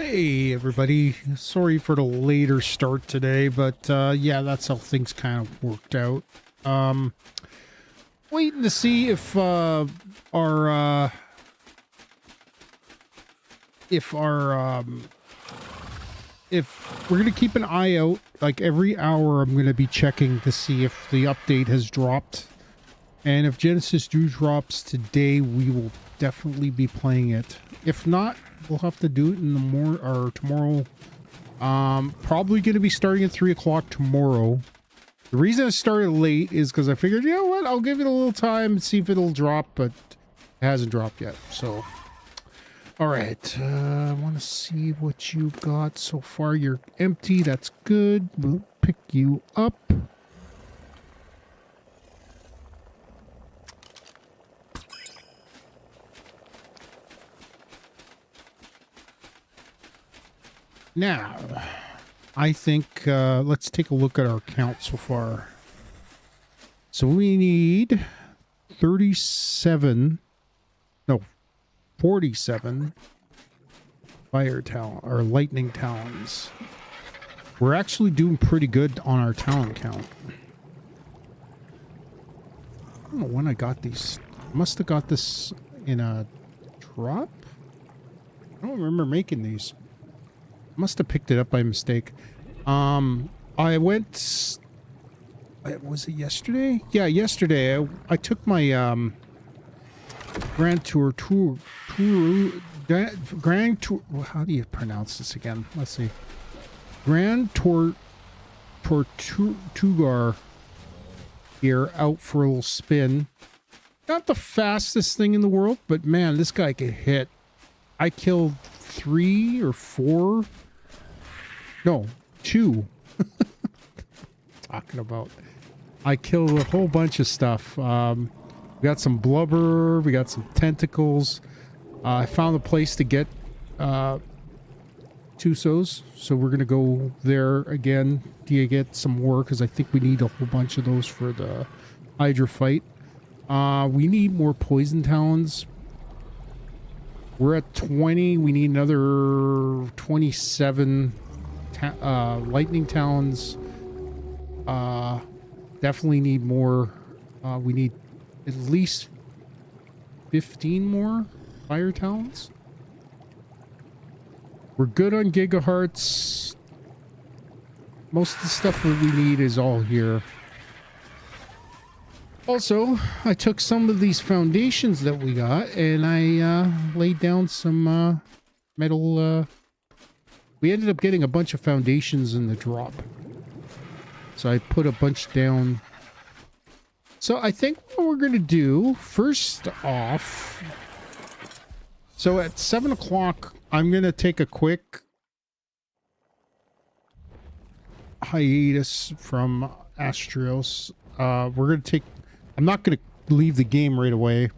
Hey everybody, sorry for the later start today, but yeah, that's how things kind of worked out. Um Waiting to see our if our if we're gonna keep an eye out. Like every hour I'm gonna be checking to see if the update has dropped. And if Genesis 2 drops today, we will definitely be playing it. If not, we'll have to do it in the or tomorrow. Probably going to be starting at 3 o'clock tomorrow. The reason I started late is because I figured, you know what, I'll give it a little time and see if it'll drop, but it hasn't dropped yet. So, all right. I want to see what you got so far. You're empty. That's good. We'll pick you up. Now, I think let's take a look at our count so far. So we need 47, no, 47 fire talent or lightning talons. We're actually doing pretty good on our talent count. I don't know when I got these. I must have got this in a drop. I don't remember making these. Must have picked it up by mistake. I went, was it yesterday? Yeah, yesterday I took my grand tour, how do you pronounce this again? Let's see. Grand Tour Tortugar here out for a little spin. Not the fastest thing in the world, but man, this guy can hit. I killed 3 or 4. No, 2. Talking about. I killed a whole bunch of stuff. We got some blubber. We got some tentacles. I found a place to get Tusos. So we're going to go there again to get some more because I think we need a whole bunch of those for the Hydra fight. We need more poison talons. We're at 20. We need another 27 lightning talons. Definitely need more. We need at least 15 more fire talons. We're good on gigahertz. Most of the stuff that we need is all here. Also, I took some of these foundations that we got and I laid down some metal. We ended up getting a bunch of foundations in the drop. So I put a bunch down. So I think what we're going to do, first off, so at 7 o'clock, I'm going to take a quick hiatus from Astraeos. We're going to take, I'm not going to leave the game right away,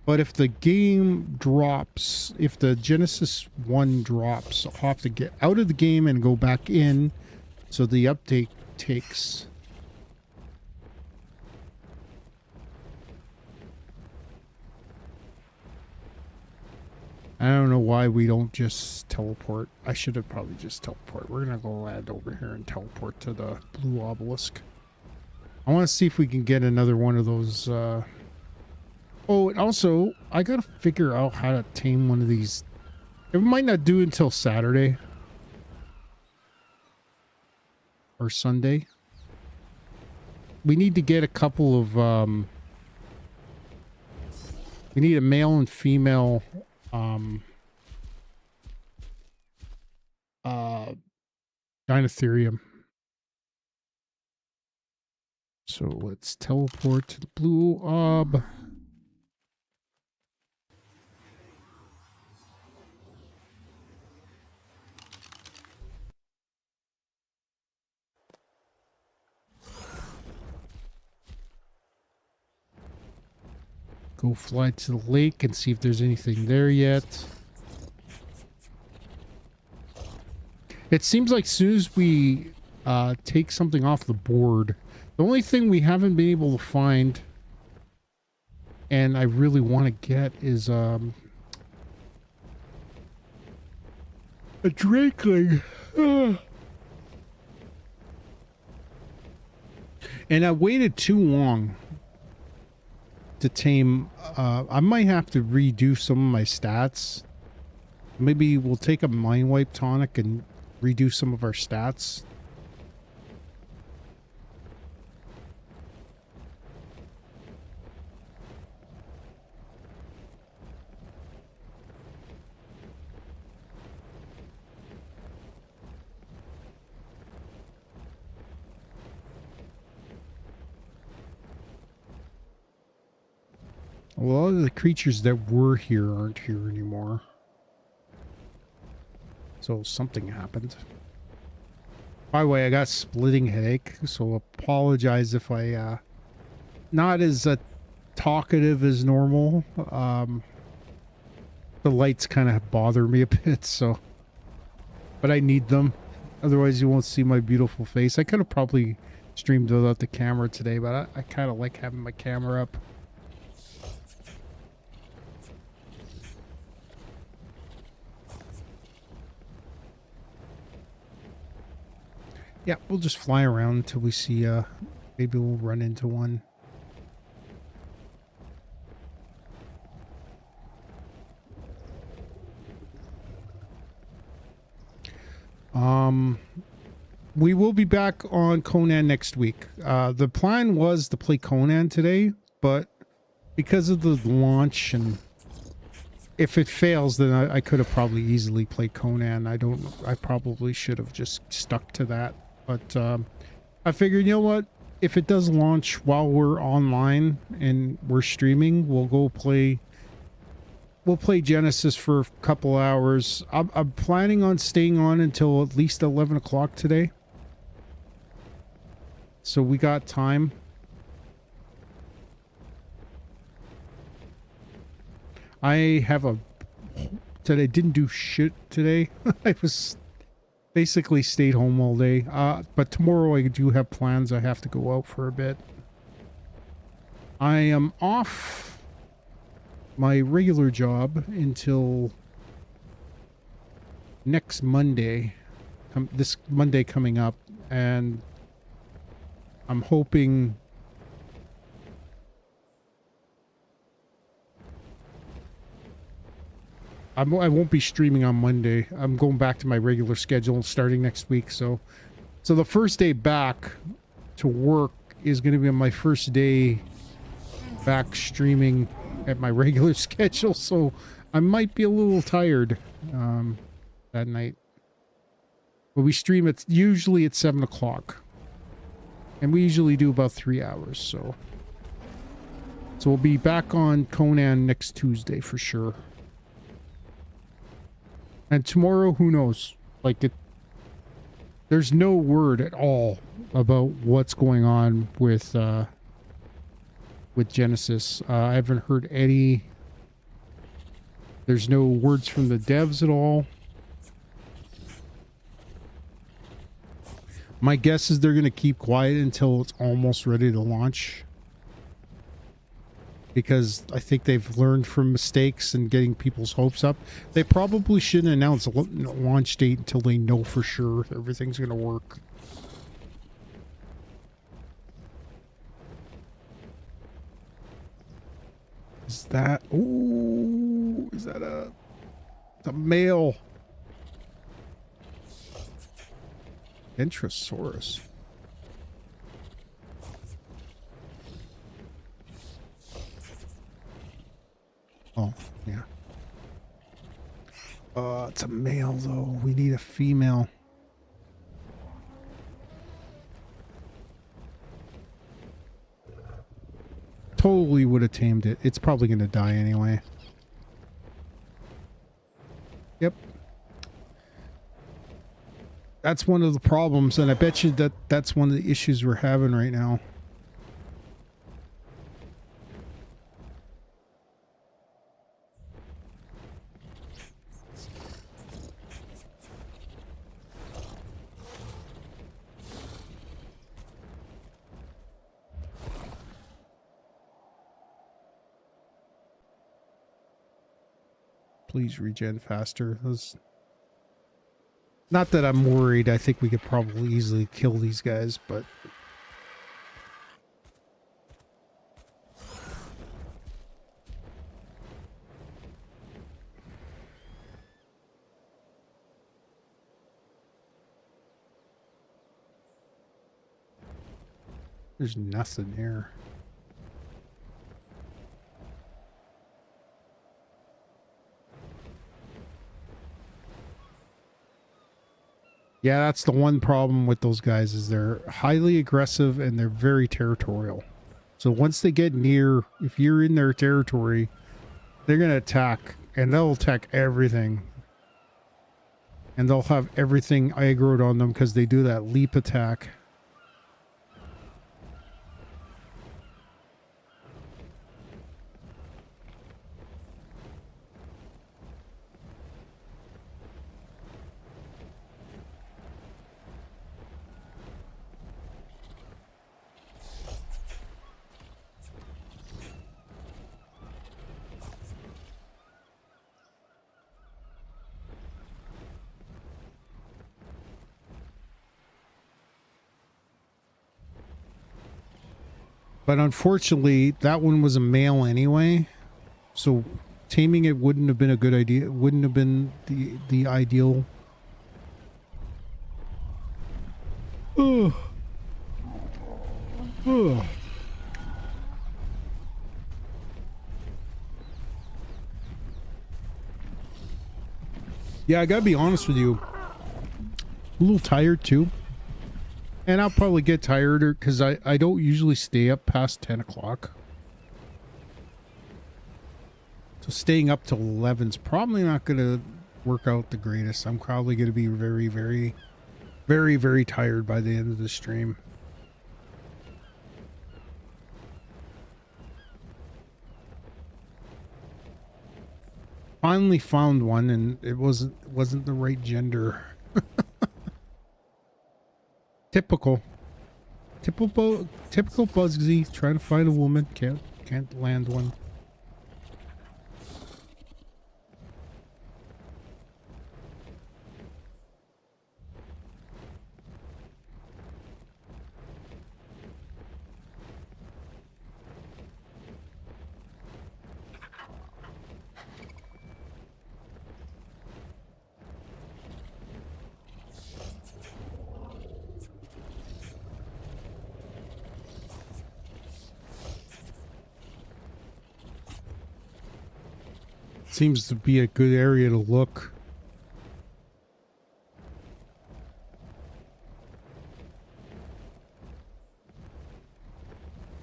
but if the game drops, if the Genesis 1 drops, I'll have to get out of the game and go back in. So the update takes. I don't know why we don't just teleport. I should have probably just teleport. We're going to go land over here and teleport to the blue obelisk. I want to see if we can get another one of those. Oh, and also, I got to figure out how to tame one of these. It might not do until Saturday. Or Sunday. We need to get a couple of, we need a male and female, Dinotherium. So let's teleport to the blue ob. Go fly to the lake and see if there's anything there yet. It seems like as soon as we take something off the board, the only thing we haven't been able to find, and I really want to get, is A drakeling. And I waited too long to tame. I might have to redo some of my stats. Maybe we'll take a mind wipe tonic and redo some of our stats. A lot of the creatures that were here aren't here anymore. So something happened. By the way, I got splitting headache, so apologize if I not as talkative as normal. The lights kind of bother me a bit, so but I need them. Otherwise you won't see my beautiful face. I could have probably streamed without the camera today, but I kind of like having my camera up. Yeah, we'll just fly around until we see, maybe we'll run into one. We will be back on Conan next week. The plan was to play Conan today, but because of the launch and if it fails, then I could have probably easily played Conan. I probably should have just stuck to that. But I figured, you know what? If it does launch while we're online and we're streaming, we'll play Genesis for a couple hours. I'm planning on staying on until at least 11 o'clock today. So we got time. I have today didn't do shit today. I was basically stayed home all day. But tomorrow I do have plans. I have to go out for a bit. I am off my regular job until next Monday. This Monday coming up, and I'm hoping I won't be streaming on Monday. I'm going back to my regular schedule starting next week. So the first day back to work is going to be my first day back streaming at my regular schedule. So I might be a little tired that night. But we stream usually at 7 o'clock. And we usually do about 3 hours. So we'll be back on Conan next Tuesday for sure. And tomorrow, who knows? There's no word at all about what's going on with Genesis. I haven't heard any. There's no words from the devs at all. My guess is they're going to keep quiet until it's almost ready to launch. Because I think they've learned from mistakes and getting people's hopes up. They probably shouldn't announce a launch date until they know for sure everything's going to work. Is that... Ooh, is that a male? Intrasaurus. Oh, yeah. It's a male, though. We need a female. Totally would have tamed it. It's probably going to die anyway. Yep. That's one of the problems, and I bet you that's one of the issues we're having right now. Please regen faster. Not that I'm worried. I think we could probably easily kill these guys, but there's nothing here. Yeah, that's the one problem with those guys is they're highly aggressive and they're very territorial. So once they get near, if you're in their territory, they're going to attack and they'll attack everything. And they'll have everything aggroed on them because they do that leap attack. But unfortunately, that one was a male anyway. So taming it wouldn't have been a good idea. It wouldn't have been the ideal. Ugh. Ugh. Yeah, I gotta be honest with you. A little tired too. And I'll probably get tireder because I don't usually stay up past 10 o'clock. So staying up till 11 is probably not going to work out the greatest. I'm probably going to be very, very, very, very tired by the end of the stream. Finally found one and it wasn't the right gender. Typical Bugsy trying to find a woman, can't land one. Seems to be a good area to look.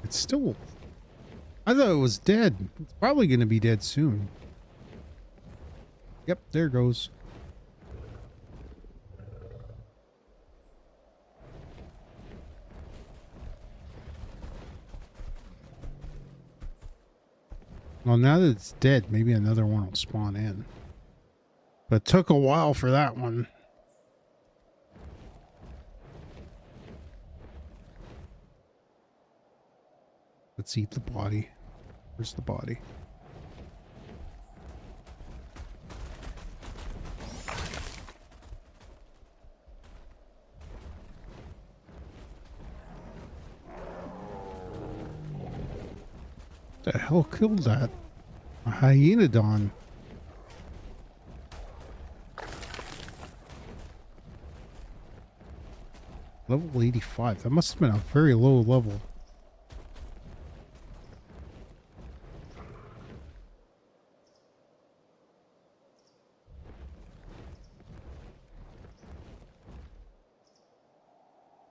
It's still... I thought it was dead. It's probably going to be dead soon. Yep, there it goes. Well, now that it's dead, maybe another one will spawn in. But it took a while for that one. Let's eat the body. Where's the body? The hell killed that? A hyenodon. Level 85. That must have been a very low level.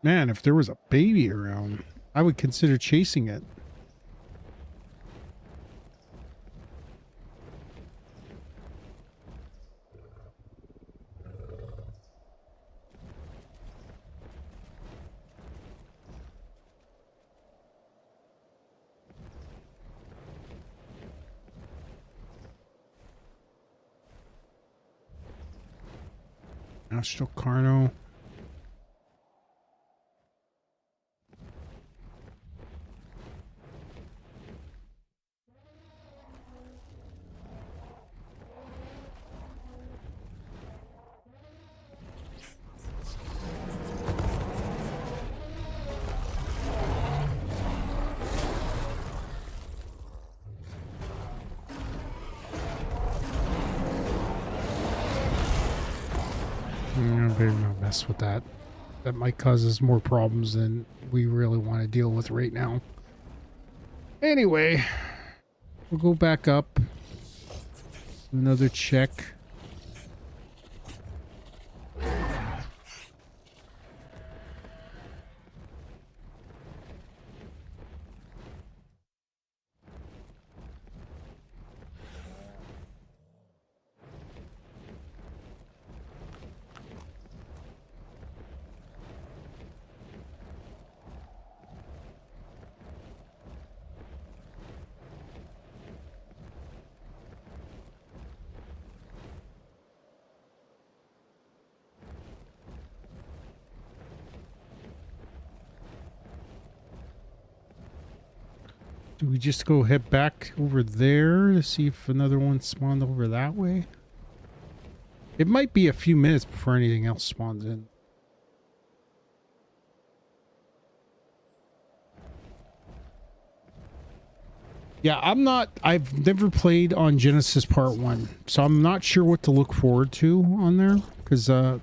Man, if there was a baby around, I would consider chasing it. Astral Carno. mess with that. That might cause us more problems than we really want to deal with right now. Anyway, we'll go back up. Another check. Do we just go head back over there to see if another one spawned over that way? It might be a few minutes before anything else spawns in. Yeah, I've never played on Genesis Part 1, so I'm not sure what to look forward to on there, because I've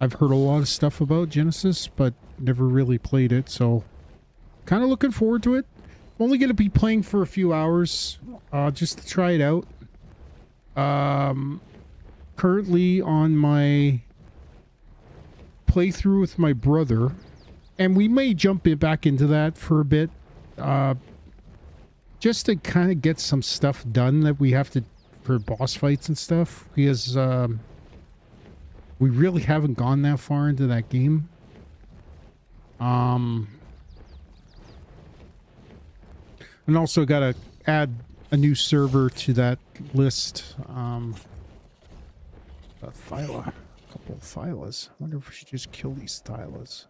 heard a lot of stuff about Genesis, but never really played it, so kind of looking forward to it. I'm only going to be playing for a few hours, just to try it out. Currently on my playthrough with my brother, and we may jump back into that for a bit, just to kind of get some stuff done that we have to for boss fights and stuff, because we really haven't gone that far into that game. And also got to add a new server to that list. A Thyla. A couple of Thylas. I wonder if we should just kill these Thylas.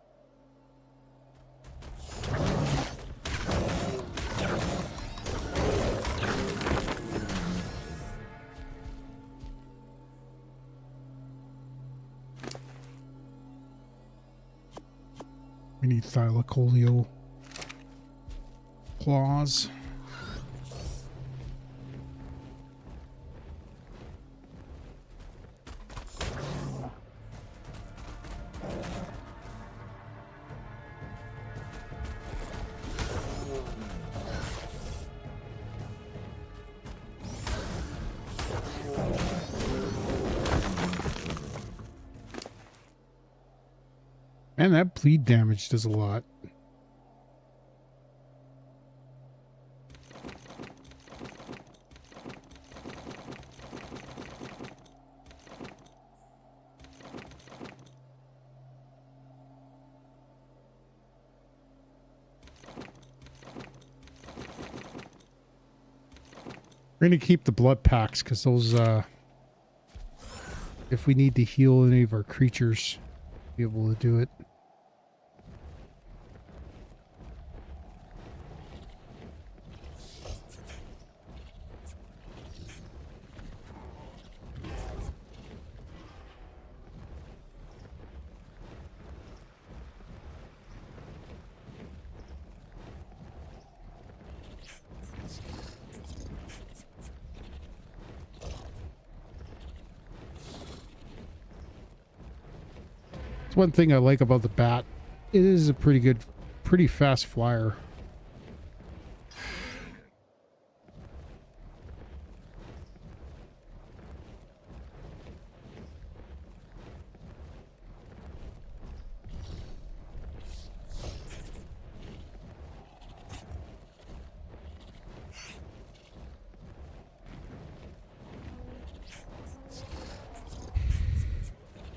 We need Thylacolio claws. And that bleed damage does a lot. We're going to keep the blood packs because those, if we need to heal any of our creatures, be able to do it. One thing I like about the bat, it is a pretty fast flyer.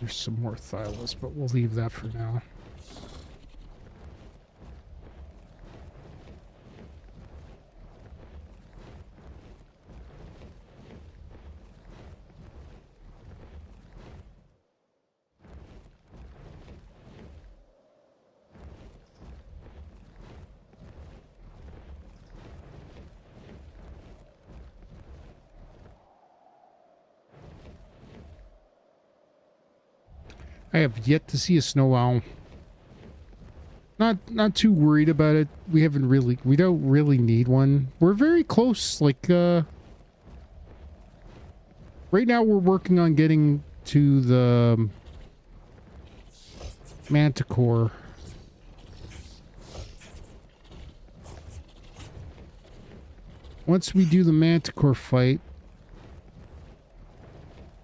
There's some more Thylas, but we'll leave that for now. I have yet to see a snow owl. Not too worried about it. We don't really need one. We're very close. Like, right now we're working on getting to the Manticore. Once we do the Manticore fight,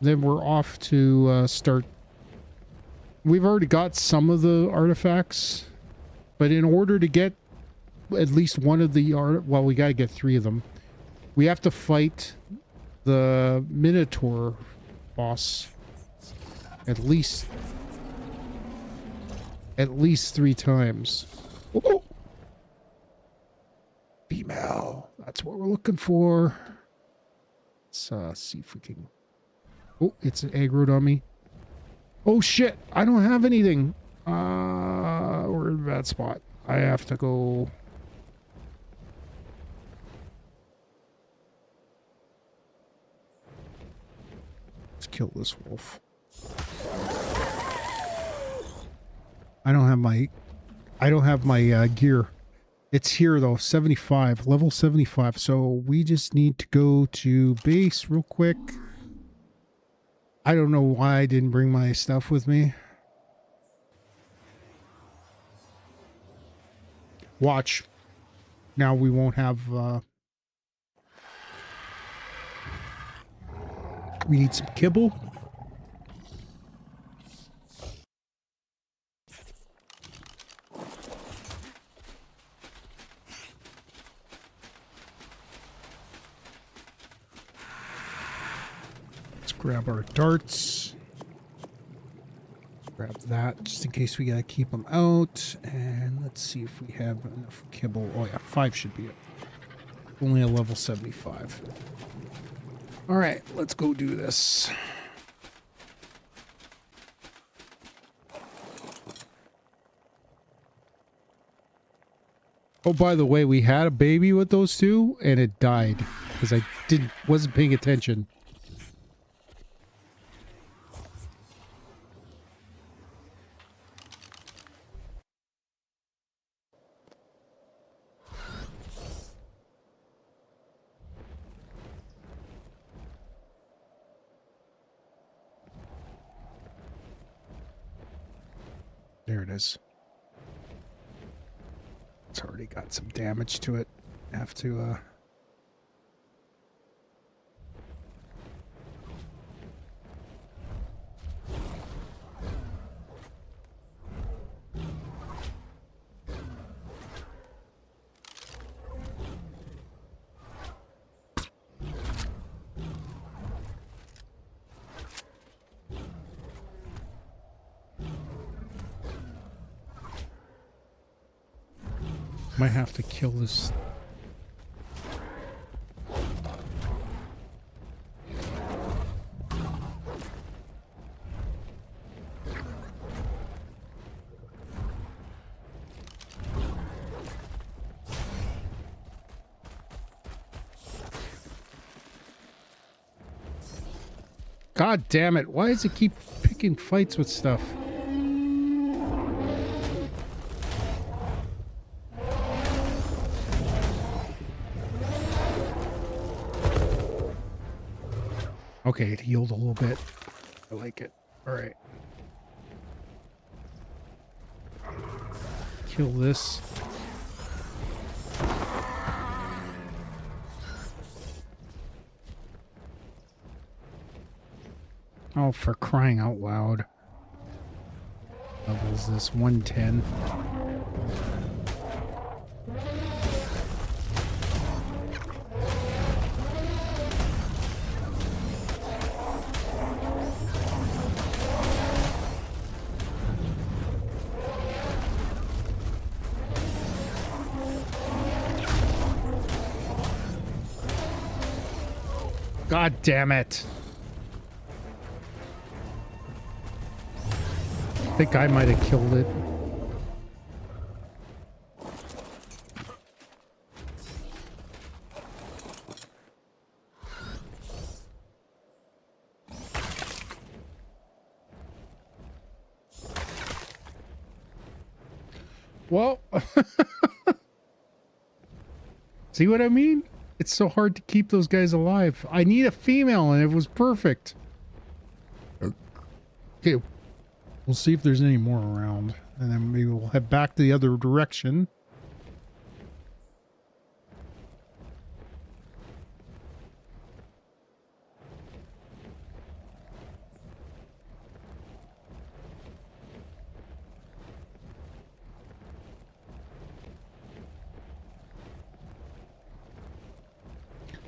then we're off to start. We've already got some of the artifacts, but in order to get at least one of the well, we got to get 3 of them. We have to fight the Minotaur boss at least 3 times. Oh! Female. That's what we're looking for. Let's see if we can. Oh, it's aggroed on me. Oh shit! I don't have anything. We're in a bad spot. I have to go. Let's kill this wolf. I don't have my gear. It's here though, 75, level 75. So we just need to go to base real quick. I don't know why I didn't bring my stuff with me. Watch. Now we won't have, we need some kibble. Grab our darts. Grab that just in case we gotta keep them out. And let's see if we have enough kibble. Oh yeah, 5 should be it. Only a level 75. All right, let's go do this. Oh, by the way, we had a baby with those 2 and it died because I wasn't paying attention. There it is. It's already got some damage to it. Have to, might have to kill this. God damn it. Why does it keep picking fights with stuff? Okay, it healed a little bit. I like it. All right. Kill this. Oh, for crying out loud. What level is this? 110. God damn it. I think I might have killed it. Well, see what I mean? It's so hard to keep those guys alive. I need a female and it was perfect. Okay. We'll see if there's any more around, and then maybe we'll head back the other direction.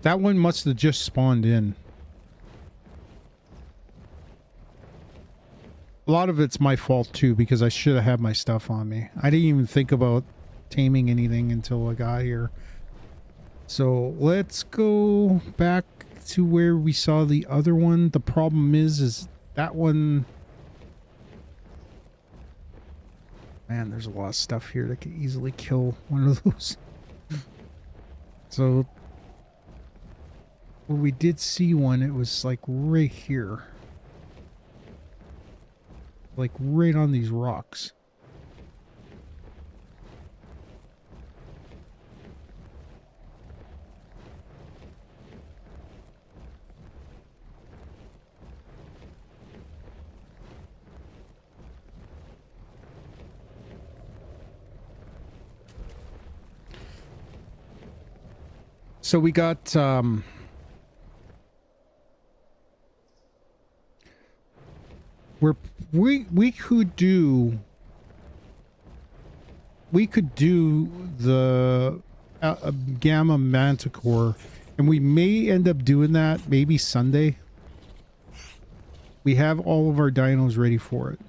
That one must have just spawned in. A lot of it's my fault too, because I should have had my stuff on me. I didn't even think about taming anything until I got here. So let's go back to where we saw the other one. The problem is that one... Man, there's a lot of stuff here that could easily kill one of those. So when we did see one, it was like right here. Like right on these rocks. So we got we could do the Gamma Manticore, and we may end up doing that maybe Sunday. We have all of our dinos ready for it.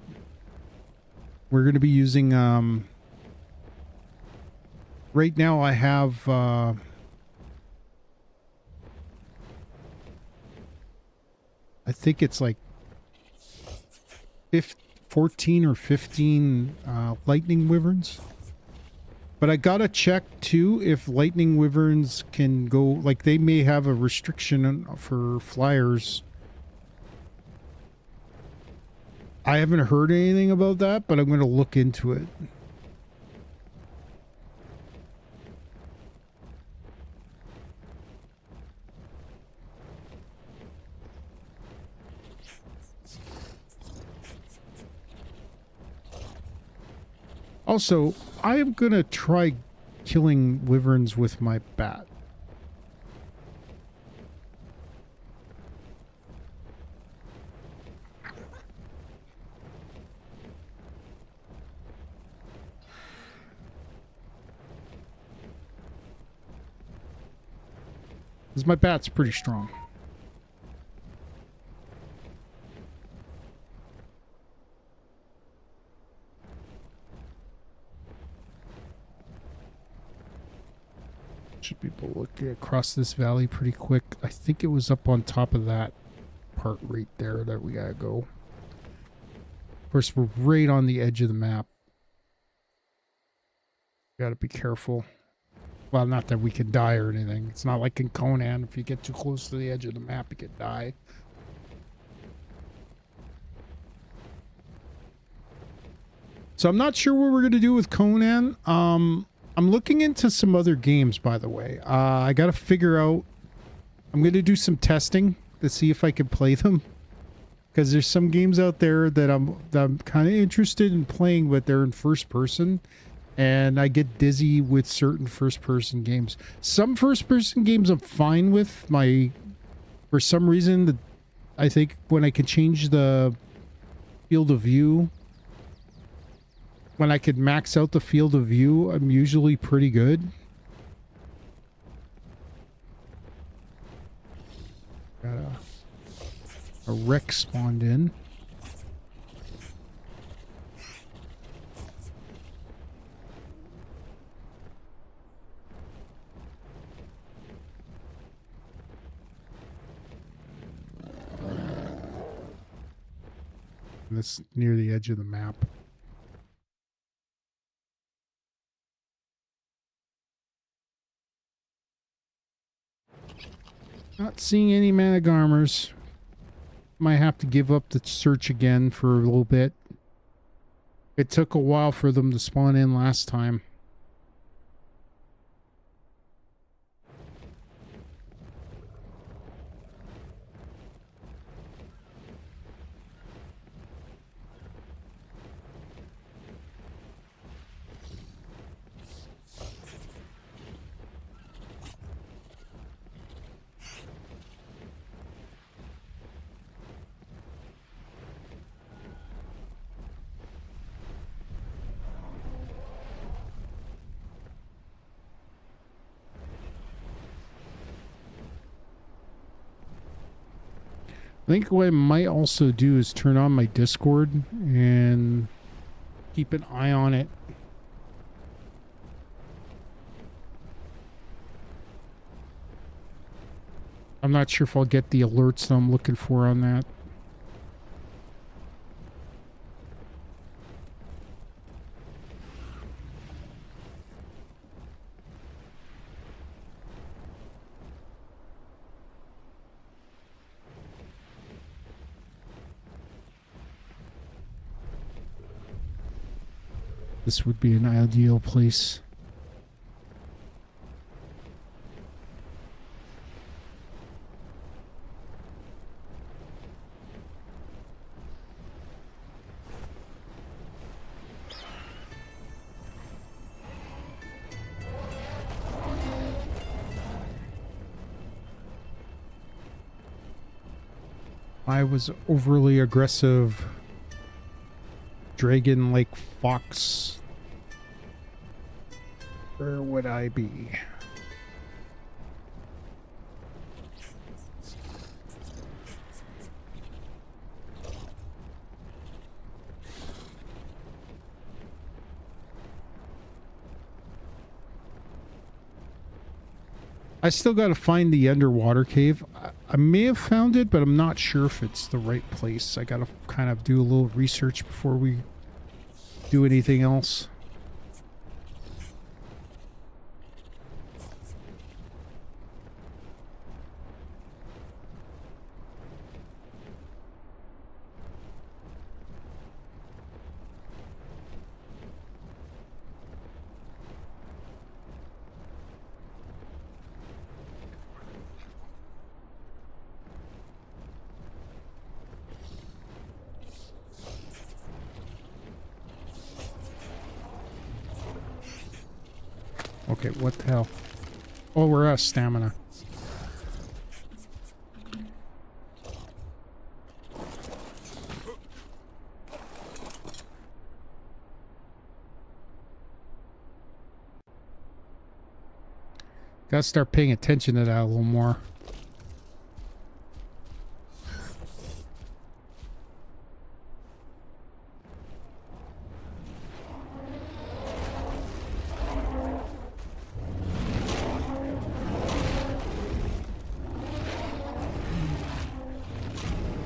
We're going to be using right now I have I think it's like 14 or 15 lightning wyverns. But I gotta check too if lightning wyverns can go, like they may have a restriction for flyers. I haven't heard anything about that, but I'm going to look into it. Also, I am going to try killing wyverns with my bat. Because my bat's pretty strong. Should be able to look across this valley pretty quick. I think it was up on top of that part right there that we gotta go. Of course, we're right on the edge of the map. Gotta be careful. Well, not that we could die or anything. It's not like in Conan. If you get too close to the edge of the map, you could die. So I'm not sure what we're going to do with Conan. I'm looking into some other games, by the way. I got to figure out... I'm going to do some testing to see if I can play them. Because there's some games out there that I'm kind of interested in playing, but they're in first person. And I get dizzy with certain first-person games. Some first-person games I'm fine with. For some reason, I think when I can change the field of view, when I could max out the field of view, I'm usually pretty good. Got a wreck spawned in. That's near the edge of the map. Not seeing any Managarmers. Might have to give up the search again for a little bit. It took a while for them to spawn in last time. I think what I might also do is turn on my Discord and keep an eye on it. I'm not sure if I'll get the alerts that I'm looking for on that. This would be an ideal place. I was overly aggressive dragon like fox. Where would I be? I still got to find the underwater cave. I may have found it, but I'm not sure if it's the right place. I got to kind of do a little research before we do anything else. Okay, what the hell? Oh, we're out of stamina. Gotta start paying attention to that a little more.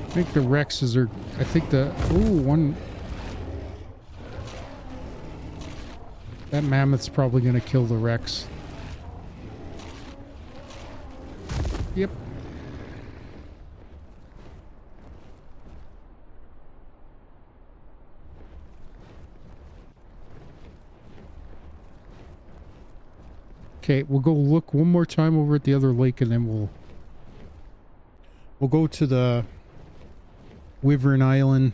I think the Rexes are, I think the, ooh, one, that mammoth's probably going to kill the Rex. Yep. Okay, we'll go look one more time over at the other lake and then we'll go to the Wyvern Island.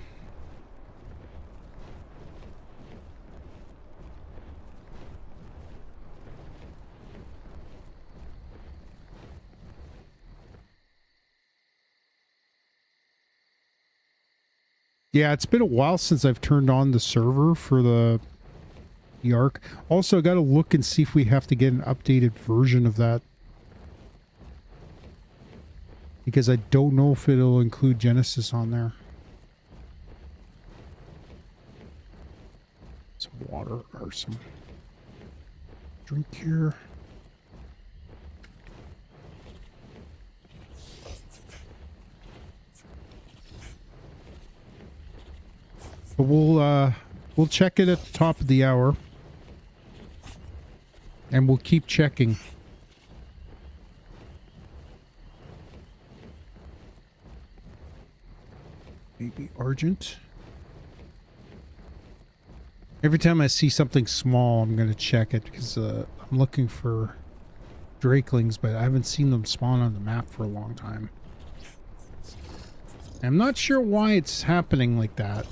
Yeah, it's been a while since I've turned on the server for the Ark. Also, I got to look and see if we have to get an updated version of that, because I don't know if it'll include Genesis on there. Some water or some drink here. But we'll check it at the top of the hour, and we'll keep checking. Maybe Argent. Every time I see something small, I'm going to check it, because I'm looking for Drakelings, but I haven't seen them spawn on the map for a long time. I'm not sure why it's happening like that.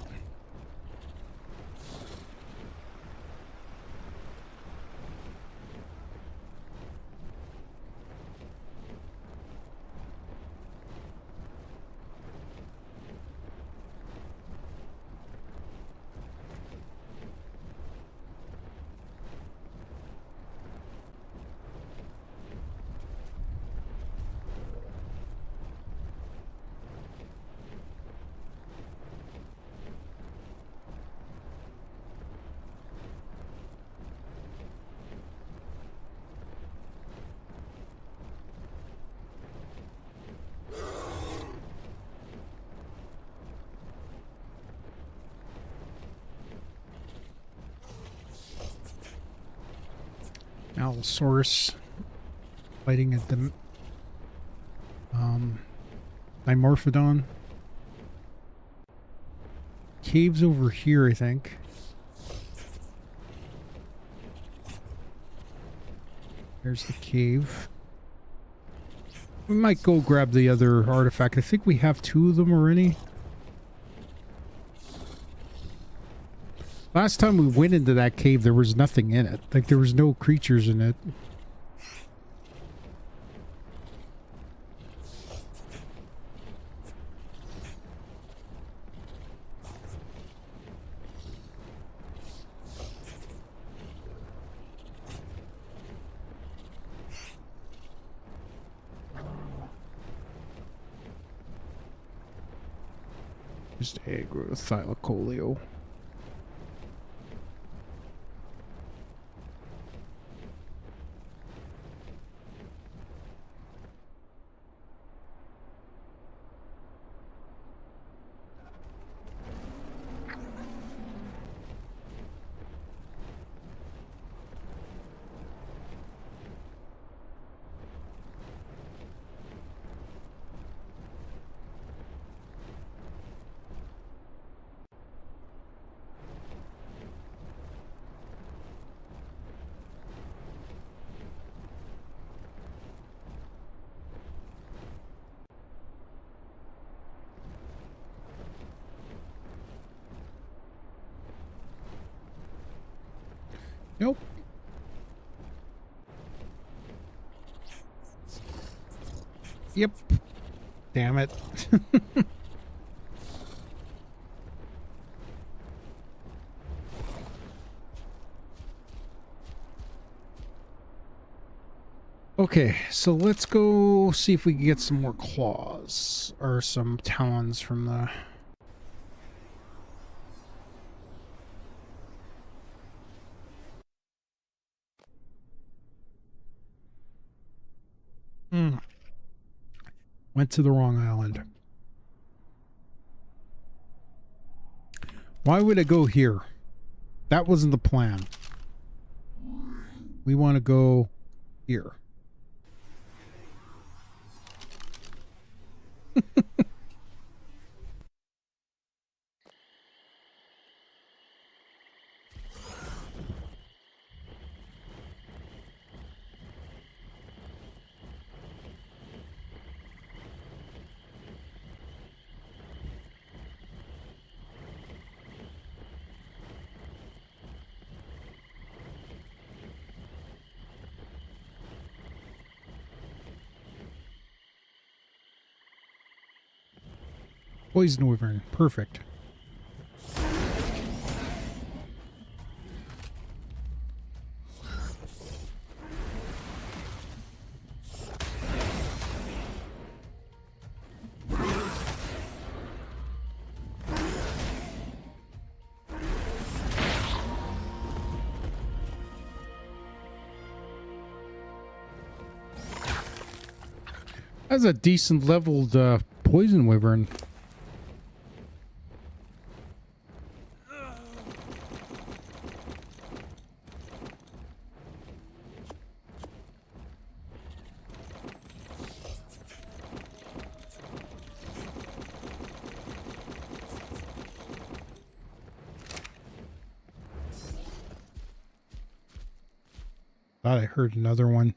Allosaurus fighting at the Dimorphodon. Caves over here, I think. There's the cave. We might go grab the other artifact. I think we have 2 of them already. Last time we went into that cave, there was nothing in it. Like, there was no creatures in it. Just agrothylacoleo. Nope. Yep. Damn it. Okay, so let's go see if we can get some more claws or some talons from the... Went to the wrong island. Why would I go here? That wasn't the plan. We want to go here. Poison wyvern, perfect. That's a decent leveled poison wyvern. Thought I heard another one.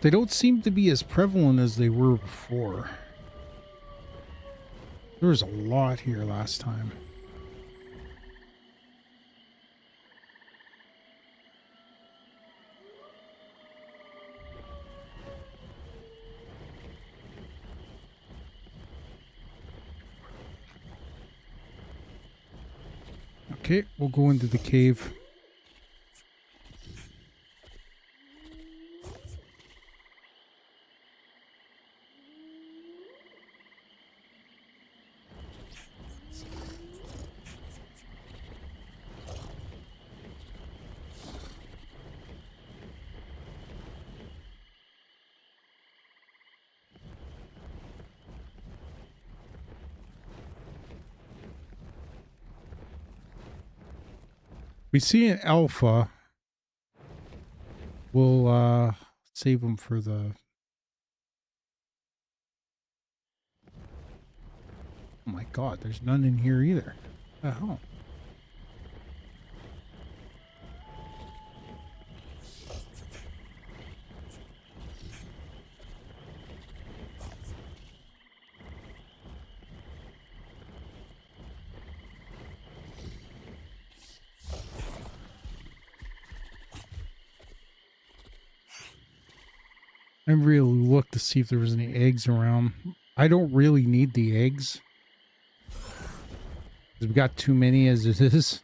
They don't seem to be as prevalent as they were before. There was a lot here last time. Okay, we'll go into the cave. We see an alpha. We'll save them for the... Oh my god, there's none in here either. What the hell? I really looked to see if there was any eggs around. I don't really need the eggs, because we got too many as it is.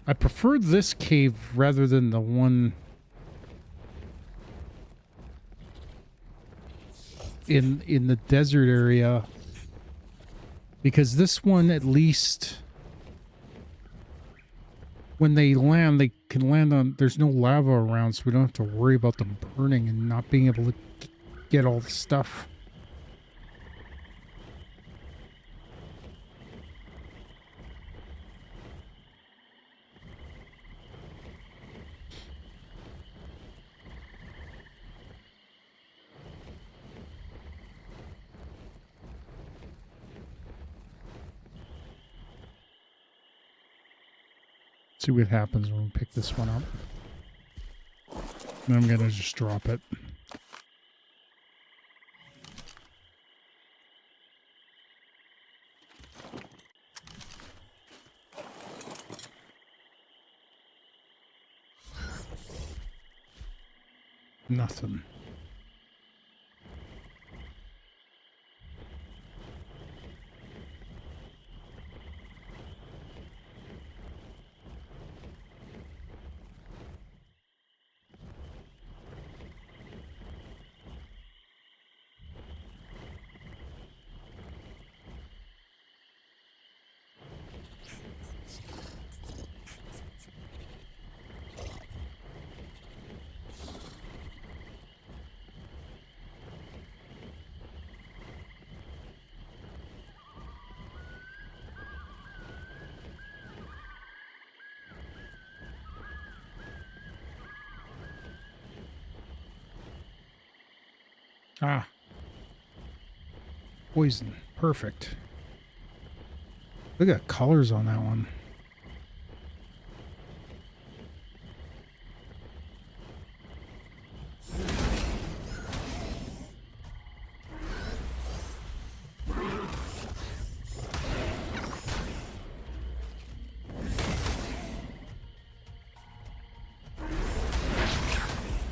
I prefer this cave rather than the one in the desert area, because this one, at least when they land, they can land on, there's no lava around, so we don't have to worry about them burning and not being able to get all the stuff. See what happens when we pick this one up. And I'm gonna just drop it. Nothing. Ah. Poison. Perfect. Look at colors on that one.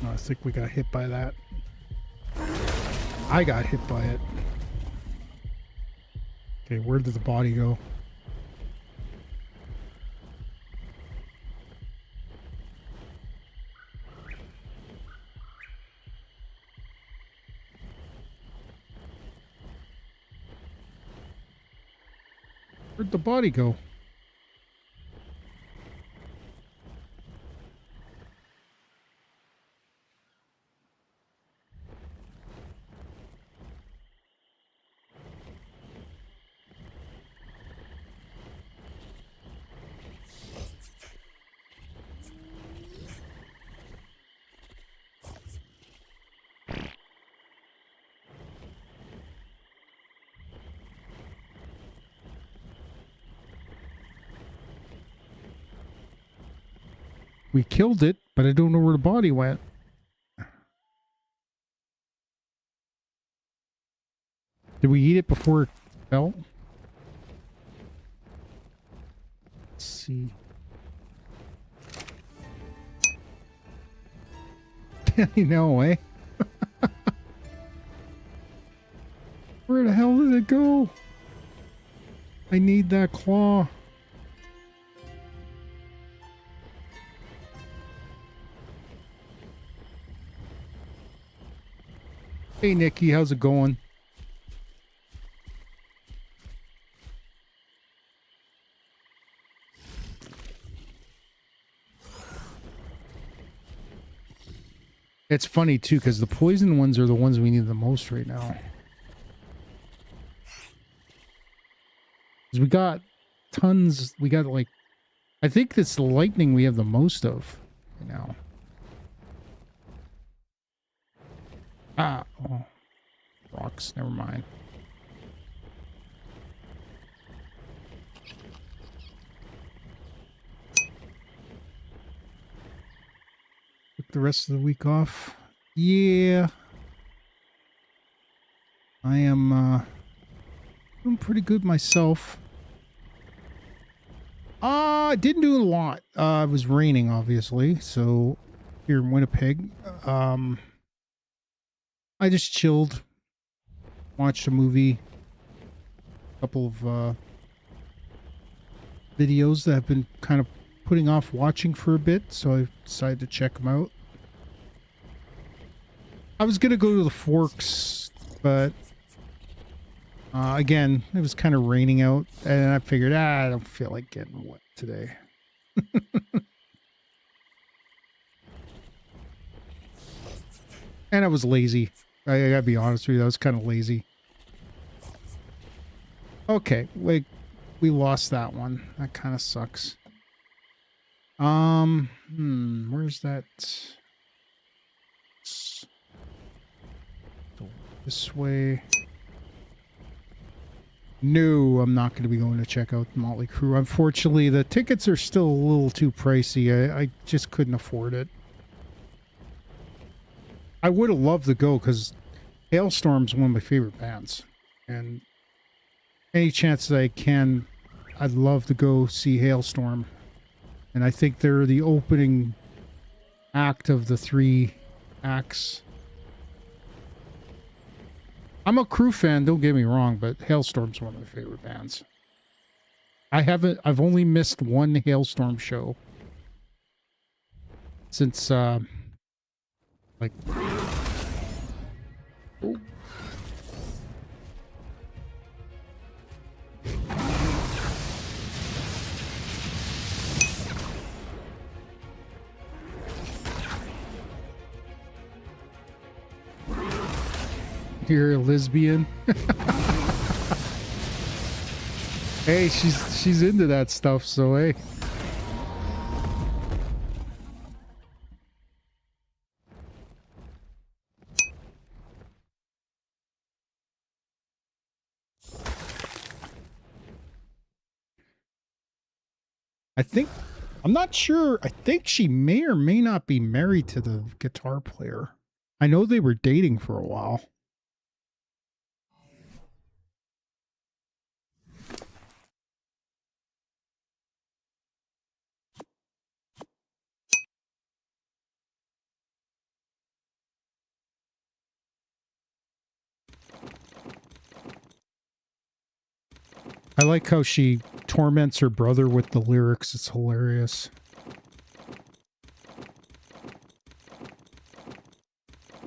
Oh, I think we got hit by that. I got hit by it. Okay, where did the body go? Where'd the body go? We killed it, but I don't know where the body went. Did we eat it before it fell? Let's see. You know, eh? Where the hell did it go? I need that claw. Hey, Nikki, how's it going? It's funny, too, because the poison ones are the ones we need the most right now. Because we got tons, we got like, I think it's the lightning we have the most of right now. Ah, oh, rocks, never mind. Took the rest of the week off. Yeah. I am doing pretty good myself. I didn't do a lot. It was raining, obviously, so here in Winnipeg. I just chilled, watched a movie, a couple of videos that I've been kind of putting off watching for a bit, so I decided to check them out. I was gonna go to the Forks, but again, it was kind of raining out, and I figured, I don't feel like getting wet today. And I was lazy. I gotta be honest with you, I was kind of lazy. Okay, we lost that one. That kind of sucks. Where's that? This way. No, I'm not going to be going to check out Motley Crue. Unfortunately, the tickets are still a little too pricey. I just couldn't afford it. I would have loved to go because Hailstorm's one of my favorite bands. And any chance that I can, I'd love to go see Hailstorm. And I think they're the opening act of the 3 acts. I'm a Crew fan, don't get me wrong, but Hailstorm's one of my favorite bands. I've only missed one Hailstorm show since, like... Oh. You're a lesbian. Hey, she's into that stuff, so hey. I'm not sure. I think she may or may not be married to the guitar player. I know they were dating for a while. I like how she torments her brother with the lyrics. It's hilarious.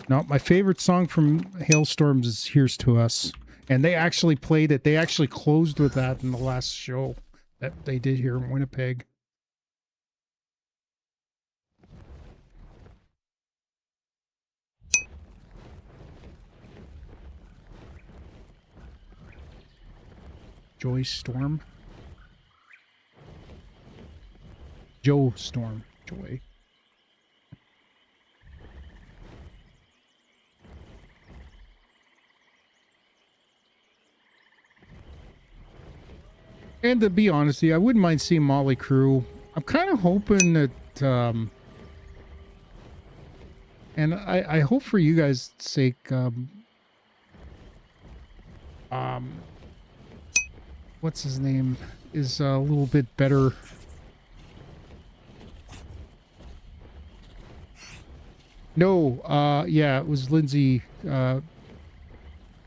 No, my favorite song from Hailstorms is Here's to Us. And they actually played it. They actually closed with that in the last show that they did here in Winnipeg. Joy Storm. Joe Storm. Joy. And to be honest with you, I wouldn't mind seeing Motley Crue. I'm kind of hoping that, and I hope for you guys' sake, what's his name, is a little bit better No, yeah, it was Lindsay.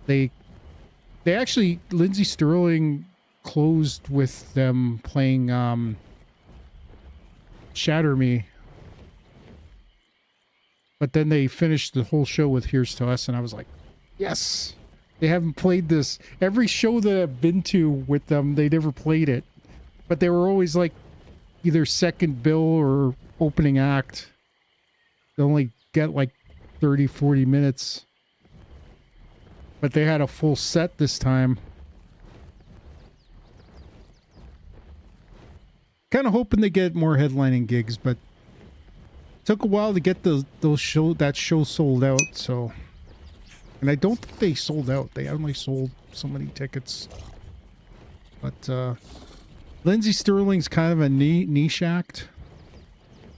They actually, Lindsay Sterling closed with them playing Shatter Me. But then they finished the whole show with Here's to Us, and I was like, yes! They haven't played this. Every show that I've been to with them, they never played it. But they were always like either second bill or opening act. They only get like 30, 40 minutes. But they had a full set this time. Kind of hoping they get more headlining gigs, but took a while to get that show sold out, so. And I don't think they sold out. They only sold so many tickets. But Lindsay Sterling's kind of a niche act.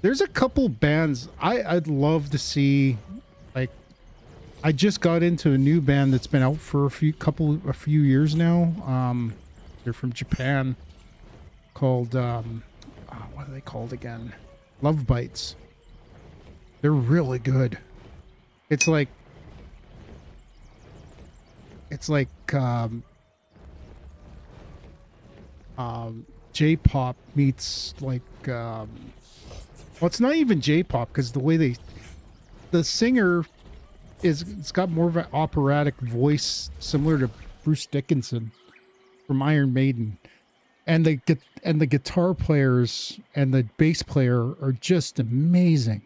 There's a couple bands I'd love to see. Like, I just got into a new band that's been out for a few years now. They're from Japan, called what are they called again? Love Bites. They're really good. It's like J-pop meets like well, it's not even J-pop because the way the singer it's got more of an operatic voice similar to Bruce Dickinson from Iron Maiden, and the guitar players and the bass player are just amazing.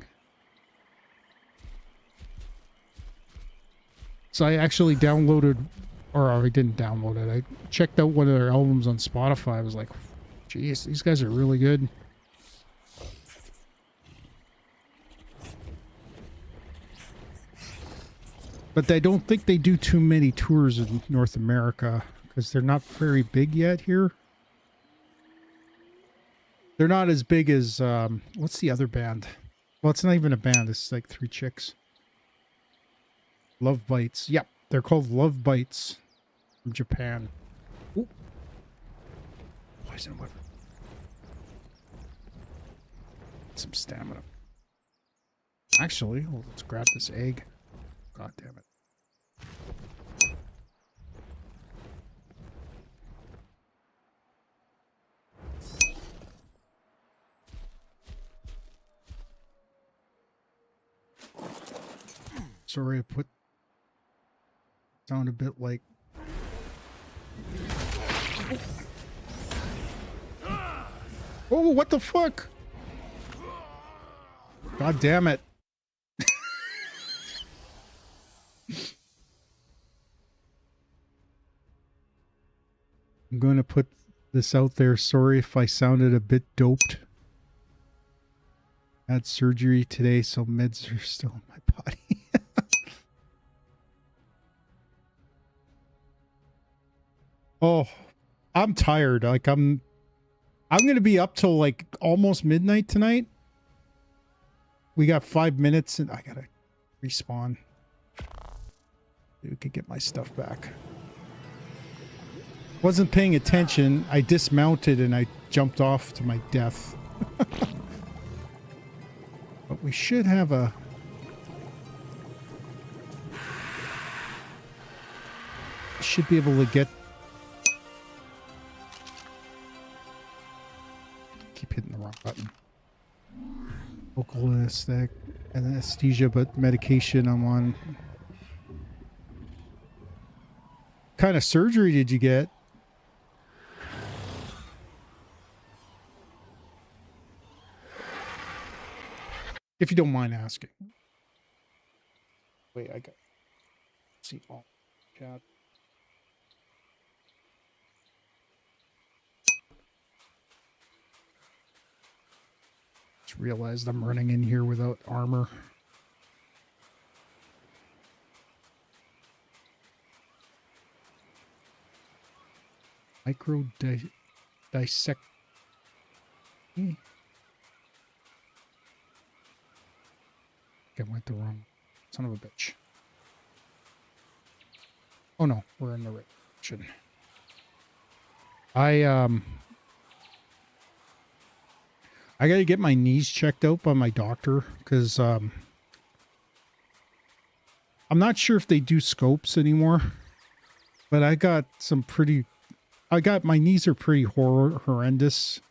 So I actually downloaded, or I didn't download it. I checked out one of their albums on Spotify. I was like, geez, these guys are really good. But I don't think they do too many tours in North America because they're not very big yet here. They're not as big as, what's the other band? Well, it's not even a band. It's like 3 chicks. Love Bites. Yep, they're called Love Bites from Japan. Ooh. Poison liver. Some stamina. Actually, well, let's grab this egg. God damn it. Sorry, I put sound a bit like. Oh, what the fuck? God damn it. I'm going to put this out there. Sorry if I sounded a bit doped. Had surgery today, so meds are still in my body. Oh, I'm tired. Like I'm going to be up till like almost midnight tonight. We got 5 minutes and I got to respawn. We could get my stuff back. Wasn't paying attention. I dismounted and I jumped off to my death. But we should have a... should be able to get... Keep hitting the wrong button. Vocal anesthetic, anesthesia, but medication I'm on. What kind of surgery did you get? If you don't mind asking. Wait, I got... see all chat. Just realized I'm running in here without armor. Micro dissect. I went the wrong son of a bitch. Oh no, we're in the right direction. I gotta get my knees checked out by my doctor because I'm not sure if they do scopes anymore, but I got some pretty... my knees are pretty horrendous.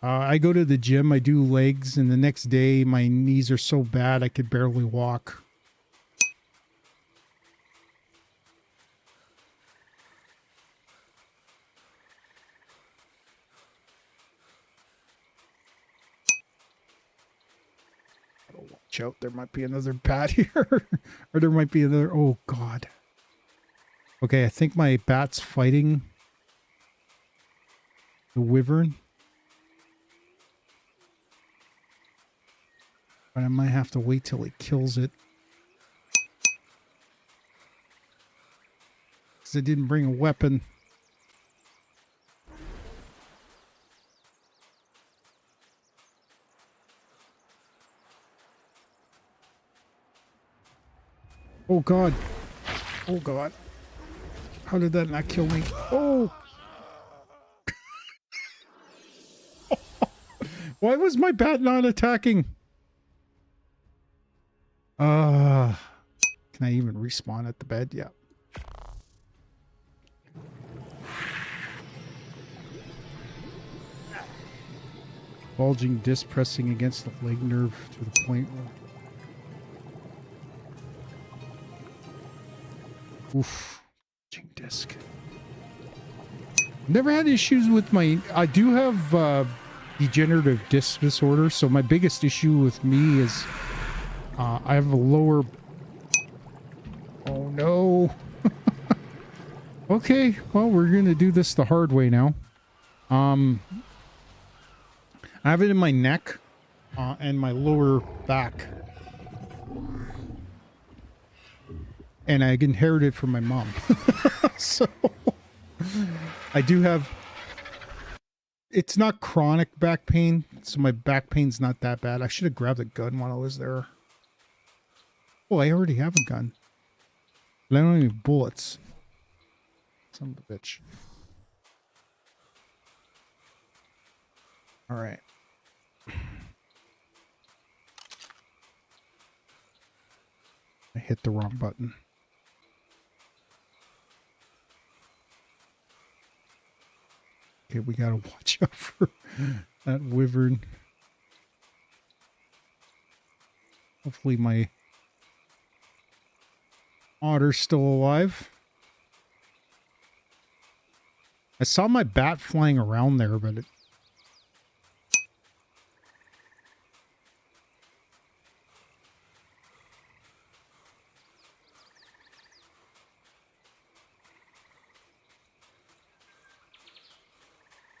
I go to the gym, I do legs, and the next day my knees are so bad I could barely walk. Oh, watch out, there might be another bat here. Or there might be another... Oh, God. Okay, I think my bat's fighting the wyvern. But I might have to wait till it kills it. Because I didn't bring a weapon. Oh, God. Oh, God. How did that not kill me? Oh! Why was my bat not attacking? Can I even respawn at the bed? Yeah. Bulging disc pressing against the leg nerve to the point where... Oof. Bulging disc. Never had issues with my... I do have degenerative disc disorder, so my biggest issue with me is I have a lower... Oh, no. Okay, well, we're going to do this the hard way now. I have it in my neck and my lower back. And I inherited it from my mom. So I do have... It's not chronic back pain, so my back pain's not that bad. I should have grabbed a gun while I was there. Oh, I already have a gun. But I don't have bullets. Son of a bitch. All right. I hit the wrong button. Okay, we gotta watch out for that wyvern. Hopefully my otter's still alive. I saw my bat flying around there, but it...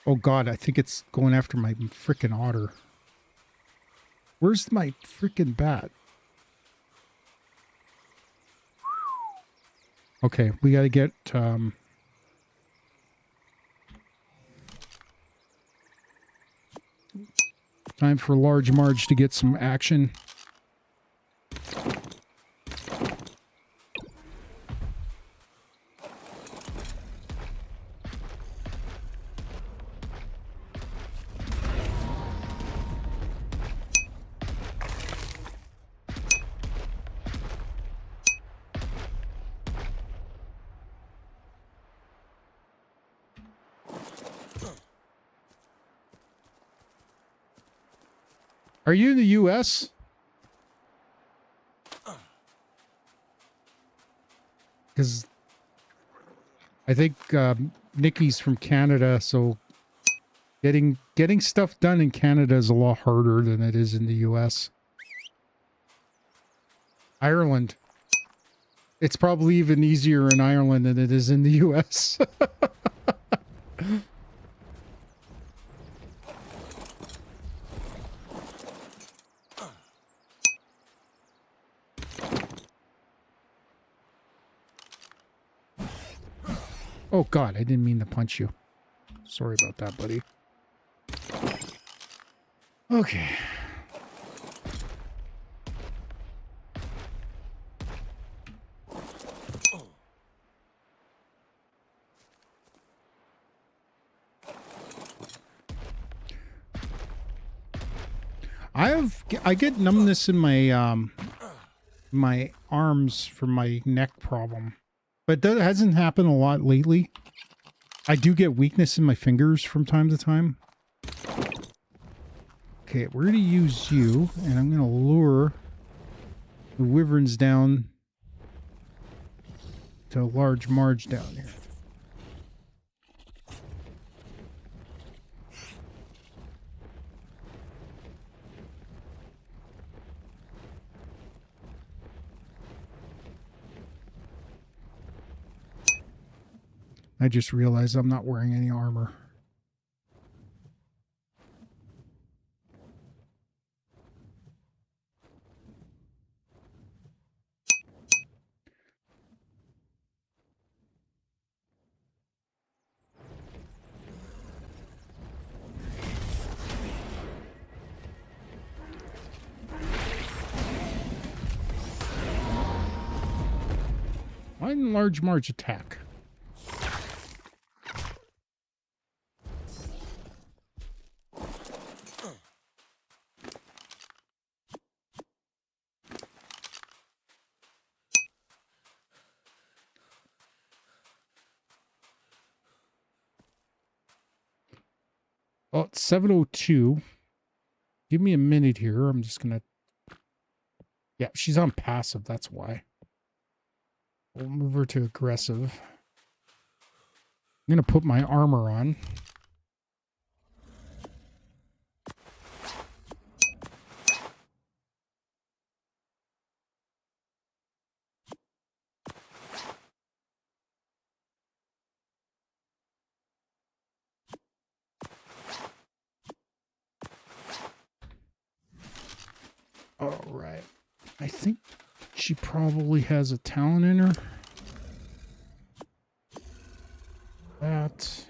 Oh, God, I think it's going after my freaking otter. Where's my freaking bat? Okay, we got to get... time for Large Marge to get some action. Are you in the U.S.? Because I think Nikki's from Canada, so getting stuff done in Canada is a lot harder than it is in the U.S. Ireland. It's probably even easier in Ireland than it is in the U.S. Oh, God, I didn't mean to punch you. Sorry about that, buddy. Okay. I get numbness in my my arms for my neck problem. But that hasn't happened a lot lately. I do get weakness in my fingers from time to time. Okay, we're going to use you, and I'm going to lure the wyverns down to a large marge down here. I just realized I'm not wearing any armor. Why didn't large march attack? Oh, it's 7:02. Give me a minute here. I'm just going to... Yeah, she's on passive. That's why. We'll move her to aggressive. I'm going to put my armor on. All right. I think she probably has a talent in her. That.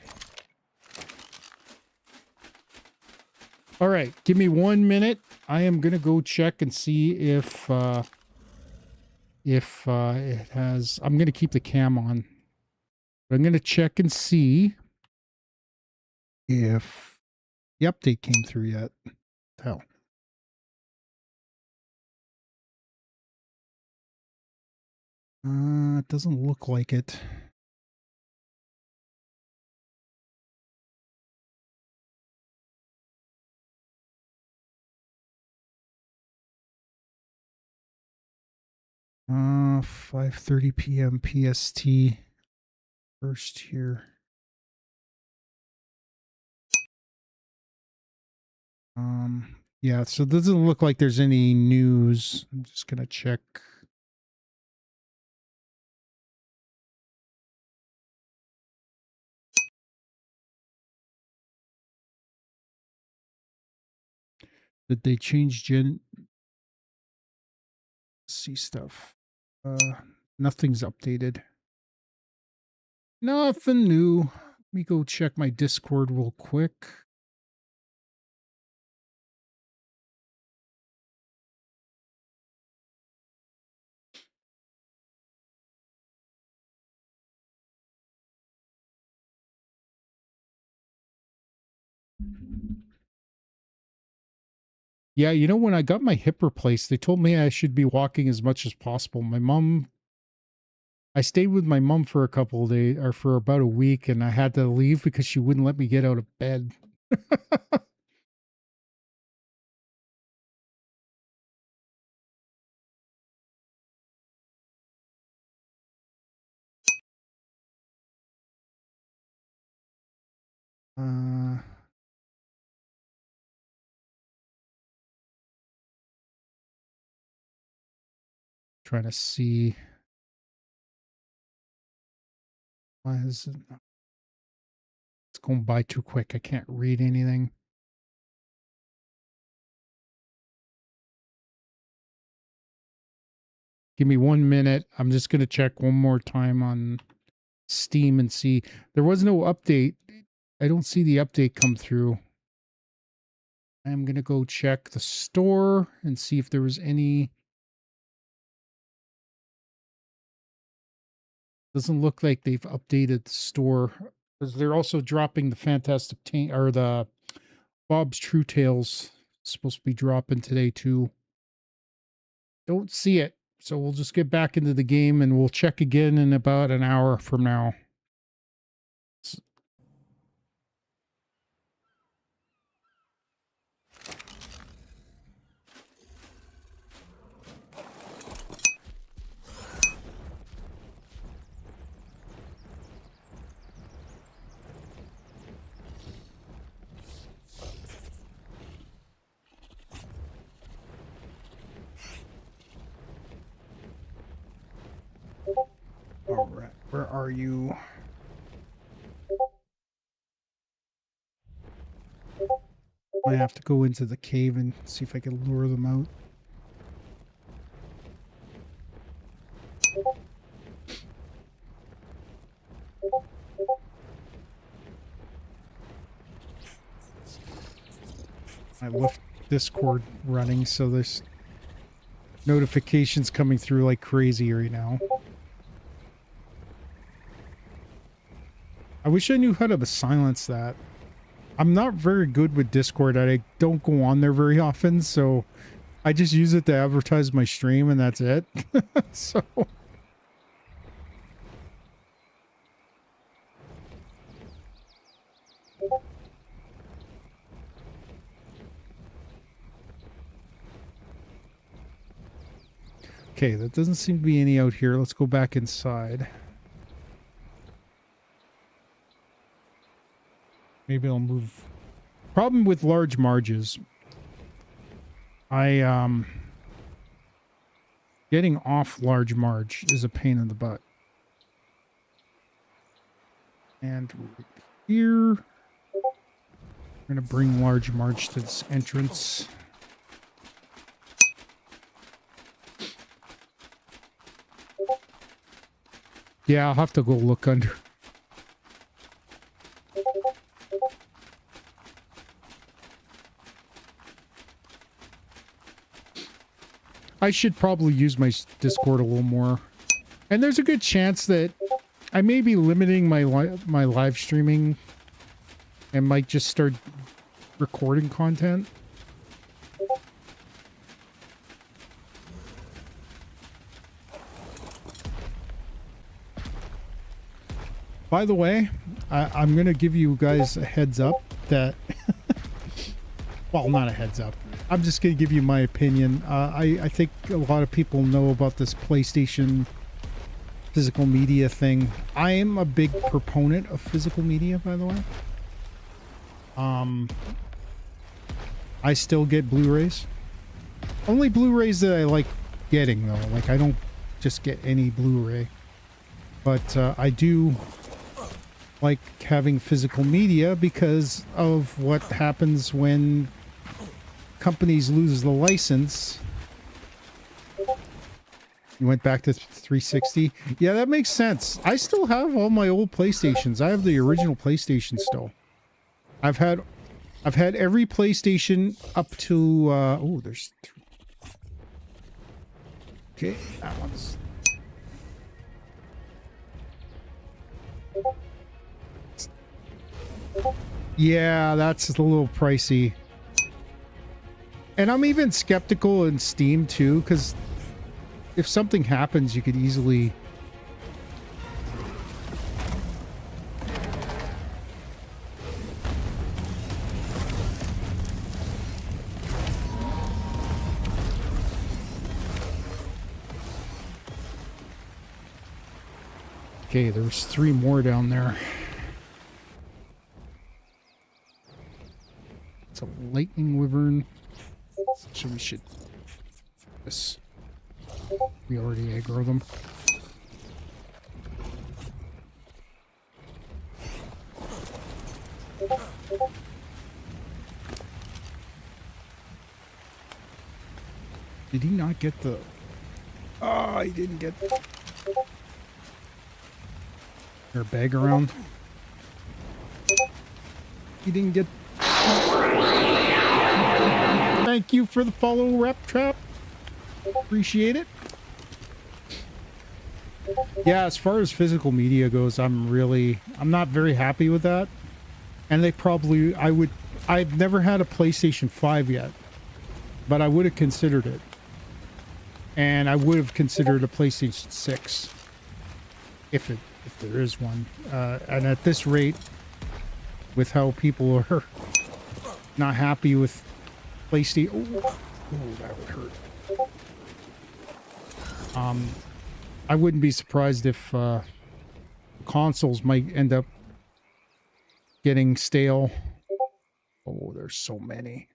All right. Give me 1 minute. I am going to go check and see if it has... I'm going to keep the cam on. I'm going to check and see if the update came through yet. Hell. It doesn't look like it. Uh, 5:30 p.m. PST. First here. Yeah, so it doesn't look like there's any news. I'm just gonna check. Did they change Gen C stuff? Nothing's updated. Nothing new. Let me go check my Discord real quick. Yeah, you know, when I got my hip replaced, they told me I should be walking as much as possible. My mom, I stayed with my mom for a couple of days, or for about a week, and I had to leave because she wouldn't let me get out of bed. Trying to see. Why is it? It's going by too quick. I can't read anything. Give me 1 minute. I'm just going to check one more time on Steam and see. There was no update. I don't see the update come through. I'm going to go check the store and see if there was any. Doesn't look like they've updated the store, because they're also dropping the Fantastic Tank, or the Bob's True Tales. It's supposed to be dropping today too. Don't see it. So we'll just get back into the game and we'll check again in about an hour from now. All right, where are you? I have to go into the cave and see if I can lure them out. I left Discord running, so there's notifications coming through like crazy right now. I wish I knew how to silence that. I'm not very good with Discord. I don't go on there very often, so I just use it to advertise my stream and that's it. So okay, that doesn't seem to be any out here. Let's go back inside. Maybe I'll move. Problem with large marges. Getting off large marge is a pain in the butt. And here, I'm gonna bring large marge to this entrance. Yeah, I'll have to go look under. I should probably use my Discord a little more. And there's a good chance that I may be limiting my live streaming and might just start recording content. By the way, I'm going to give you guys a heads up that... well, not a heads up. I'm just going to give you my opinion. I think a lot of people know about this PlayStation physical media thing. I am a big proponent of physical media, by the way. I still get Blu-rays. Only Blu-rays that I like getting, though. Like, I don't just get any Blu-ray. But I do like having physical media because of what happens when companies lose the license. You went back to 360. Yeah, that makes sense. I still have all my old PlayStations. I have the original PlayStation still. I've had every PlayStation up to oh, there's three. Okay, that one's yeah, that's a little pricey. And I'm even skeptical in Steam too, because if something happens, you could easily... Okay, there's 3 more down there. It's a lightning wyvern. So we should... This. We already aggro them. Did he not get the... Oh, he didn't get... Their bag around. He didn't get... Thank you for the follow, Rep Trap. Appreciate it. Yeah, as far as physical media goes, I'm not very happy with that. And they probably... I've never had a PlayStation 5 yet. But I would have considered it. And I would have considered a PlayStation 6 if there is one. And at this rate, with how people are not happy with PlayStation, that would hurt. I wouldn't be surprised if consoles might end up getting stale. Oh, there's so many.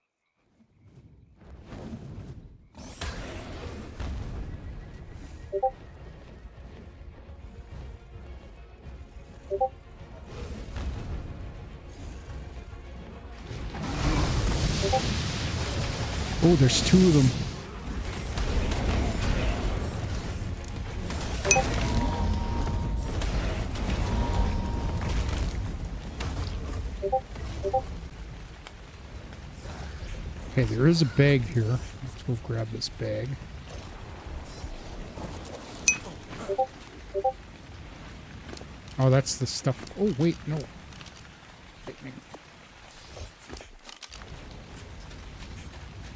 Oh, there's two of them. Okay, there is a bag here. Let's go grab this bag. Oh, that's the stuff. Oh, wait, no.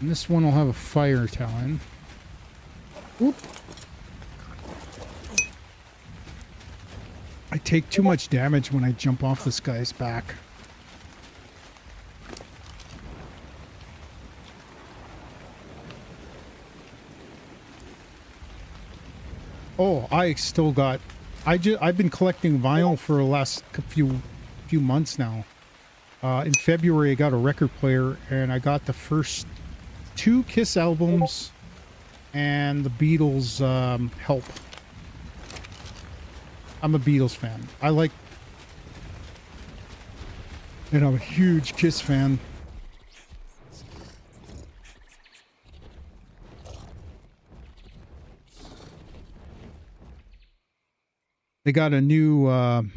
And this one will have a fire talon. Oop. I take too much damage when I jump off this guy's back. Oh, I still got... I've been collecting vinyl for the last few months now. In February, I got a record player, and I got the first 2 Kiss albums and the Beatles Help. I'm a Beatles fan. And I'm a huge Kiss fan. They got a new 5.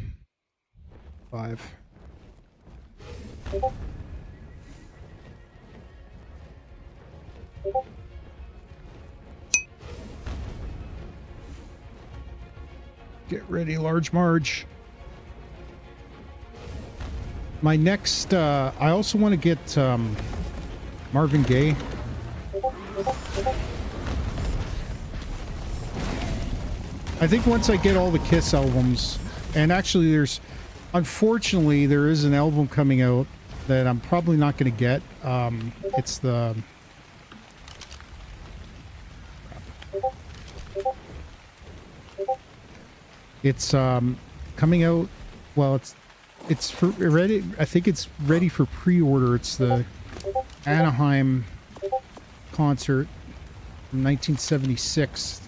Get ready, Large Marge. My next, I also want to get Marvin Gaye. I think once I get all the Kiss albums, and actually unfortunately, there is an album coming out that I'm probably not going to get. It's the... It's coming out, well, it's for ready. I think it's ready for pre-order. It's the Anaheim concert from 1976.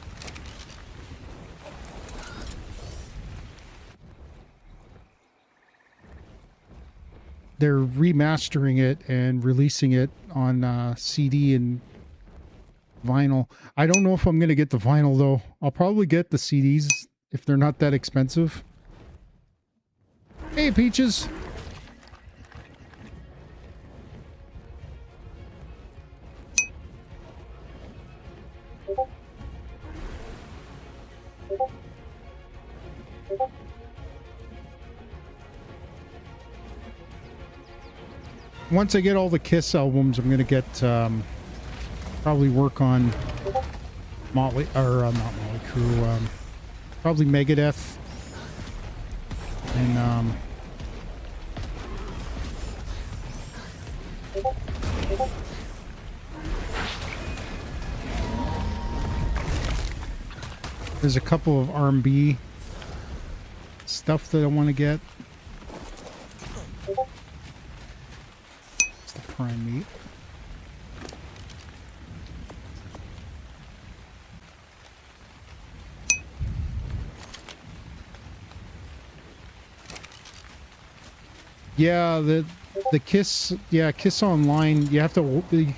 They're remastering it and releasing it on CD and vinyl. I don't know if I'm going to get the vinyl, though. I'll probably get the CDs if they're not that expensive. Hey, Peaches! Once I get all the Kiss albums, I'm gonna get probably work on Motley, or not Motley Crue, probably Megadeth, and there's a couple of R&B stuff that I want to get. It's the prime meat. Yeah, the Kiss, yeah, Kiss Online, you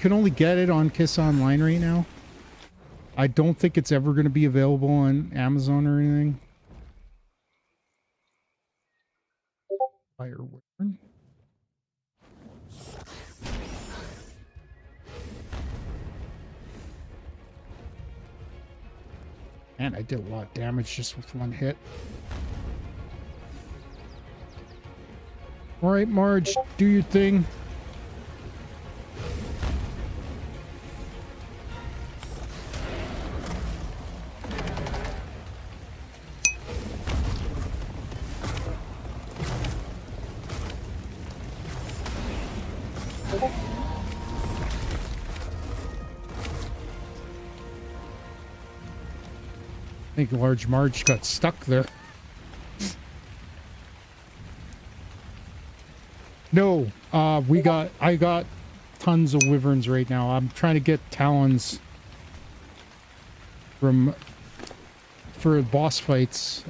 can only get it on Kiss Online right now. I don't think it's ever going to be available on Amazon or anything. Fire Wyvern. Man, I did a lot of damage just with one hit. All right, Marge, do your thing. I think Large Marge got stuck there. No, I got tons of wyverns right now. I'm trying to get talons for boss fights.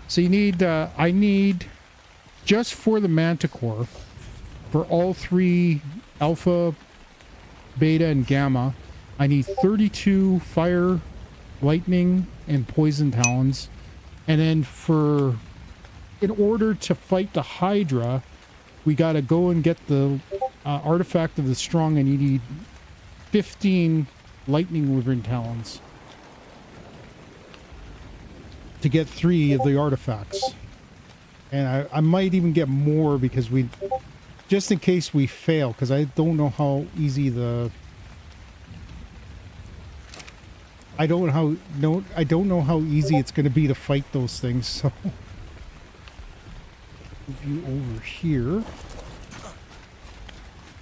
So you need, I need, just for the Manticore, for all 3 Alpha, Beta, and Gamma, I need 32 fire, lightning, and poison talons. And then in order to fight the Hydra, we gotta go and get the artifact of the strong, and you need 15 lightning wyvern talons to get 3 of the artifacts. And I might even get more because just in case we fail, because I don't know how easy I don't know how easy it's going to be to fight those things. So move you over here.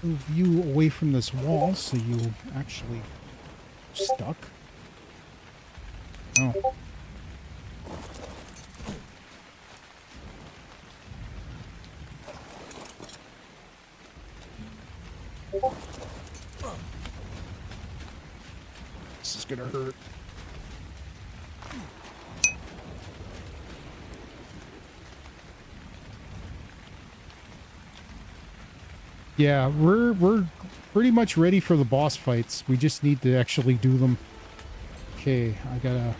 Move you away from this wall so you actually stuck. Oh. This is gonna hurt. Yeah, we're pretty much ready for the boss fights. We just need to actually do them. Okay, I gotta...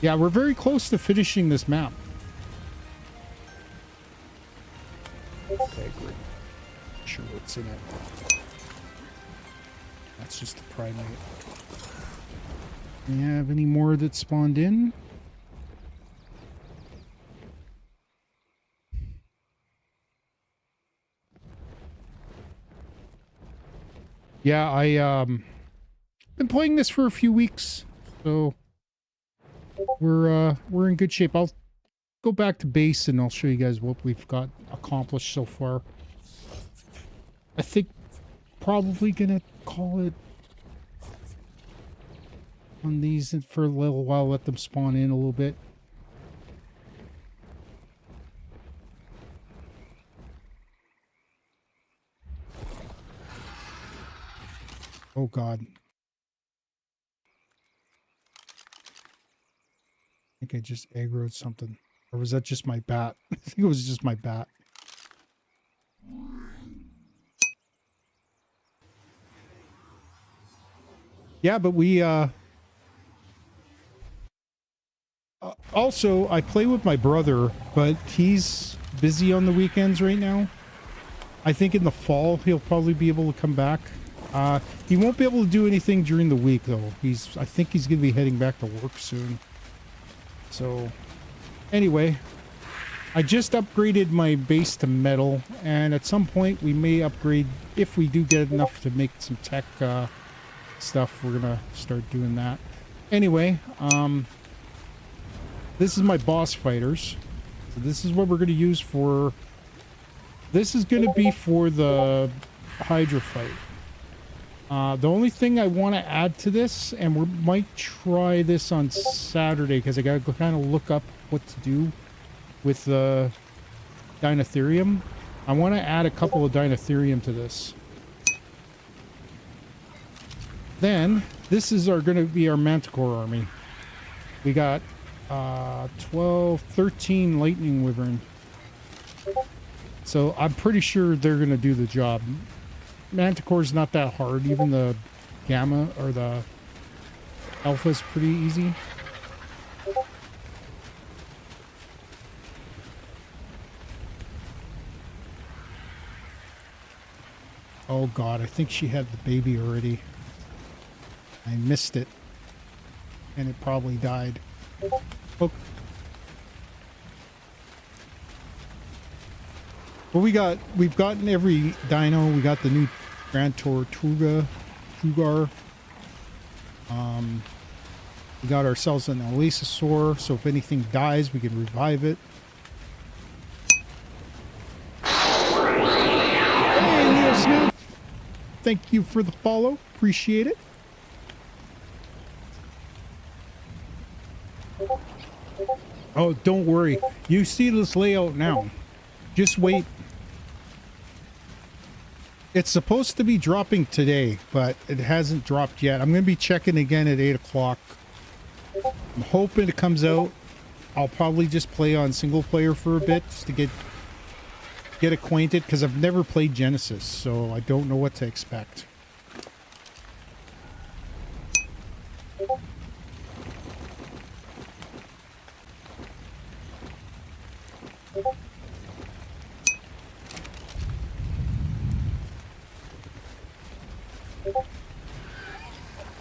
Yeah, we're very close to finishing this map. Okay, great. Not sure what's in it. That's just the primate. Do you have any more that spawned in? Yeah, I been playing this for a few weeks, so we're in good shape. I'll go back to base and I'll show you guys what we've got accomplished so far. I think probably gonna call it on these for a little while, let them spawn in a little bit. Oh God. I think I just aggroed something. Or was that just my bat? I think it was just my bat. Yeah, but we, also, I play with my brother, but he's busy on the weekends right now. I think in the fall, he'll probably be able to come back. He won't be able to do anything during the week, though. I think he's going to be heading back to work soon. So, anyway, I just upgraded my base to metal, and at some point we may upgrade, if we do get enough to make some tech stuff, we're going to start doing that. Anyway, this is my boss fighters. So this is what we're going to use for... This is going to be for the Hydra fight. The only thing I want to add to this, and we might try this on Saturday, because I got to kind of look up what to do with the Dinotherium. I want to add a couple of Dinotherium to this. Then, this is going to be our Manticore army. We got 13 Lightning Wyvern. So I'm pretty sure they're going to do the job. Manticore's not that hard. Even the Gamma or the Alpha is pretty easy. Oh God, I think she had the baby already. I missed it. And it probably died. Oh. Well, we've gotten every dino. We got the new Grand Tortuga, Tugar. We got ourselves an Oasosaur, so if anything dies, we can revive it. Hey, Leo Smith! Thank you for the follow. Appreciate it. Oh, don't worry. You see this layout now. Just wait. It's supposed to be dropping today, but it hasn't dropped yet. I'm going to be checking again at 8 o'clock. I'm hoping it comes out. I'll probably just play on single player for a bit just to get acquainted, because I've never played Genesis, so I don't know what to expect.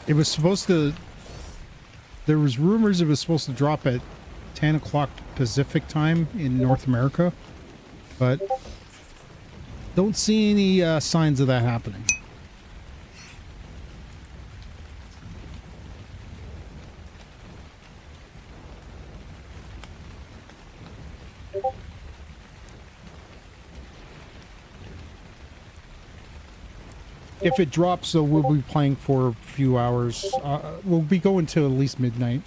It was supposed to... There was rumors it was supposed to drop at 10 o'clock Pacific time in North America, but don't see any signs of that happening. If it drops, though, we'll be playing for a few hours. We'll be going to at least midnight.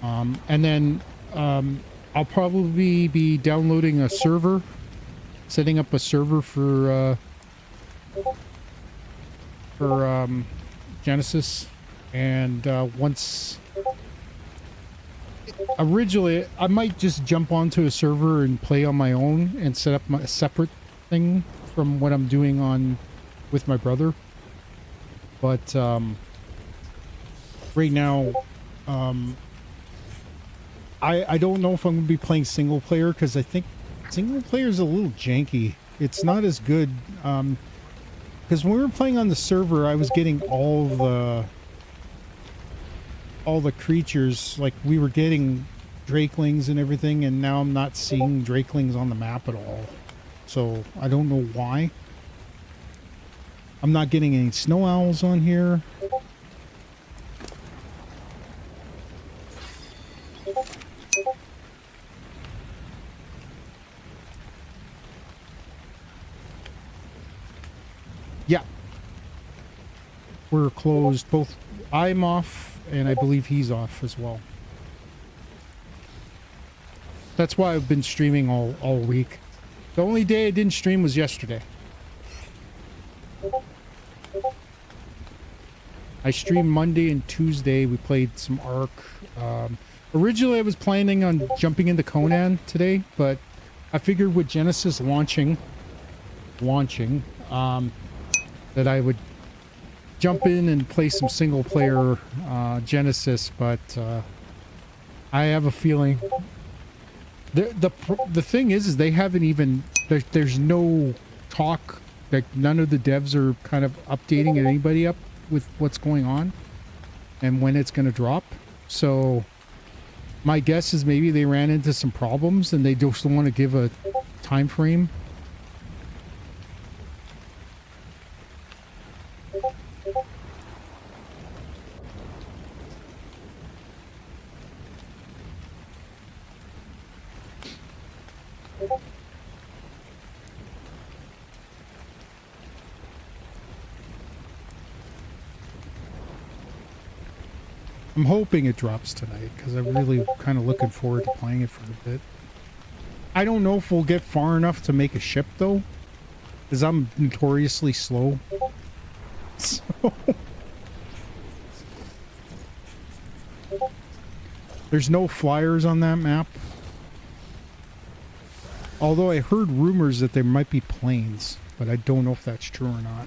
And then I'll probably be downloading a server, setting up a server for Genesis. And once... Originally, I might just jump onto a server and play on my own and set up a separate thing from what I'm doing on... with my brother, but right now I don't know if I'm gonna be playing single player, because I think single player is a little janky. It's not as good, because when we were playing on the server, I was getting all the creatures, like we were getting drakelings and everything, and now I'm not seeing drakelings on the map at all, so I don't know why. I'm not getting any snow owls on here. Yeah. We're closed. Both I'm off, and I believe he's off as well. That's why I've been streaming all week. The only day I didn't stream was yesterday. I streamed Monday and Tuesday. We played some Ark. Originally, I was planning on jumping into Conan today, but I figured with Genesis launching, that I would jump in and play some single player Genesis. But I have a feeling the thing is they haven't even there's no talk. Like none of the devs are kind of updating anybody up with what's going on and when it's going to drop. So my guess is maybe they ran into some problems and they just want to give a time frame. I'm hoping it drops tonight, because I'm really kind of looking forward to playing it for a bit. I don't know if we'll get far enough to make a ship, though, because I'm notoriously slow. So... There's no flyers on that map. Although I heard rumors that there might be planes, but I don't know if that's true or not.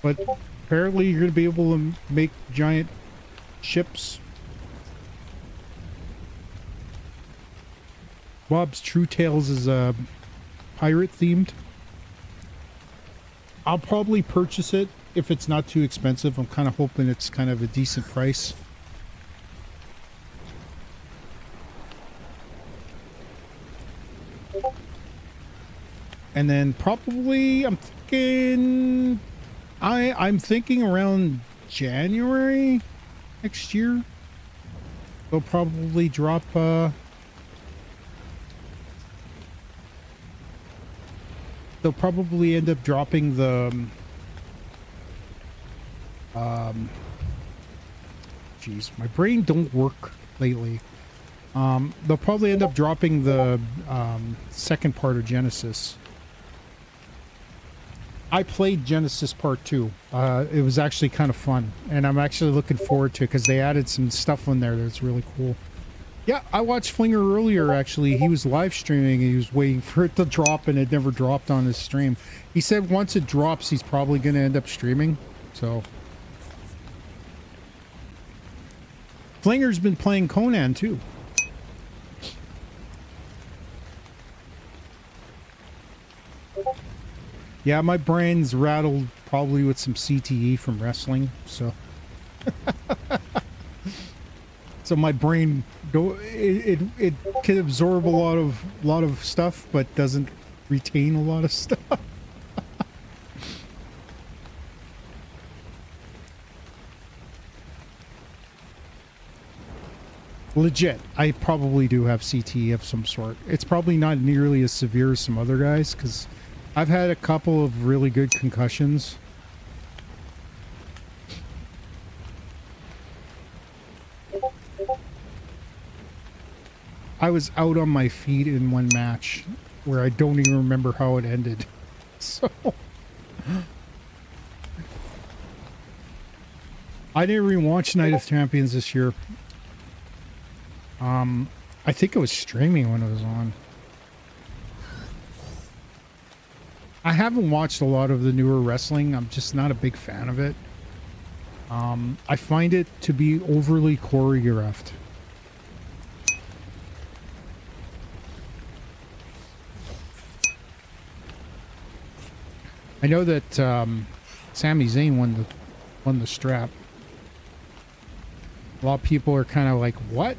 But apparently you're going to be able to make giant ships. Bob's True Tales is pirate themed. I'll probably purchase it if it's not too expensive. I'm kind of hoping it's kind of a decent price. And then probably I'm thinking I'm thinking around January next year. They'll probably drop they'll probably end up dropping the geez, my brain don't work lately. They'll probably end up dropping the second part of Genesis. I played Genesis Part 2. It was actually kind of fun, and I'm actually looking forward to it because they added some stuff on there that's really cool. Yeah, I watched Flinger earlier, actually. He was live streaming, and he was waiting for it to drop, and it never dropped on his stream. He said once it drops, he's probably going to end up streaming, so... Flinger's been playing Conan, too. Yeah, my brain's rattled probably with some CTE from wrestling, so... So my brain, it can absorb a lot of stuff, but doesn't retain a lot of stuff. Legit, I probably do have CTE of some sort. It's probably not nearly as severe as some other guys, because I've had a couple of really good concussions. I was out on my feet in one match where I don't even remember how it ended. So... I didn't even watch Night of Champions this year. I think it was streaming when it was on. I haven't watched a lot of the newer wrestling. I'm just not a big fan of it. I find it to be overly choreographed. I know that Sami Zayn won the strap. A lot of people are kind of like, what?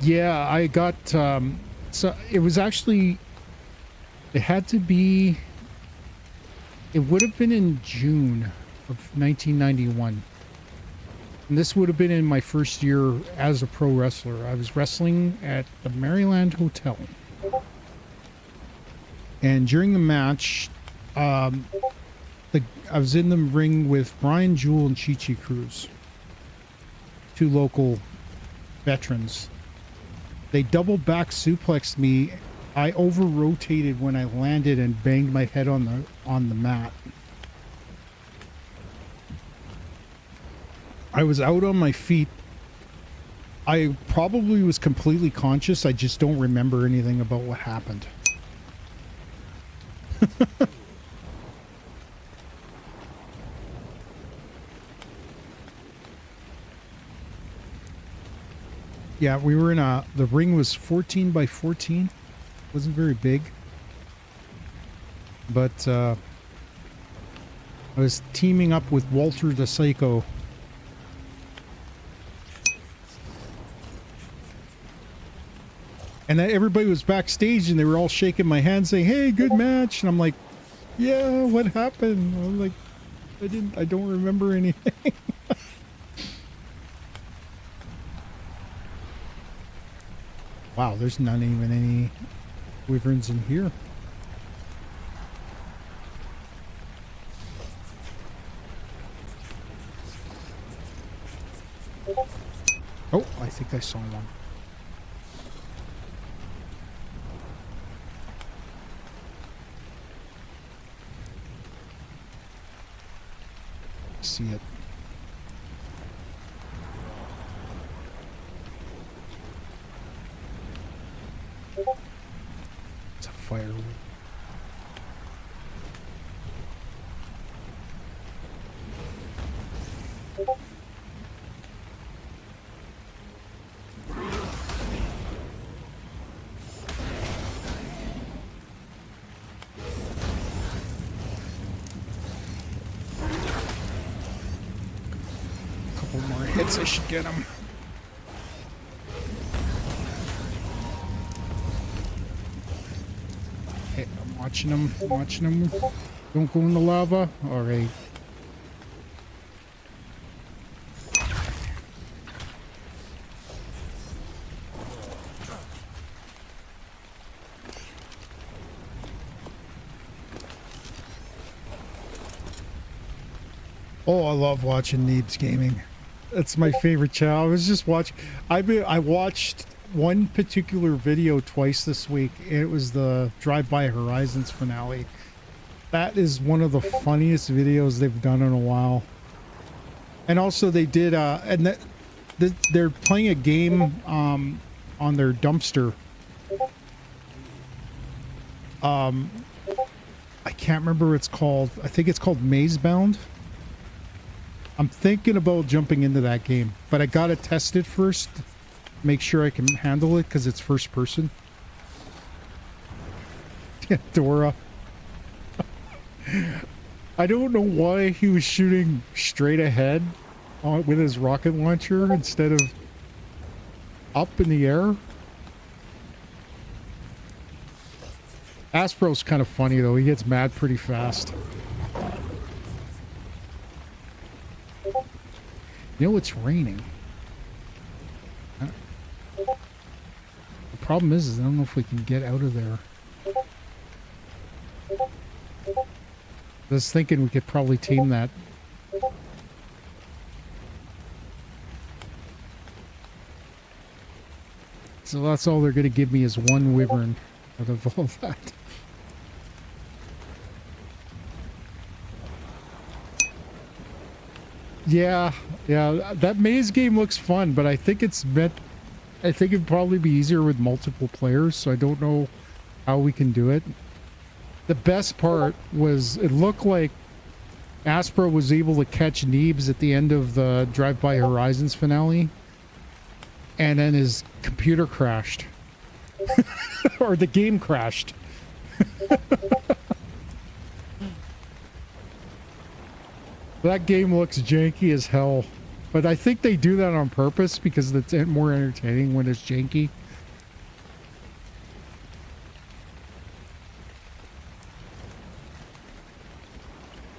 Yeah, I got so it was actually, it had to be, it would have been in June of 1991. And this would have been in my first year as a pro wrestler. I was wrestling at the Maryland Hotel. And during the match, I was in the ring with Brian Jewell and Chi-Chi Cruz, two local veterans. They double back suplexed me. I over rotated when I landed and banged my head on the mat. I was out on my feet. I probably was completely conscious. I just don't remember anything about what happened. Yeah, we were in the ring was 14 by 14. Wasn't very big. But I was teaming up with Walter the Psycho. And everybody was backstage and they were all shaking my hand saying, "Hey, good match." And I'm like, "Yeah, what happened?" I'm like, I don't remember anything. Wow, there's not even any wyverns in here. Oh, I think I saw one. See it. It's a firewood. Couple more hits, I should get him. Watching them, watching them. Don't go in the lava. All right. Oh, I love watching Neebs Gaming. That's my favorite channel. I was just watching. I watched one particular video twice this week. It was the Drive By Horizons finale. That is one of the funniest videos they've done in a while. And also they did, they're playing a game on their dumpster. I can't remember what it's called. I think it's called Maze Bound. I'm thinking about jumping into that game, but I gotta test it first. Make sure I can handle it because it's first person. Yeah, Dora. I don't know why he was shooting straight ahead with his rocket launcher instead of up in the air. Astraeos kind of funny though. He gets mad pretty fast. You know it's raining. The problem is I don't know if we can get out of there. I was thinking we could probably team that. So that's all they're going to give me is one wyvern out of all that. Yeah, that maze game looks fun, but I think it's meant... I think it'd probably be easier with multiple players, so I don't know how we can do it. The best part was it looked like Aspro was able to catch Neebs at the end of the Drive By Horizons finale, and then his computer crashed. Or the game crashed. That game looks janky as hell. But I think they do that on purpose because it's more entertaining when it's janky.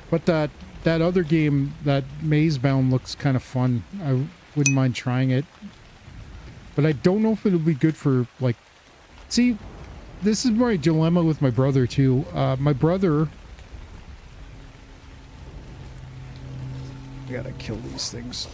But that other game, that Maze Bound, looks kind of fun. I wouldn't mind trying it. But I don't know if it'll be good for, like... See, this is my dilemma with my brother, too. My brother... I gotta kill these things.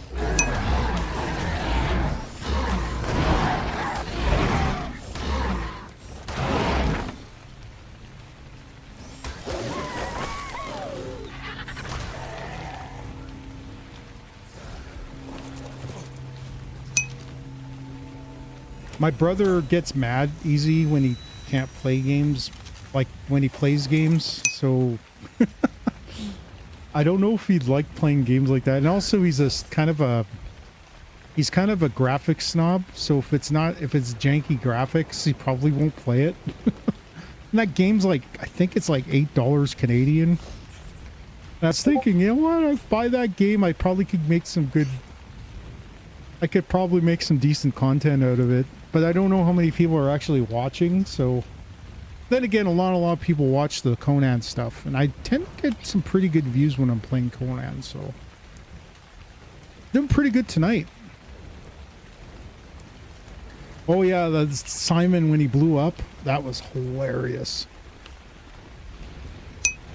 My brother gets mad easy when he can't play games, like when he plays games, so I don't know if he'd like playing games like that. And also he's kind of a graphics snob, so if it's janky graphics, he probably won't play it. And that game's like, I think it's like $8 Canadian. And I was thinking, you know what, if I buy that game, I probably could make some good... I could probably make some decent content out of it. But I don't know how many people are actually watching, so... Then again, a lot of people watch the Conan stuff, and I tend to get some pretty good views when I'm playing Conan, so... Doing pretty good tonight. Oh yeah, the Simon when he blew up, that was hilarious.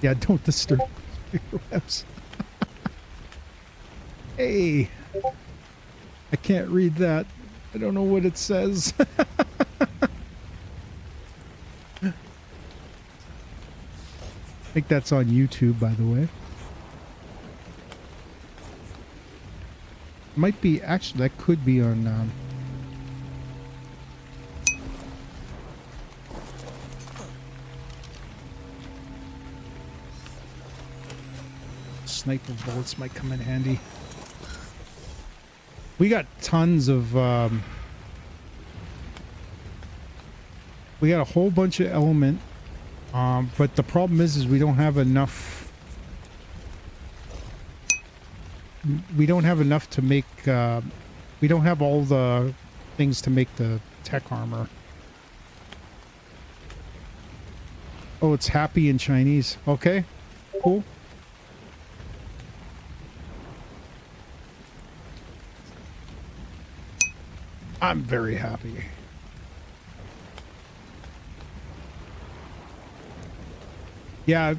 Yeah, don't disturb webs. Hey! I can't read that. I don't know what it says. I think that's on YouTube, by the way. Might be, actually, that could be on... Sniper bullets might come in handy. We got tons of... we got a whole bunch of element. But the problem is we don't have enough... We don't have enough to make... we don't have all the things to make the tech armor. Oh, it's happy in Chinese. Okay, cool. I'm very happy. Yeah,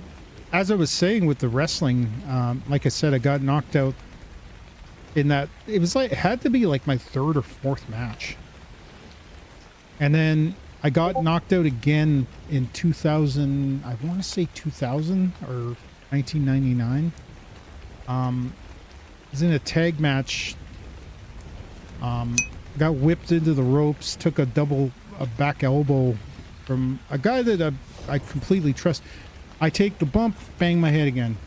as I was saying with the wrestling, like I said, I got knocked out in that. It was like, it had to be like my third or fourth match. And then I got knocked out again in 2000, I want to say 2000 or 1999. I was in a tag match. Got whipped into the ropes, took a back elbow from a guy that I completely trust. I take the bump, bang my head again.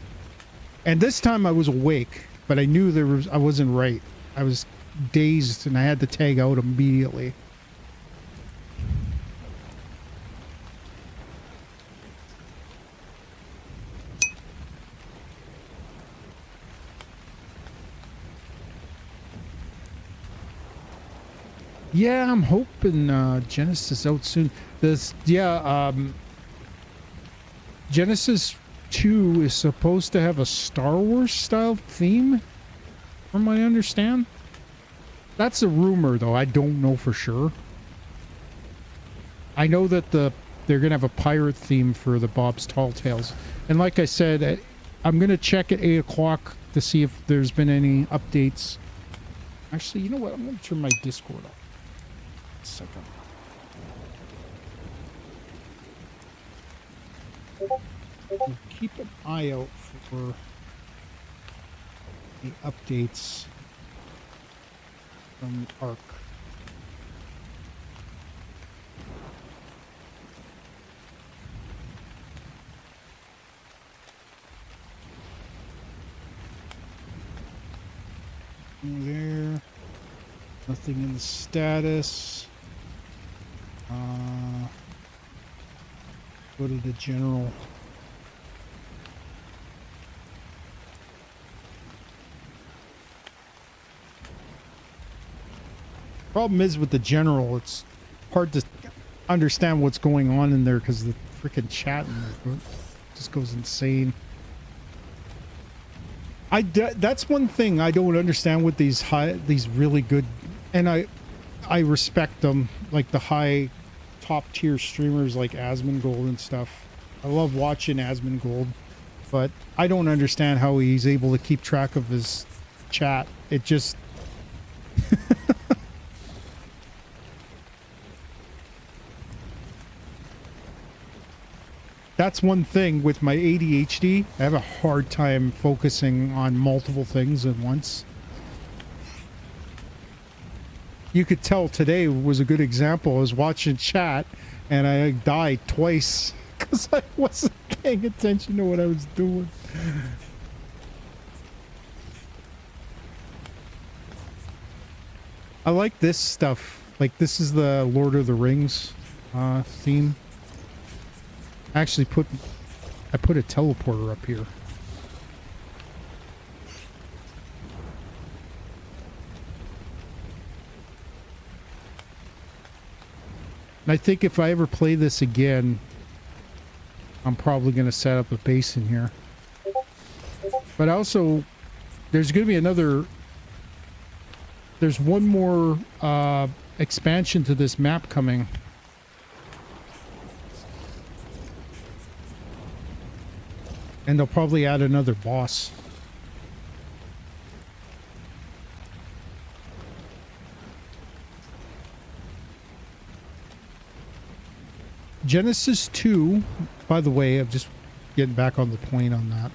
And this time I was awake, but I knew I wasn't right. I was dazed and I had to tag out immediately. Yeah, I'm hoping Genesis out soon. Genesis 2 is supposed to have a Star Wars style theme, from what I understand. That's a rumor, though. I don't know for sure. I know that they're going to have a pirate theme for the Bob's Tall Tales. And like I said, I'm going to check at 8 o'clock to see if there's been any updates. Actually, you know what? I'm going to turn my Discord off. Second. We'll keep an eye out for the updates from ARC. There. Nothing in the status. Go to the general. Problem is with the general, it's hard to understand what's going on in there because the freaking chat just goes insane. That's one thing I don't understand with these really good, and I respect them, like the high top tier streamers like Asmongold and stuff. I love watching Asmongold, but I don't understand how he's able to keep track of his chat. It just that's one thing with my ADHD. I have a hard time focusing on multiple things at once. You could tell today was a good example. I was watching chat and I died twice because I wasn't paying attention to what I was doing. I like this stuff. Like, this is the Lord of the Rings theme. I actually put a teleporter up here. And I think if I ever play this again, I'm probably going to set up a base in here. But also, there's going to be there's one more expansion to this map coming. And they'll probably add another boss. Genesis 2, by the way, I'm just getting back on the point on that.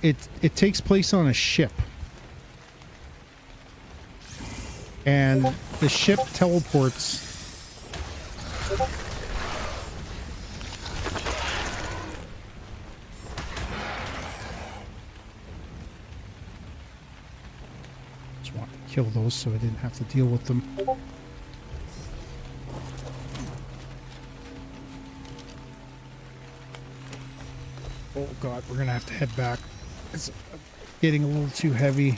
It takes place on a ship. And the ship teleports. Just want to kill those so I didn't have to deal with them. Oh god, we're gonna have to head back. It's getting a little too heavy.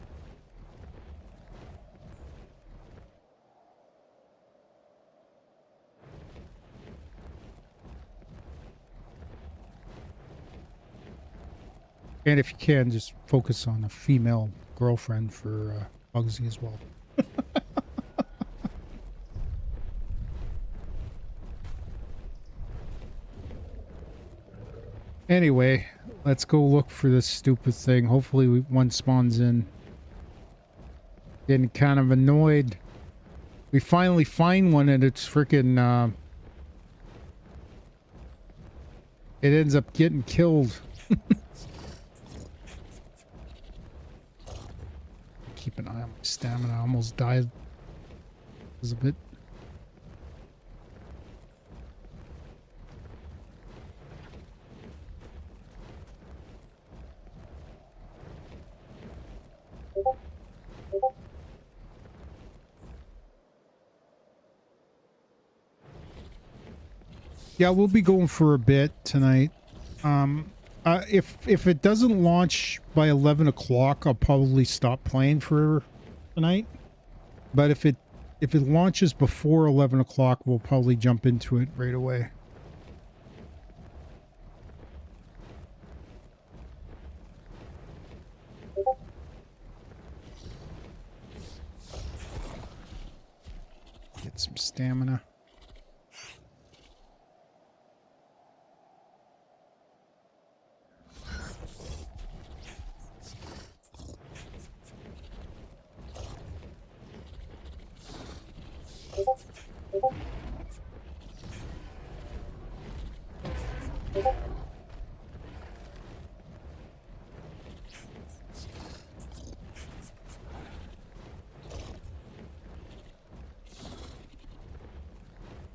And if you can, just focus on a female girlfriend for Bugsy as well. Anyway, let's go look for this stupid thing. Hopefully one spawns in. Getting kind of annoyed. We finally find one and it's freaking it ends up getting killed. Keep an eye on my stamina. I almost died. It was a bit. Yeah, we'll be going for a bit tonight. If it doesn't launch by 11 o'clock, I'll probably stop playing for tonight. But if it launches before 11 o'clock, we'll probably jump into it right away. Get some stamina.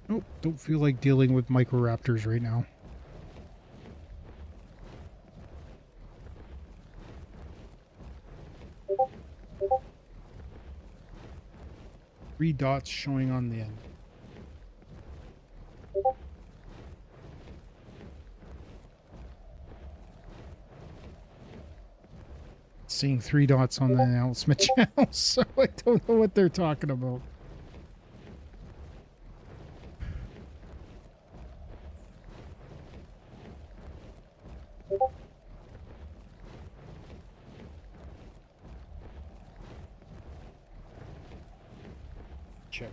Nope, don't feel like dealing with microraptors right now. Three dots showing on the end. Seeing 3 dots on the announcement channel, so I don't know what they're talking about. Check.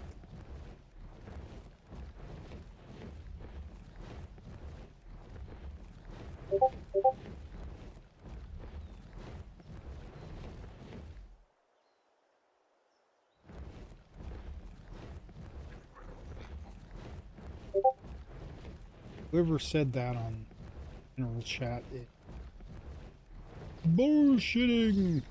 Whoever said that on general chat, bullshitting.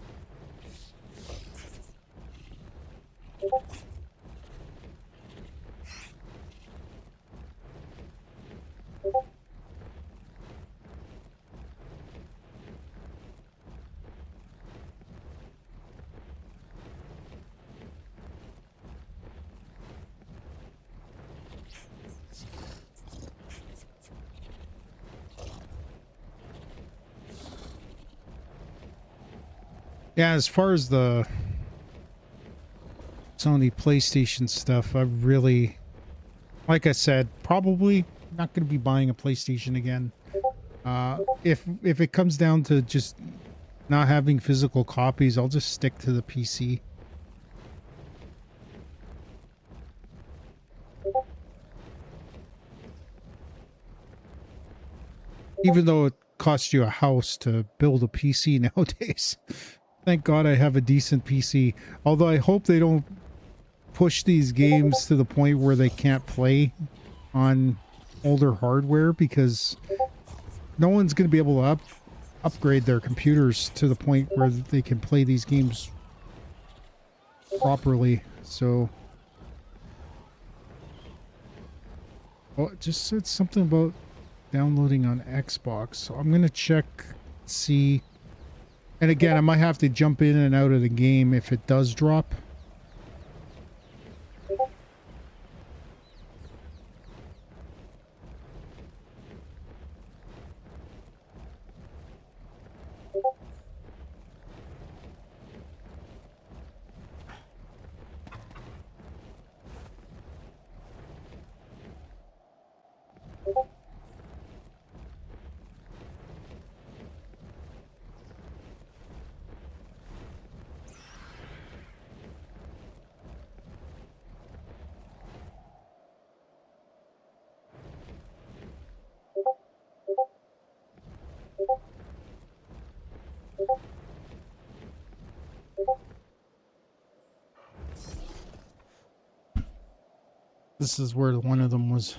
Yeah, as far as the Sony PlayStation stuff, I really, like I said, probably not going to be buying a PlayStation again. If it comes down to just not having physical copies, I'll just stick to the PC. Even though it costs you a house to build a PC nowadays. Thank God I have a decent PC. Although I hope they don't push these games to the point where they can't play on older hardware, because no one's going to be able to upgrade their computers to the point where they can play these games properly. So, well, it just said something about downloading on Xbox. So I'm going to check, see. And again, I might have to jump in and out of the game if it does drop. This is where one of them was.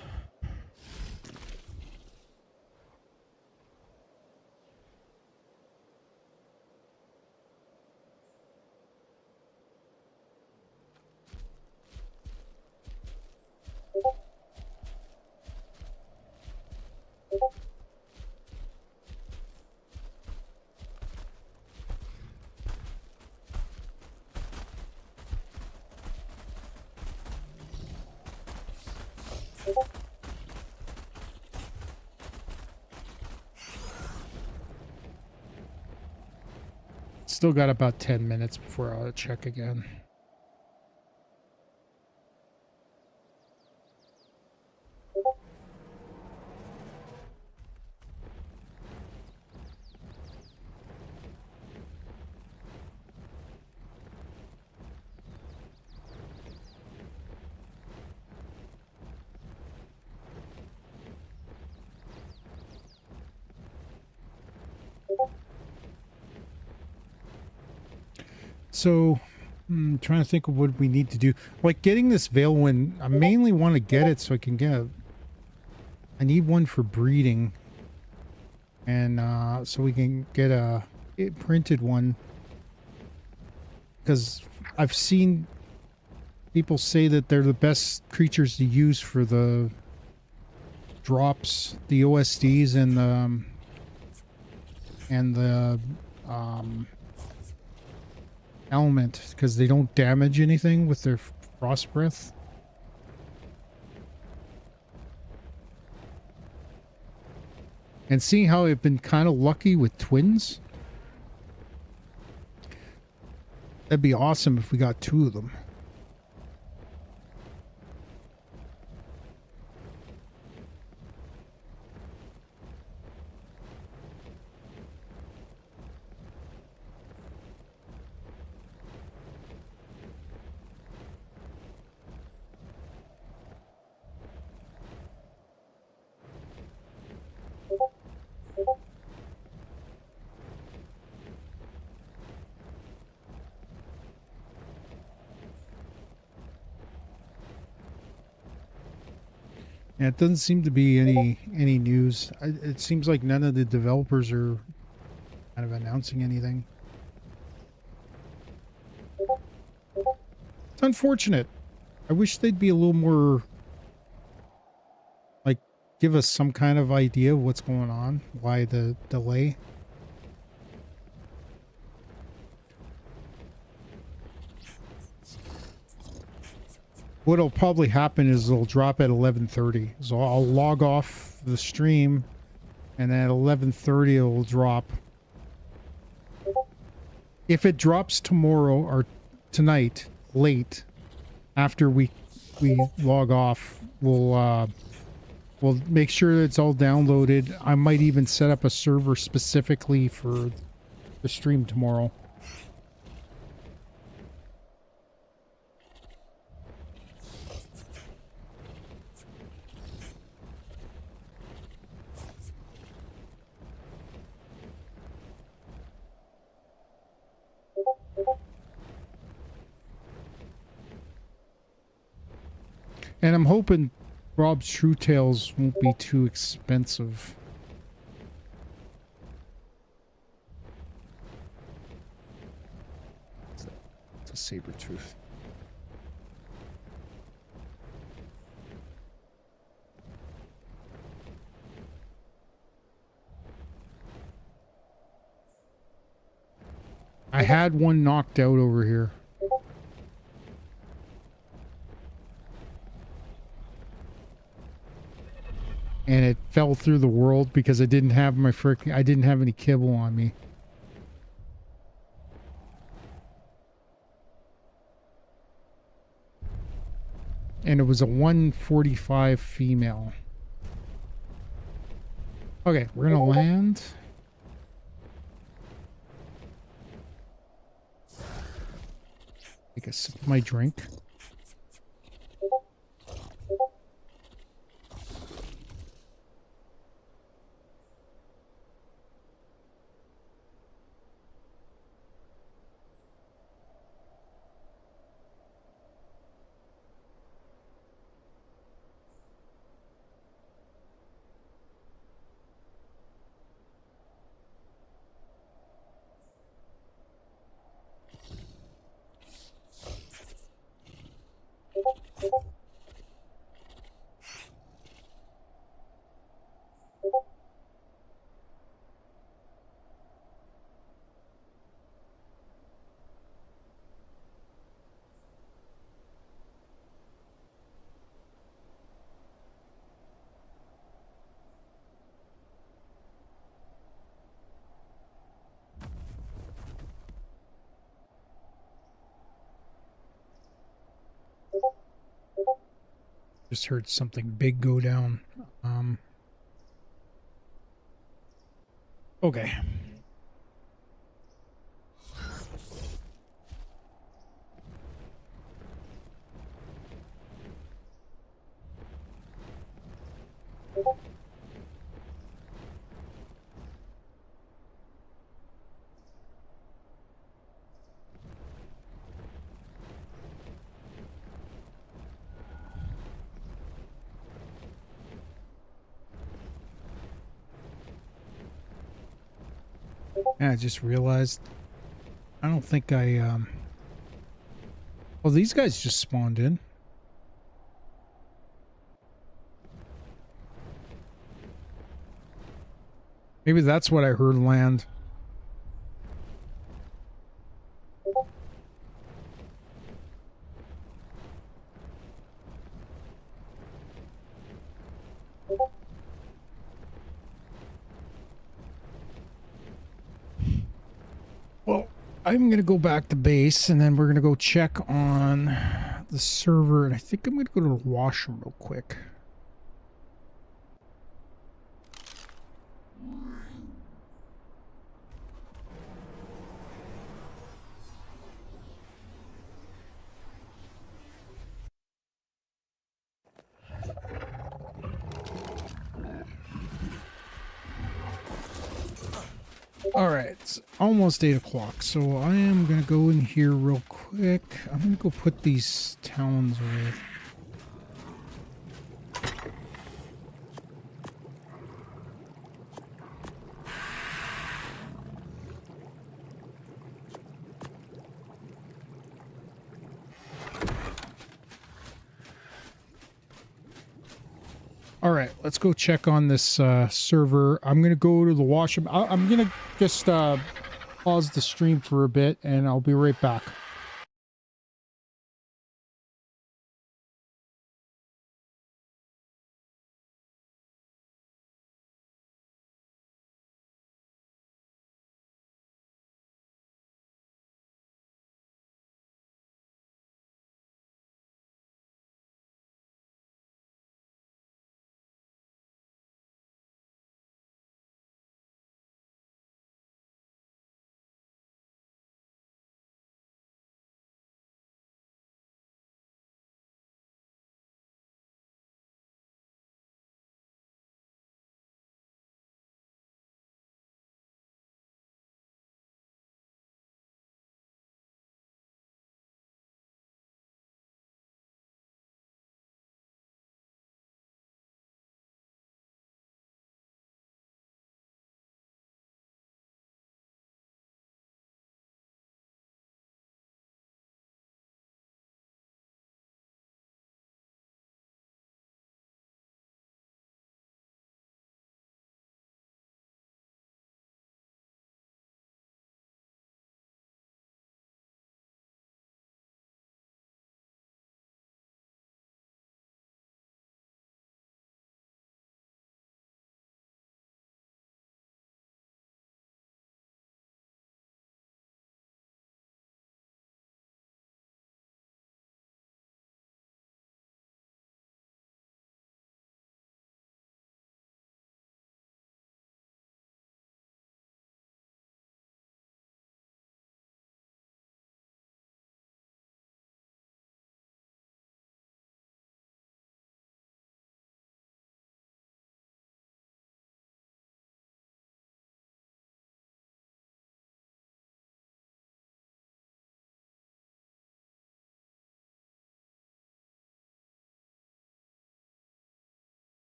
Still got about 10 minutes before I'll check again. So, I'm trying to think of what we need to do. Like getting this veil one, I mainly want to get it so I can get I need one for breeding. And so we can get a printed one. Because I've seen people say that they're the best creatures to use for the drops, the OSDs and the element, because they don't damage anything with their frost breath. And seeing how I've been kind of lucky with twins, that'd be awesome if we got 2 of them. Yeah, it doesn't seem to be any news. It seems like none of the developers are kind of announcing anything. It's unfortunate. I wish they'd be a little more, like, give us some kind of idea of what's going on, why the delay. What'll probably happen is it'll drop at 11:30. So I'll log off the stream, and then at 11:30 it'll drop. If it drops tomorrow or tonight late, after we log off, we'll make sure it's all downloaded. I might even set up a server specifically for the stream tomorrow. And I'm hoping Rob's True Tales won't be too expensive. It's a saber tooth. I had one knocked out over here. And it fell through the world because I didn't have I didn't have any kibble on me. And it was a 145 female. Okay, we're gonna land. Take a sip of my drink. Just heard something big go down. Okay. Yeah, I just realized I don't think well, these guys just spawned in. Maybe that's what I heard land. Well, I'm going to go back to base and then we're going to go check on the server. And I think I'm going to go to the washroom real quick. All right, it's almost 8 o'clock, so I am going to go in here real quick. I'm going to go put these towns away. All right, let's go check on this server. I'm going to go to the washroom. I'm going to just pause the stream for a bit, and I'll be right back.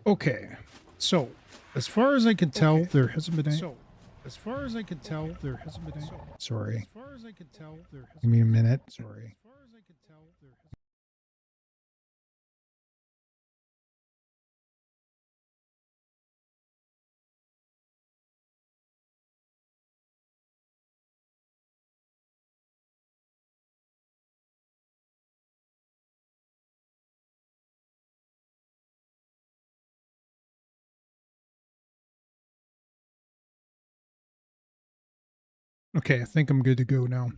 Okay, so as far as I can tell, there hasn't been any. As far as I can tell, there hasn't been any. Sorry. As far as I can tell, there hasn't. Give me a minute. Sorry. As far as I can tell, there hasn't. Okay, I think I'm good to go now.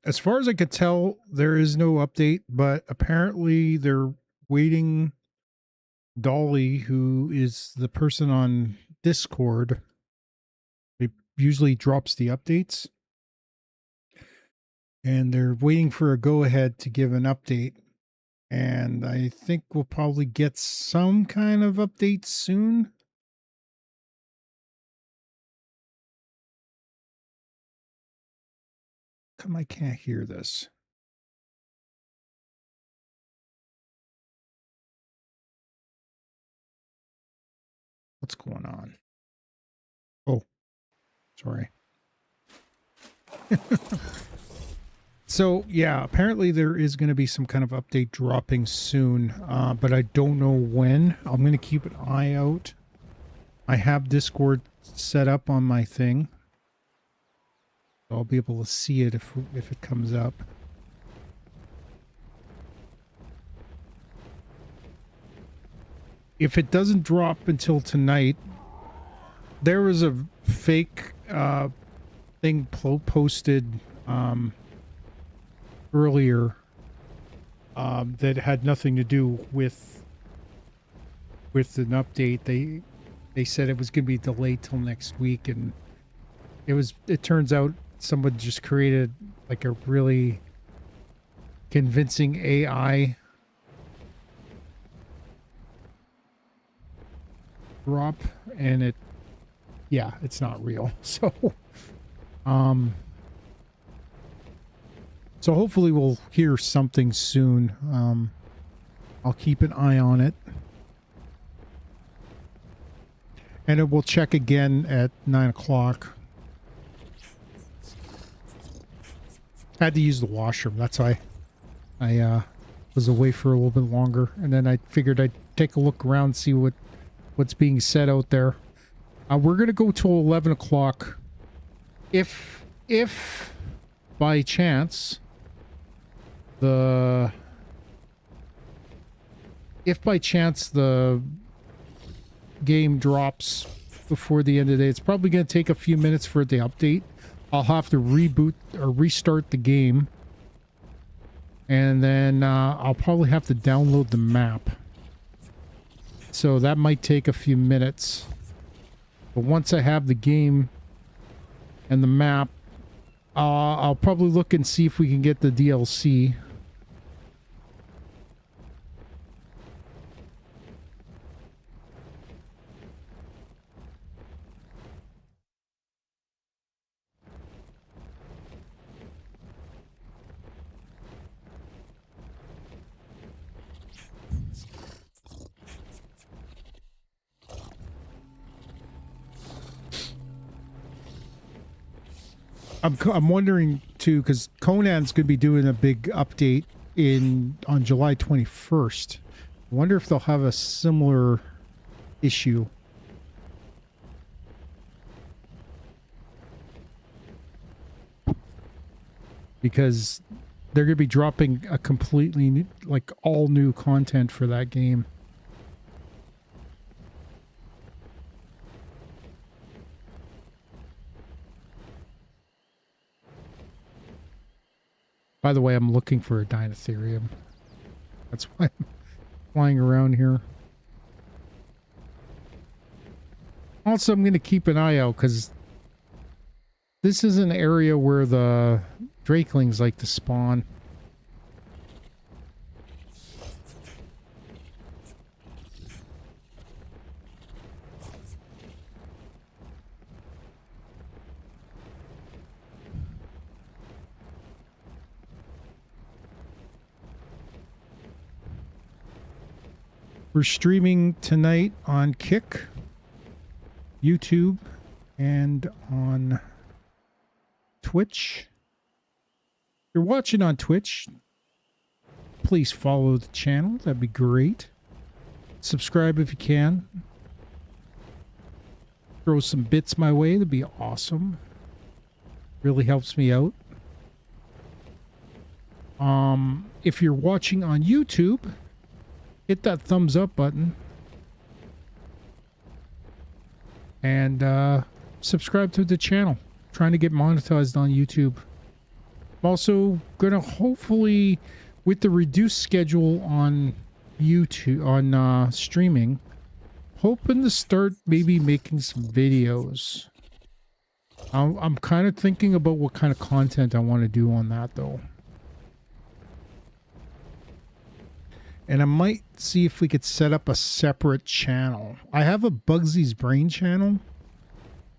As far as I could tell, there is no update, but apparently they're waiting. Dolly, who is the person on Discord, it usually drops the updates, and they're waiting for a go-ahead to give an update. And I think we'll probably get some kind of update soon. Come, I can't hear this. What's going on? Oh, sorry. So yeah, apparently there is going to be some kind of update dropping soon, but I don't know when. I'm going to keep an eye out. I have Discord set up on my thing. I'll be able to see it if it comes up. If it doesn't drop until tonight, there was a fake thing posted earlier that had nothing to do with an update. They said it was going to be delayed till next week, and it turns out someone just created like a really convincing AI drop, and it's not real. So so hopefully we'll hear something soon. I'll keep an eye on it, and it will check again at 9 o'clock. I had to use the washroom. That's why I was away for a little bit longer, and then I figured I'd take a look around, see what's being said out there. We're gonna go till 11 o'clock. If by chance the game drops before the end of the day, it's probably going to take a few minutes for it to update. I'll have to reboot or restart the game, and then I'll probably have to download the map, so that might take a few minutes. But once I have the game and the map, I'll probably look and see if we can get the DLC. I'm wondering too, because Conan's going to be doing a big update on July 21st. I wonder if they'll have a similar issue. Because they're going to be dropping a completely new, like all new content for that game. By the way, I'm looking for a Dinotherium. That's why I'm flying around here. Also, I'm going to keep an eye out because this is an area where the Drakelings like to spawn. We're streaming tonight on Kick, YouTube, and on Twitch. If you're watching on Twitch, please follow the channel. That'd be great. Subscribe if you can. Throw some bits my way. That'd be awesome. Really helps me out. If you're watching on YouTube, hit that thumbs up button. And subscribe to the channel. Trying to get monetized on YouTube. I'm also gonna hopefully, with the reduced schedule on YouTube, on streaming, hoping to start maybe making some videos. I'm kind of thinking about what kind of content I want to do on that though. And I might see if we could set up a separate channel. I have a Bugsy's Brain channel,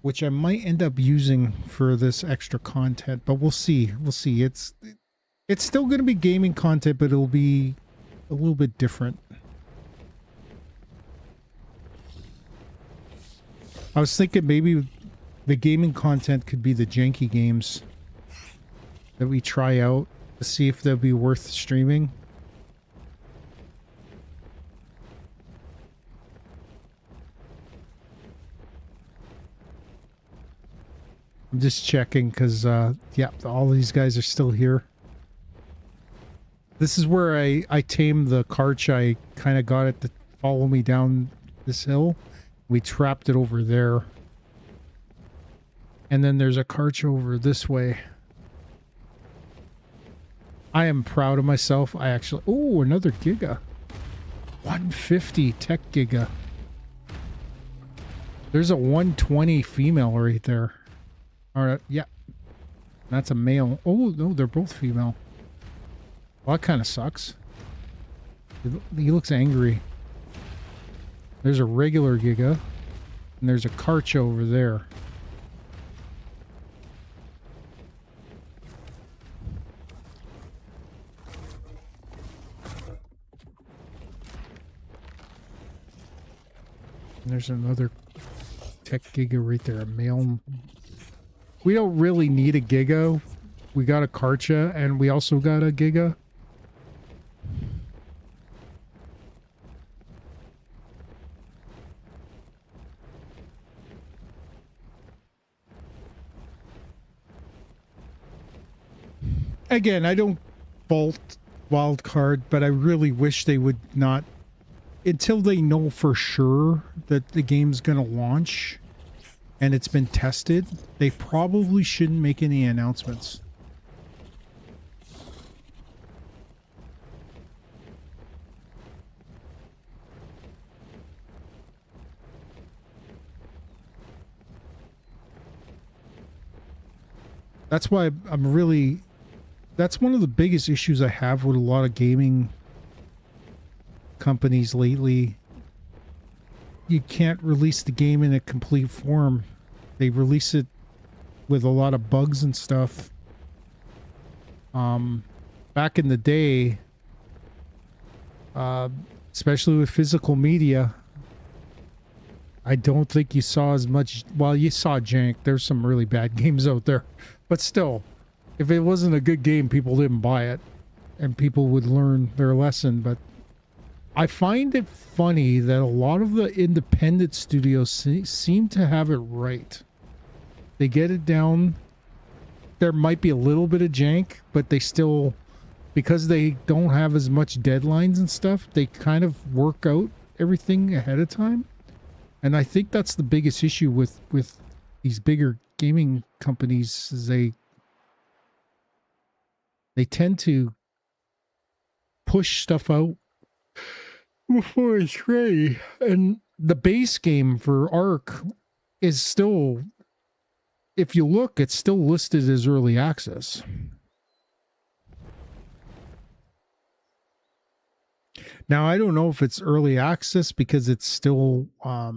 which I might end up using for this extra content, but we'll see. We'll see. It's still going to be gaming content, but it'll be a little bit different. I was thinking maybe the gaming content could be the janky games that we try out to see if they'll be worth streaming. I'm just checking because, yeah, all these guys are still here. This is where I tamed the Karch. I kind of got it to follow me down this hill. We trapped it over there. And then there's a Karch over this way. I am proud of myself. I actually... Oh, another Giga. 150 Tech Giga. There's a 120 female right there. All right, yeah. That's a male. Oh, no, they're both female. Well, that kind of sucks. He looks angry. There's a regular Giga. And there's a Karch over there. And there's another Tech Giga right there. A male... We don't really need a Giga. We got a Karcha, and we also got a Giga. Again, I don't fault Wildcard, but I really wish they would not, until they know for sure that the game's going to launch and it's been tested, they probably shouldn't make any announcements. That's why I'm really... That's one of the biggest issues I have with a lot of gaming companies lately. You can't release the game in a complete form. They release it with a lot of bugs and stuff. Back in the day, especially with physical media, I don't think you saw as much... Well, you saw jank. There's some really bad games out there. But still, if it wasn't a good game, people didn't buy it. And people would learn their lesson. But I find it funny that a lot of the independent studios seem to have it right. They get it down. There might be a little bit of jank, but they still, because they don't have as much deadlines and stuff, they kind of work out everything ahead of time. And I think that's the biggest issue with these bigger gaming companies, is they tend to push stuff out before it's ready. And the base game for Ark is still, if you look, it's still listed as early access. Now, I don't know if it's early access because it's still all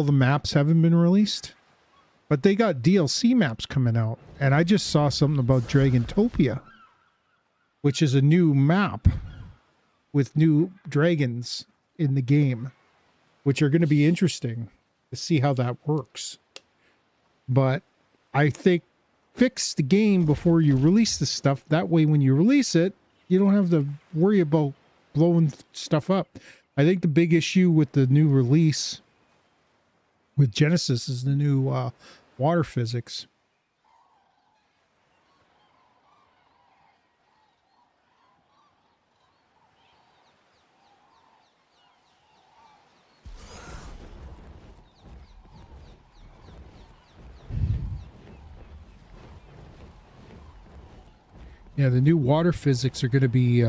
the maps haven't been released. But they got DLC maps coming out, and I just saw something about Dragantopia, which is a new map with new dragons in the game, which are going to be interesting to see how that works. But I think fix the game before you release the stuff. That way, when you release it, you don't have to worry about blowing stuff up. I think the big issue with the new release with Genesis is the new water physics. Yeah, the new water physics are going to be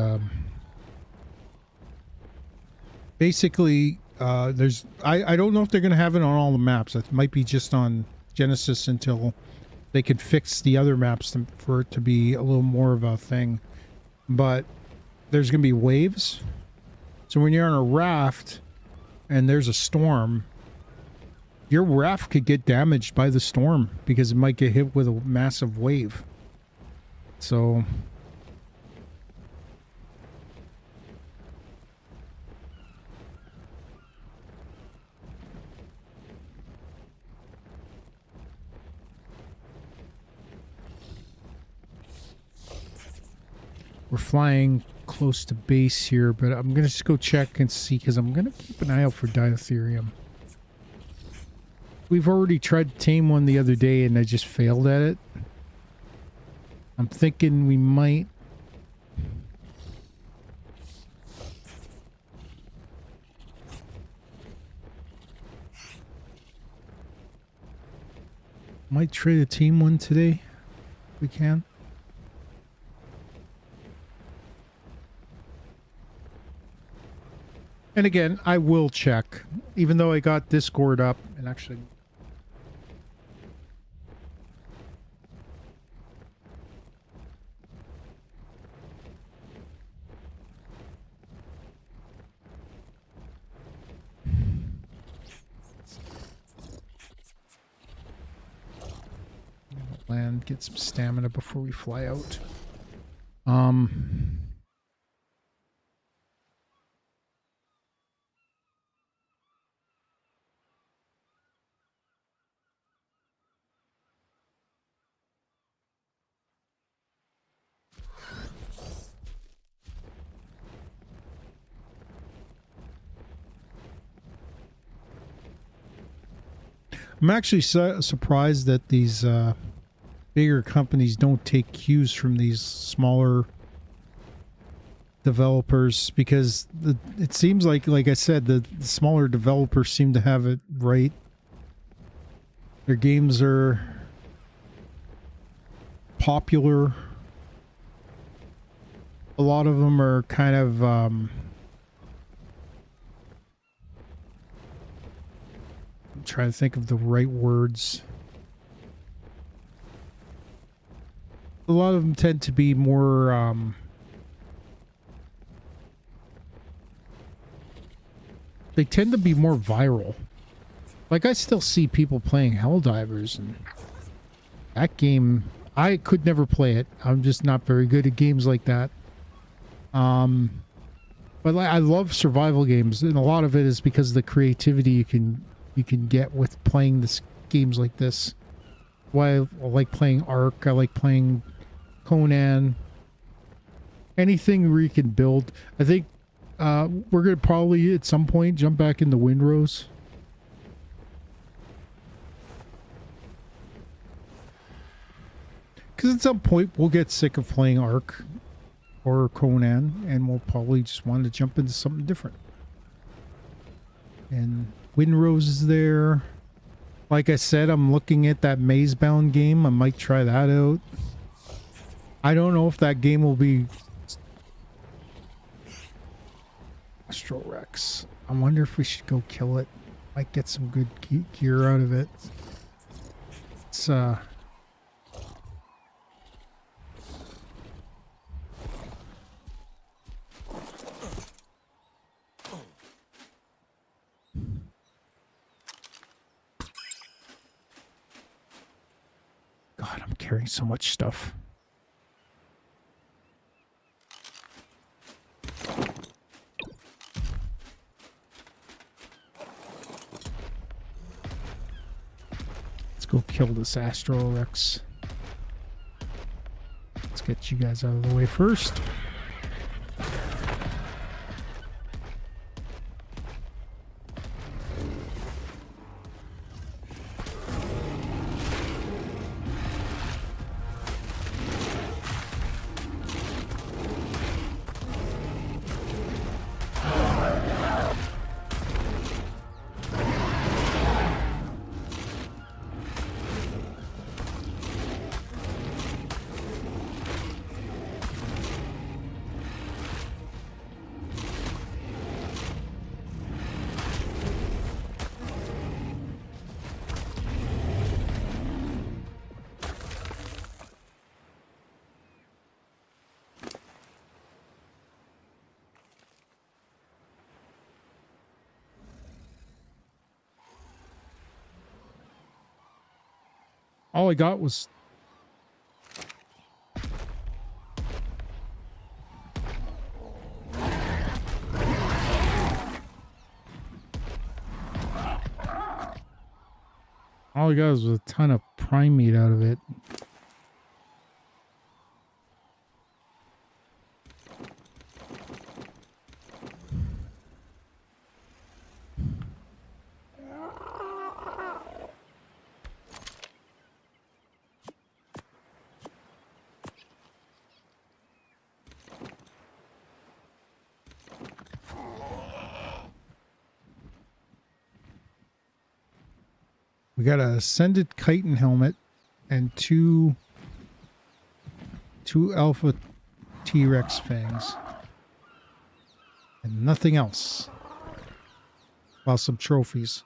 basically there's I don't know if they're going to have it on all the maps. It might be just on Genesis until they can fix the other maps for it to be a little more of a thing. But there's going to be waves. So when you're on a raft and there's a storm, your raft could get damaged by the storm because it might get hit with a massive wave. So we're flying close to base here, but I'm going to just go check and see because I'm going to keep an eye out for Dinotherium. We've already tried to tame one the other day and I just failed at it. I'm thinking we might try to tame one today if we can. And again, I will check, even though I got Discord up and actually. Land, get some stamina before we fly out. I'm actually surprised that these bigger companies don't take cues from these smaller developers, because it seems like I said, the smaller developers seem to have it right. Their games are popular. A lot of them are kind of I'm trying to think of the right words. A lot of them tend to be more they tend to be more viral. Like, I still see people playing Helldivers, and that game, I could never play it. I'm just not very good at games like that. But I love survival games, and a lot of it is because of the creativity you can get with playing games like this. Why I like playing Ark, I like playing Conan. Anything where you can build. I think we're gonna probably at some point jump back into Windrose. Because at some point we'll get sick of playing Ark or Conan, and we'll probably just want to jump into something different. And Windrose is there. Like I said, I'm looking at that Mazebound game. I might try that out. I don't know if that game will be Astro Rex. I wonder if we should go kill it. Might get some good gear out of it. It's God, I'm carrying so much stuff. Let's go kill this Astraeos. Let's get you guys out of the way first. All I got was... All I got was a ton of prime meat out of it. We got a ascended chitin helmet and two alpha T-Rex fangs. And nothing else. Well, some trophies.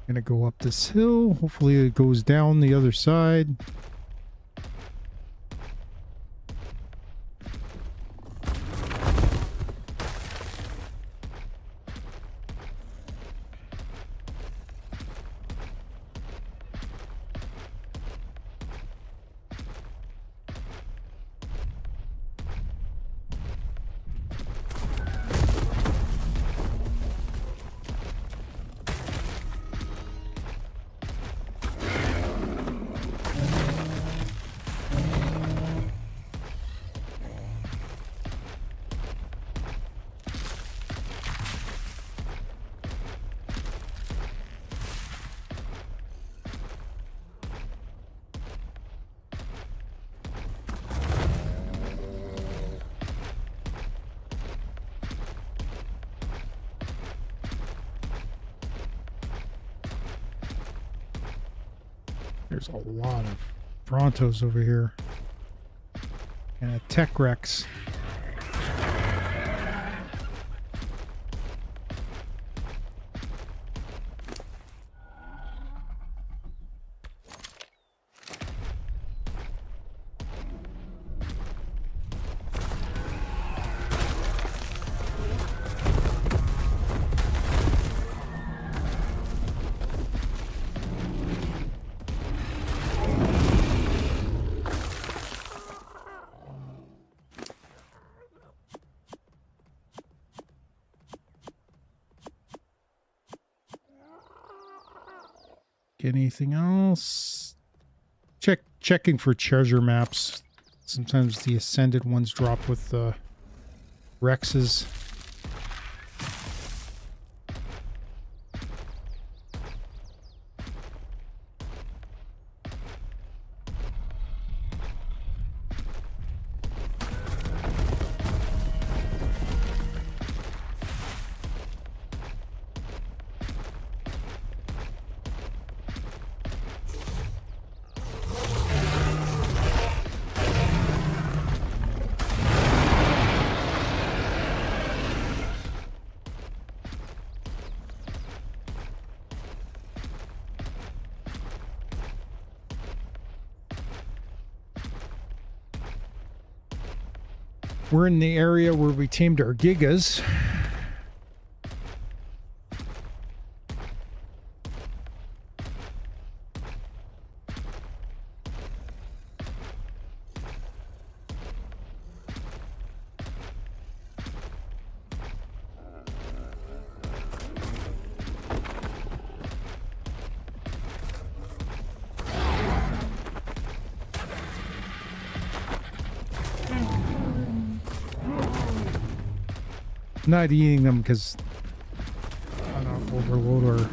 Gonna go up this hill. Hopefully it goes down the other side. There's a lot of Brontos over here. And a Tech Rex. Anything else? Checking for treasure maps. Sometimes the ascended ones drop with the Rexes. We're in the area where we tamed our gigas. Not eating them because I don't overload our...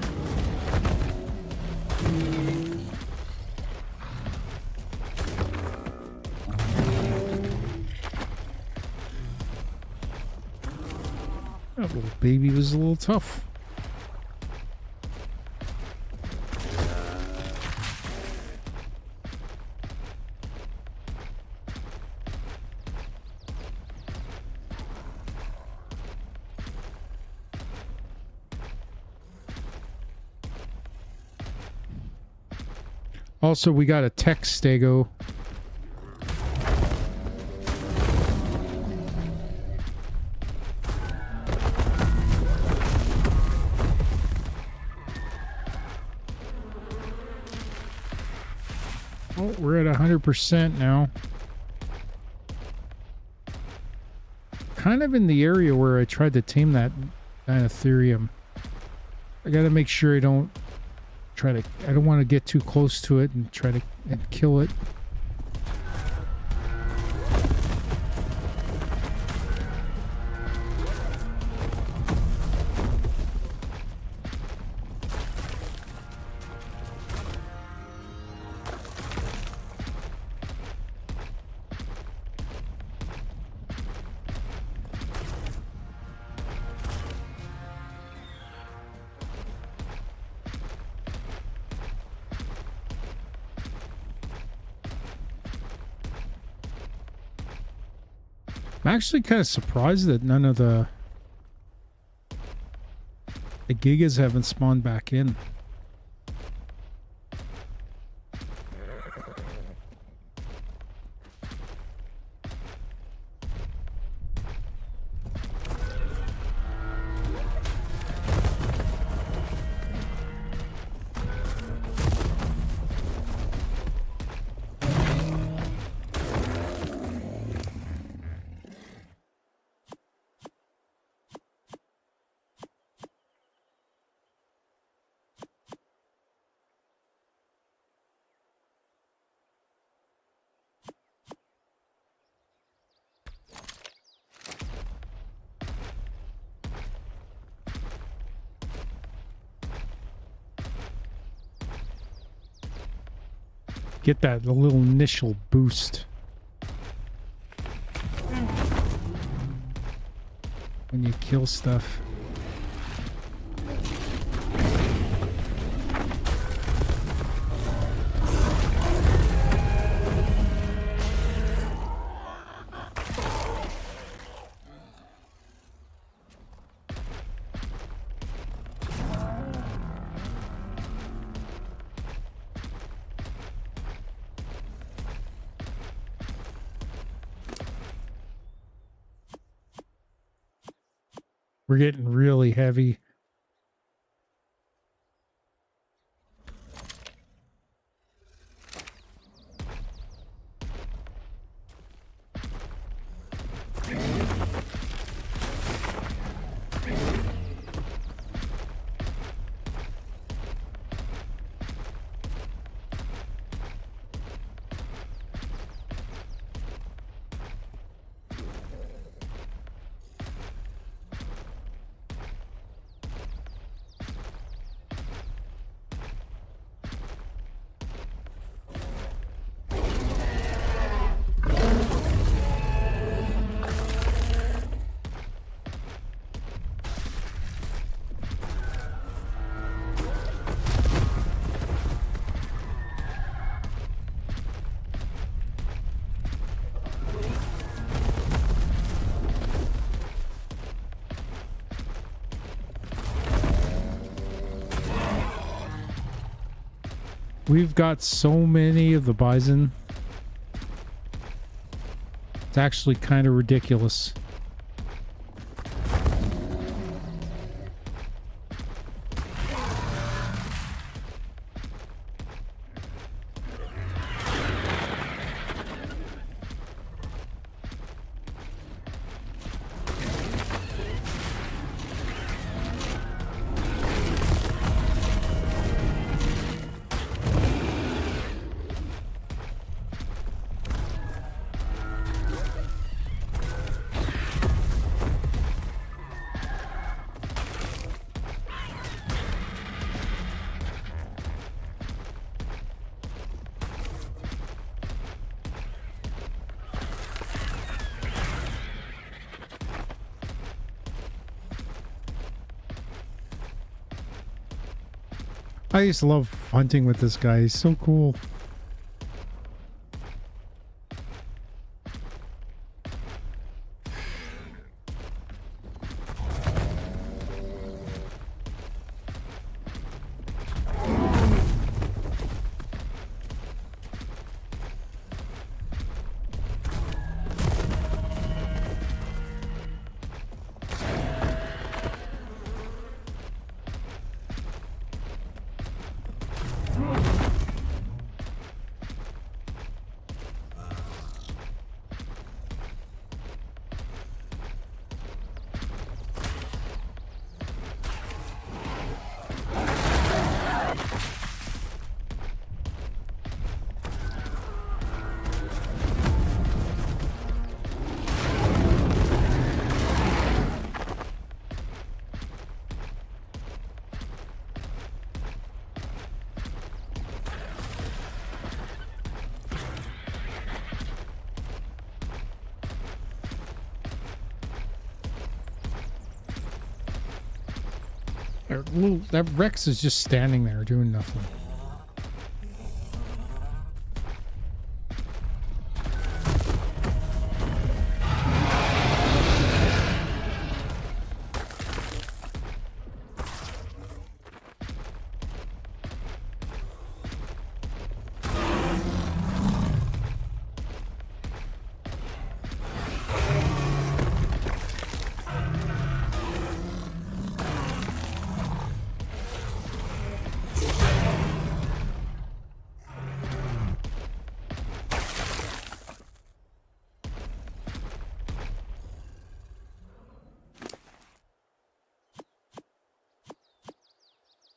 That little baby was a little tough. Also, we got a tech stego. Oh, we're at 100% now. Kind of in the area where I tried to tame that Astraeos. I gotta make sure I don't I don't want to get too close to it and try to kill it. I'm actually kind of surprised that none of the gigas haven't spawned back in. Get that little initial boost when you kill stuff. We're getting really heavy. We've got so many of the bison. It's actually kind of ridiculous. I just love hunting with this guy. He's so cool. That Rex is just standing there doing nothing.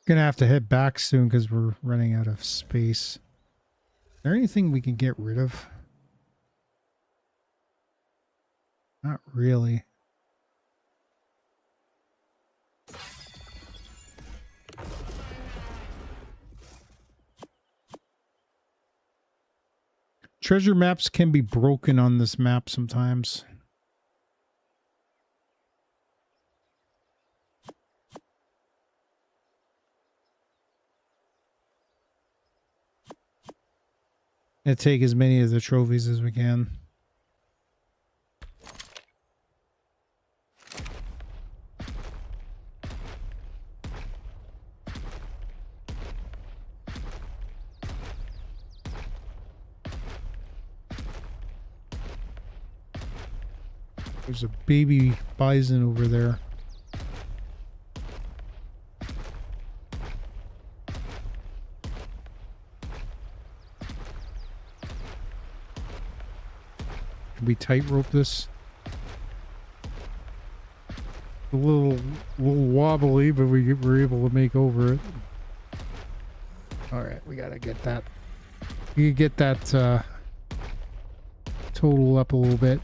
Gonna have to head back soon because we're running out of space. Is there anything we can get rid of? Not really. Treasure maps can be broken on this map sometimes. And take as many of the trophies as we can. There's a baby bison over there. Can we tightrope this? A little wobbly, but we're able to make over it. All right, we gotta get that. You get that total up a little bit.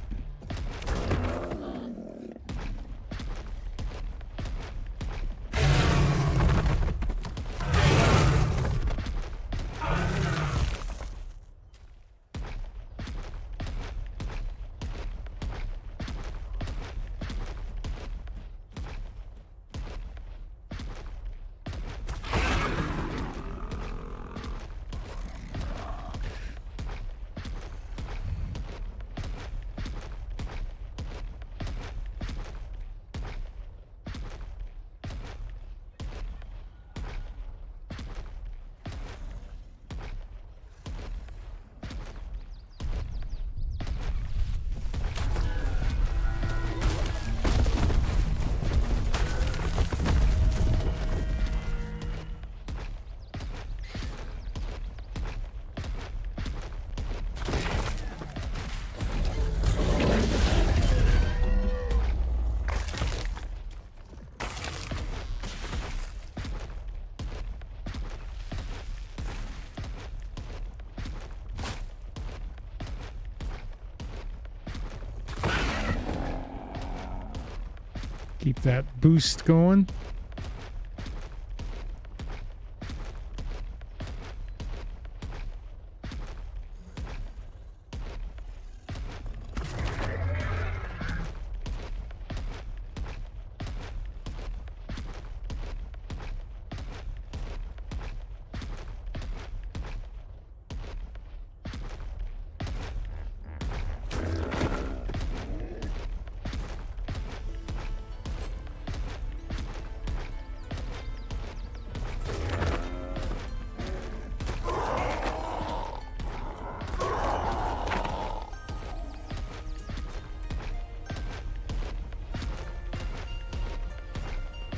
Keep that boost going.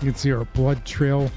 You can see our blood trail.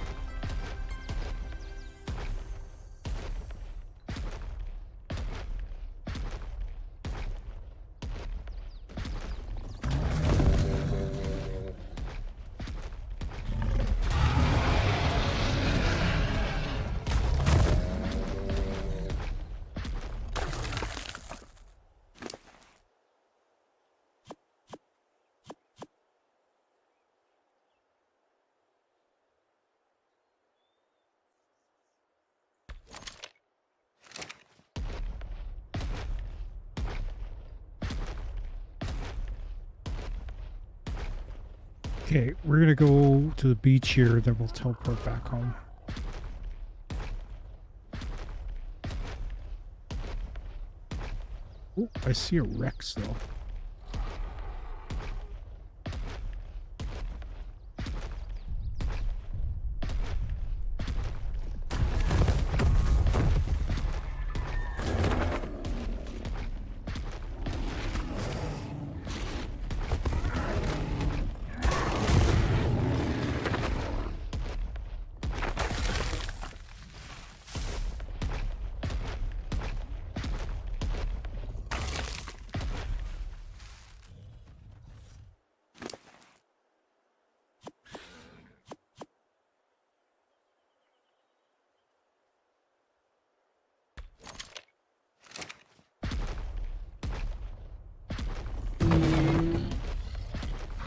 Okay, we're gonna go to the beach here, then we'll teleport back home. Oh, I see a Rex though.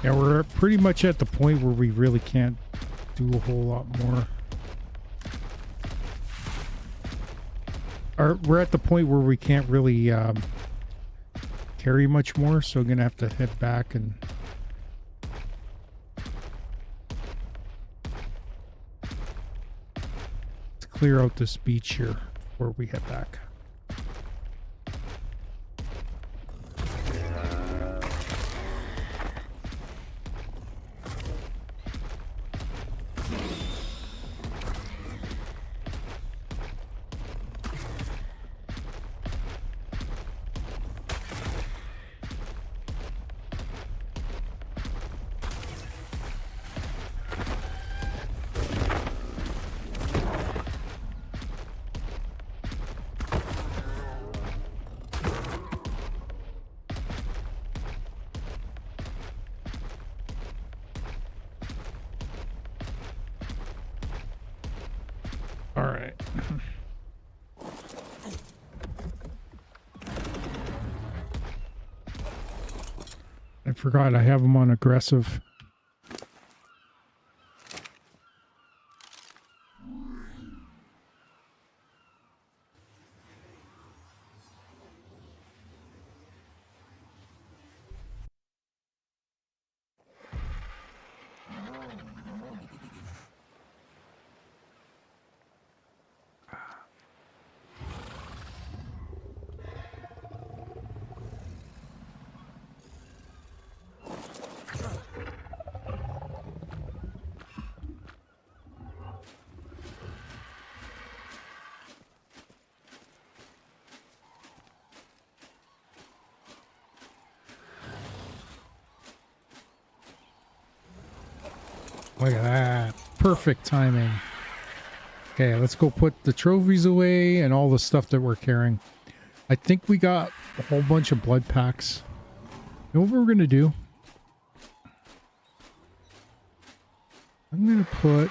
Yeah, we're pretty much at the point where we really can't do a whole lot more. Or we're at the point where we can't really carry much more, so I'm gonna have to head back and clear out this beach here before we head back. All right. I forgot I have them on aggressive. Look at that. Perfect timing. Okay, let's go put the trophies away and all the stuff that we're carrying. I think we got a whole bunch of blood packs. You know what we're going to do? I'm going to put...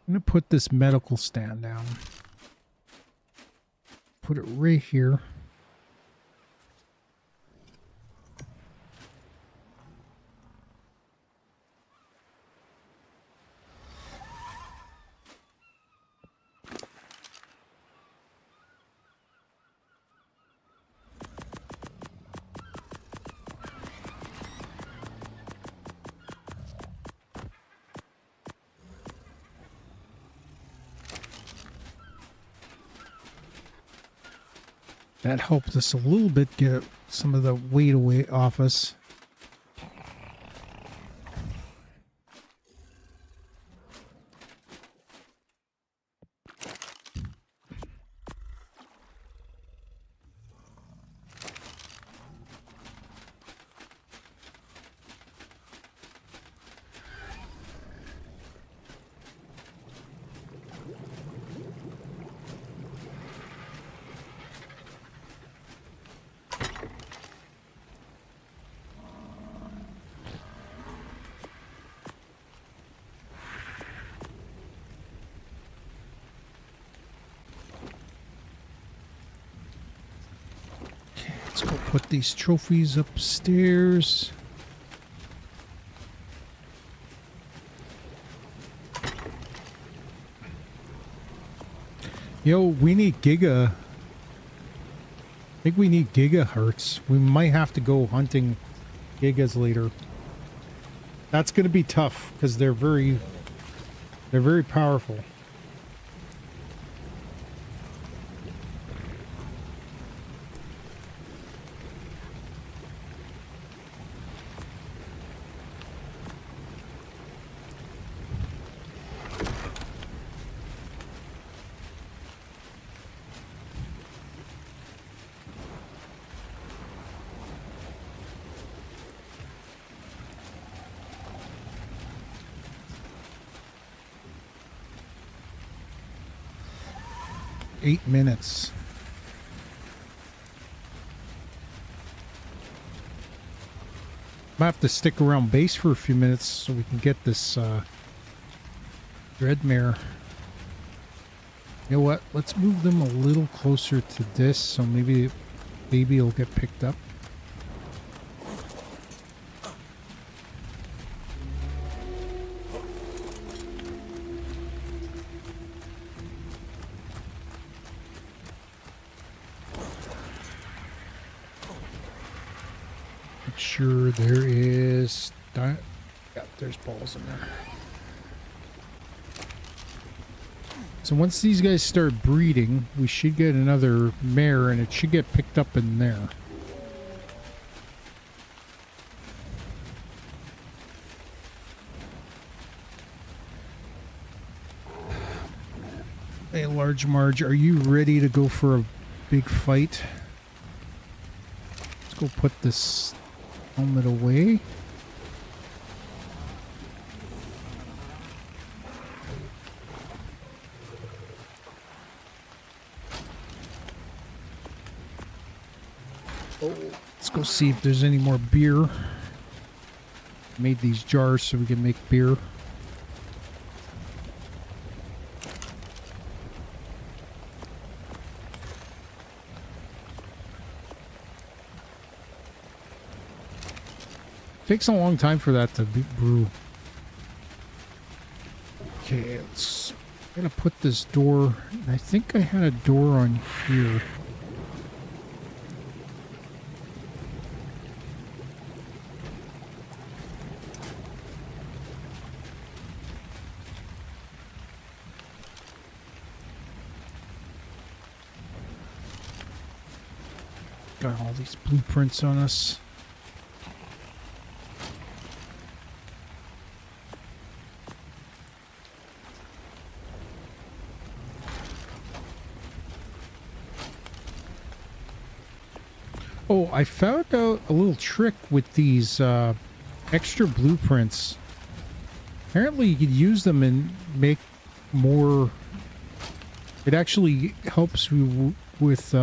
I'm going to put this medical stand down. Put it right here. That helped us a little bit get some of the weight away off us. Let's go put these trophies upstairs. Yo, we need giga. I think we need gigahertz. We might have to go hunting gigas later. That's going to be tough because they're very powerful. Eight minutes. Might have to stick around base for a few minutes so we can get this Dreadmare. You know what? Let's move them a little closer to this so maybe it'll get picked up. Sure, there is. Yeah, there's balls in there. So once these guys start breeding, we should get another mare, and it should get picked up in there. Hey, Large Marge, are you ready to go for a big fight? Let's go put this helmet away. Oh, let's go see if there's any more beer. Made these jars so we can make beer. Takes a long time for that to brew. Okay, I'm gonna put this door. I think I had a door on here. Got all these blueprints on us. Oh, I found out a little trick with these extra blueprints. Apparently you could use them and make more. It actually helps you with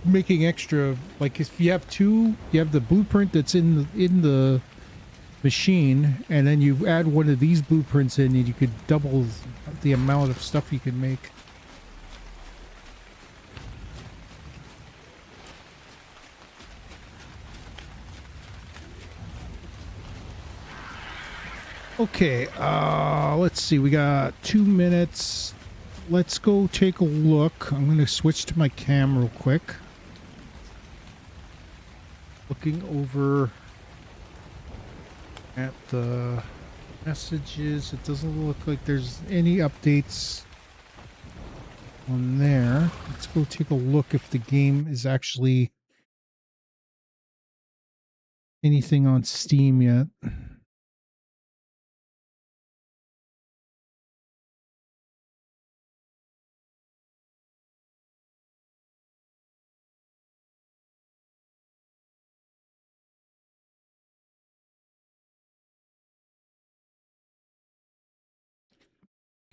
making extra. Like if you have two, you have the blueprint that's in the machine, and then you add one of these blueprints in, and you could double the amount of stuff you can make. Okay, let's see. We got 2 minutes. Let's go take a look. I'm going to switch to my cam real quick. Looking over at the messages. It doesn't look like there's any updates on there. Let's go take a look if the game is actually anything on Steam yet.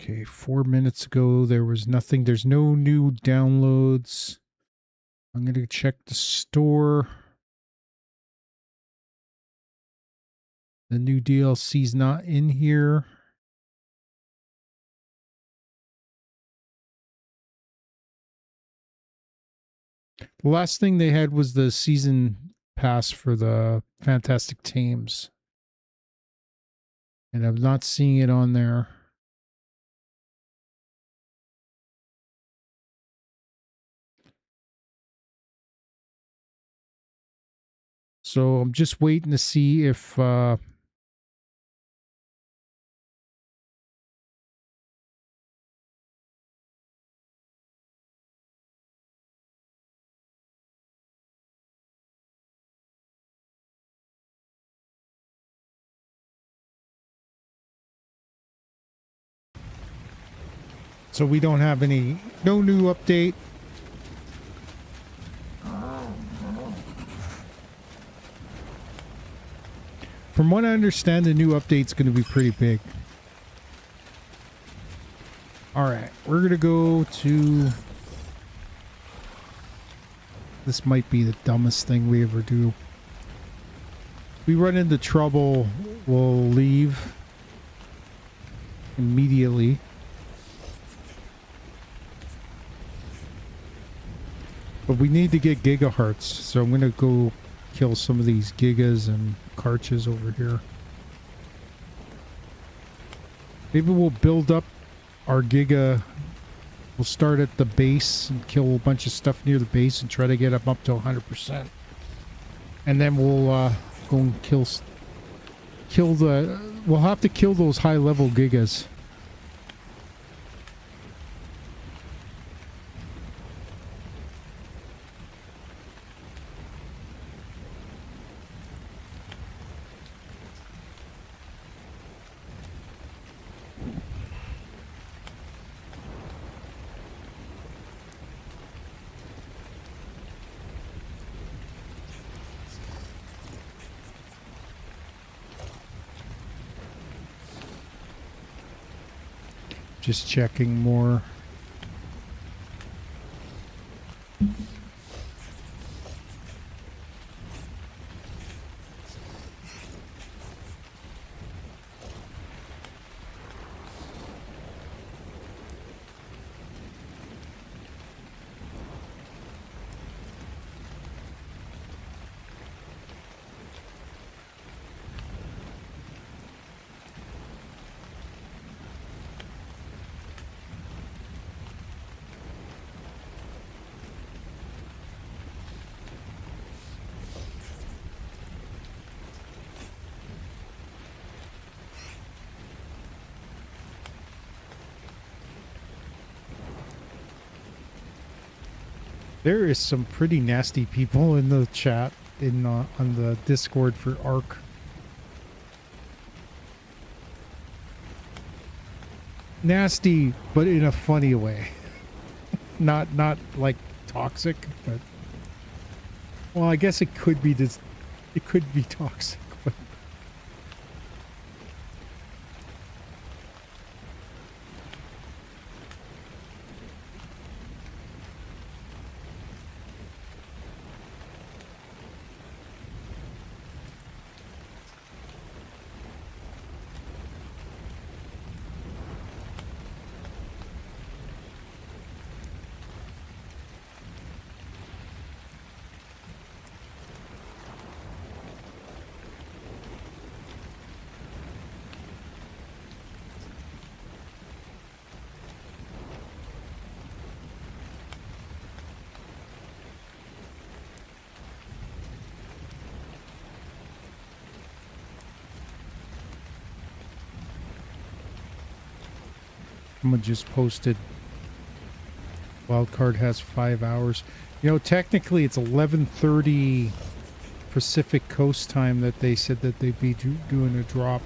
Okay, 4 minutes ago there was nothing. There's no new downloads. I'm going to check the store. The new DLC's not in here. The last thing they had was the season pass for the Fantastic Tames. And I'm not seeing it on there. So I'm just waiting to see if so we don't have no new update. From what I understand, the new update's going to be pretty big. All right, we're going to go to... This might be the dumbest thing we ever do. We run into trouble, we'll leave immediately. But we need to get gigahertz, so I'm going to go kill some of these gigas and carches over here. Maybe we'll build up our giga. We'll start at the base and kill a bunch of stuff near the base and try to get them up to 100%. And then we'll go and kill the... We'll have to kill those high-level gigas. Just checking more. There is some pretty nasty people in the chat on the Discord for Ark. Nasty, but in a funny way. not like toxic, but well, I guess it could be this. It could be toxic, but Someone just posted wildcard has 5 hours. You know, technically it's 11:30 Pacific Coast time that they said that they'd be doing a drop.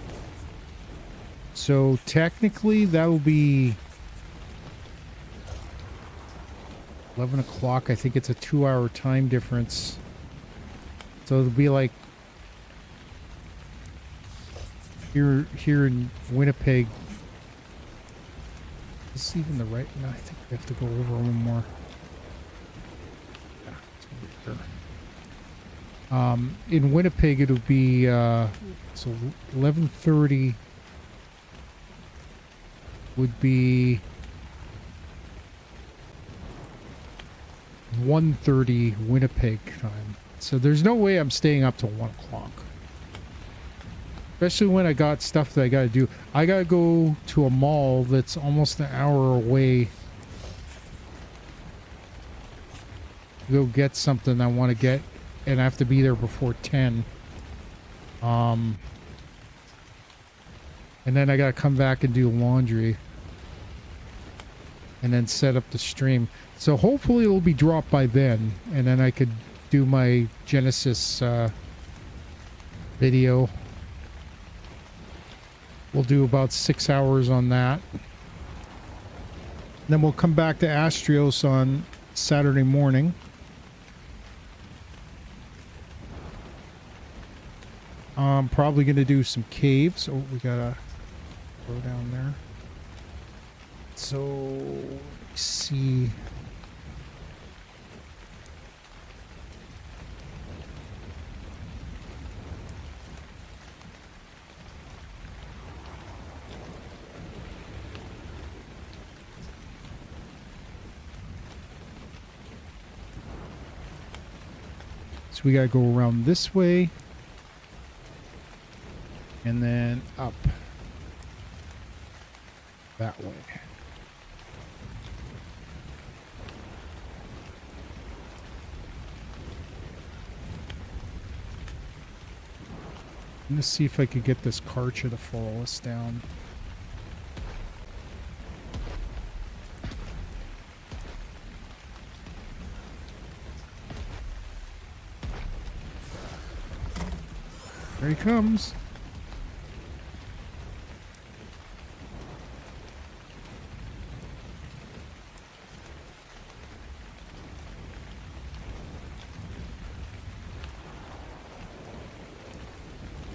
So technically that will be 11 o'clock. I think it's a 2-hour time difference. So it'll be like here in Winnipeg. Is this even the right? No, I think we have to go over one more. Yeah, it's over here. In Winnipeg, it'll be so 11:30 would be 1:30 Winnipeg time. So there's no way I'm staying up till 1 o'clock. Especially when I got stuff that I gotta do. I gotta go to a mall that's almost an hour away. Go get something I want to get, and I have to be there before 10. And then I gotta come back and do laundry. And then set up the stream. So hopefully it'll be dropped by then, and then I could do my Genesis video. We'll do about 6 hours on that. Then we'll come back to Astraeos on Saturday morning. I'm probably going to do some caves. Oh, we gotta go down there. So, let's see. So we gotta go around this way and then up that way. I'm gonna see if I could get this Karcher to follow us down. There he comes.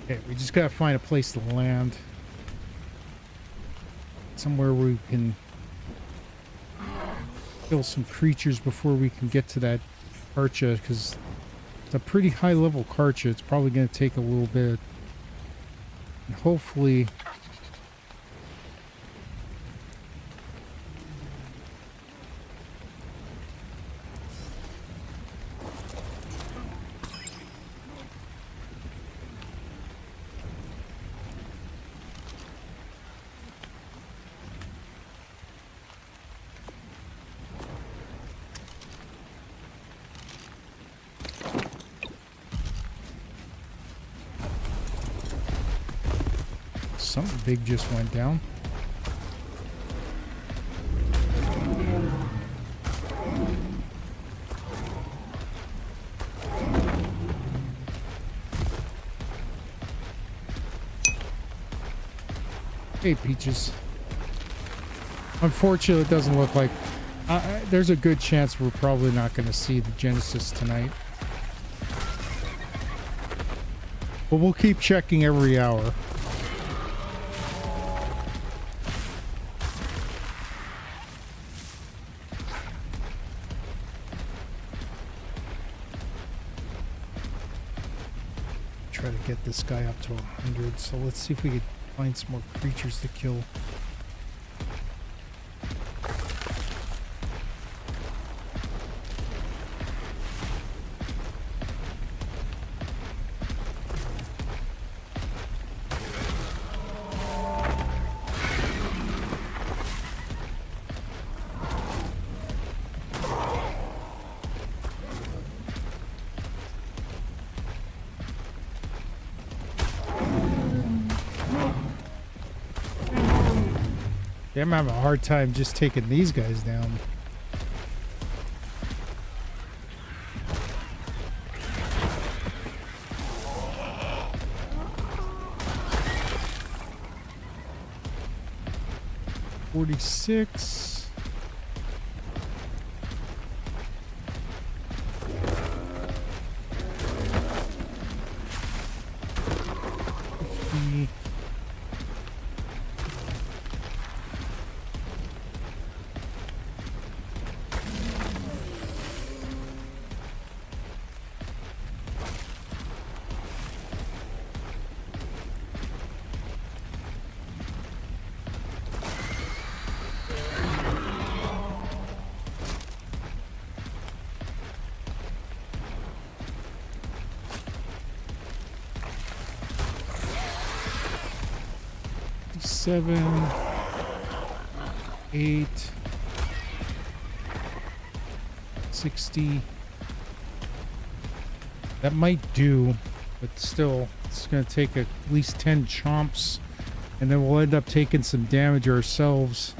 Okay, we just gotta find a place to land. Somewhere where we can kill some creatures before we can get to that Karcher, because it's a pretty high level Karcher. It's probably gonna take a little bit. And hopefully something big just went down. Hey, Peaches. Unfortunately, it doesn't look like... there's a good chance we're probably not going to see the Genesis tonight. But we'll keep checking every hour. Try to get this guy up to 100. So let's see if we can find some more creatures to kill. Yeah, I'm having a hard time just taking these guys down. $46. Seven, 8, 60. That might do, but still, it's going to take at least 10 chomps, and then we'll end up taking some damage ourselves.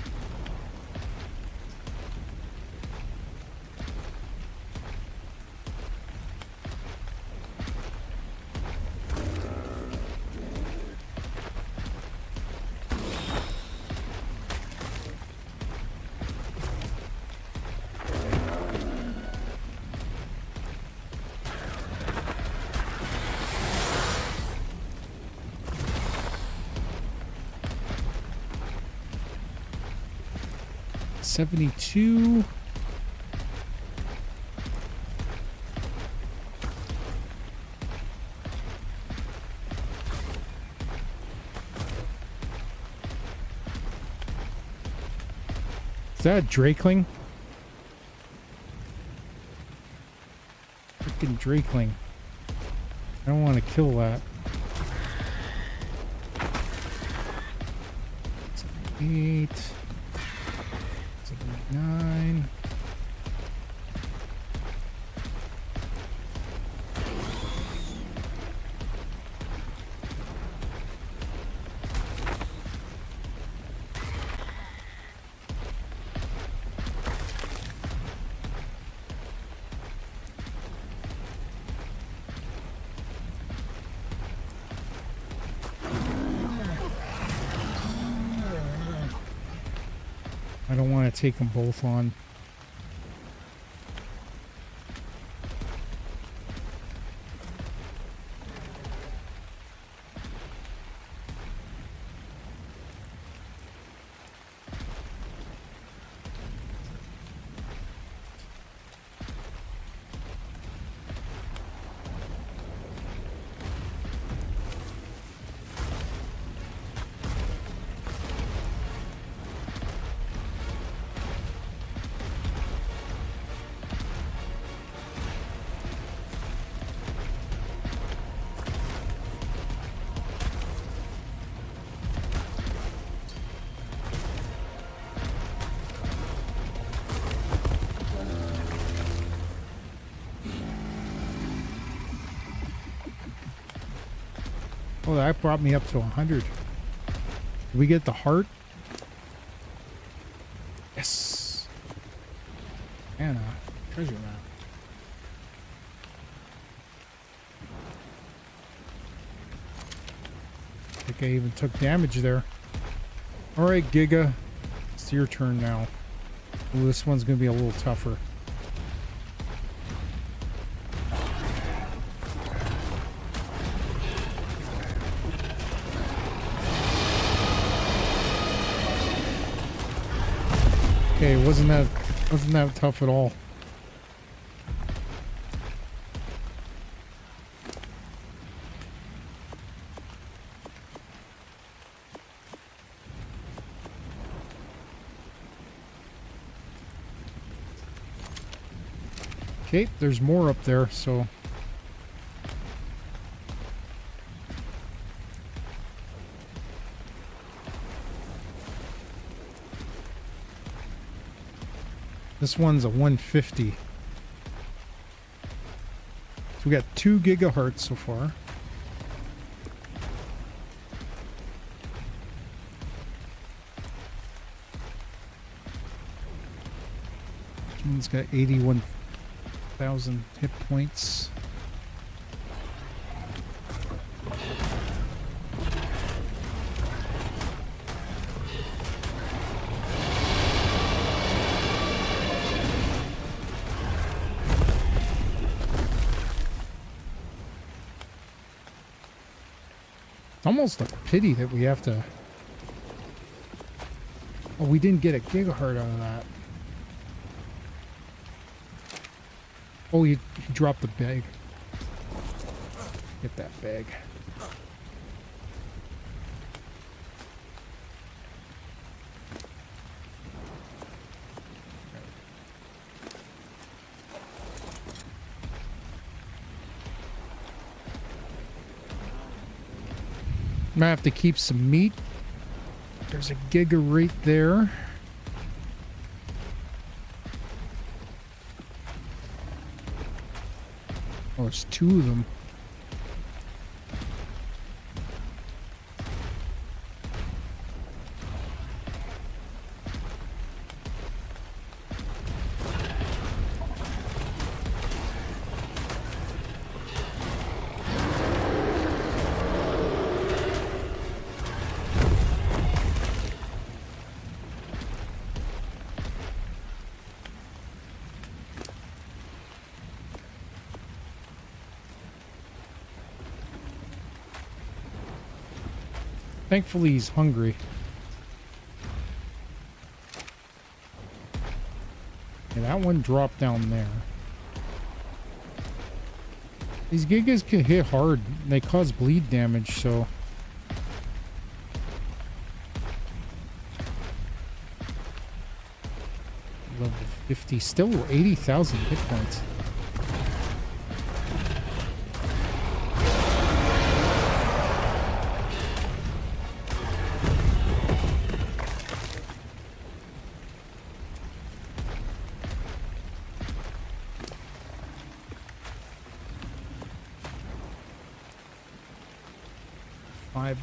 $72. Is that a Drakeling? Freaking Drakeling. I don't want to kill that. 8. 9. I don't want to take them both on. Oh, that brought me up to 100. Did we get the heart? Yes. And a treasure map. I think I even took damage there. Alright, Giga. It's your turn now. Ooh, this one's going to be a little tougher. Okay, wasn't that tough at all. Okay, there's more up there, so this one's a 150. So we got 2 gigahertz so far. One's got 81,000 hit points. It's almost a pity that we have to... Oh, we didn't get a gigahertz out of that. Oh, he dropped the bag. Get that bag. Might have to keep some meat. There's a giga right there. Oh, there's two of them. Thankfully, he's hungry. And that one dropped down there. These gigas can hit hard. They cause bleed damage, so... Level 50. Still 80,000 hit points.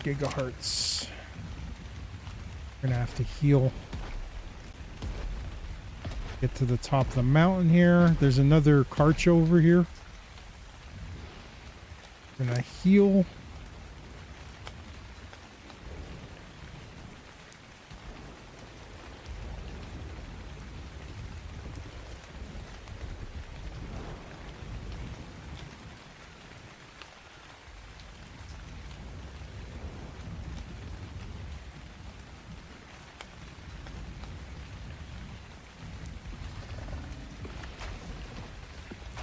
Gigahertz. We're gonna have to heal. Get to the top of the mountain here. There's another carch over here. We're gonna heal.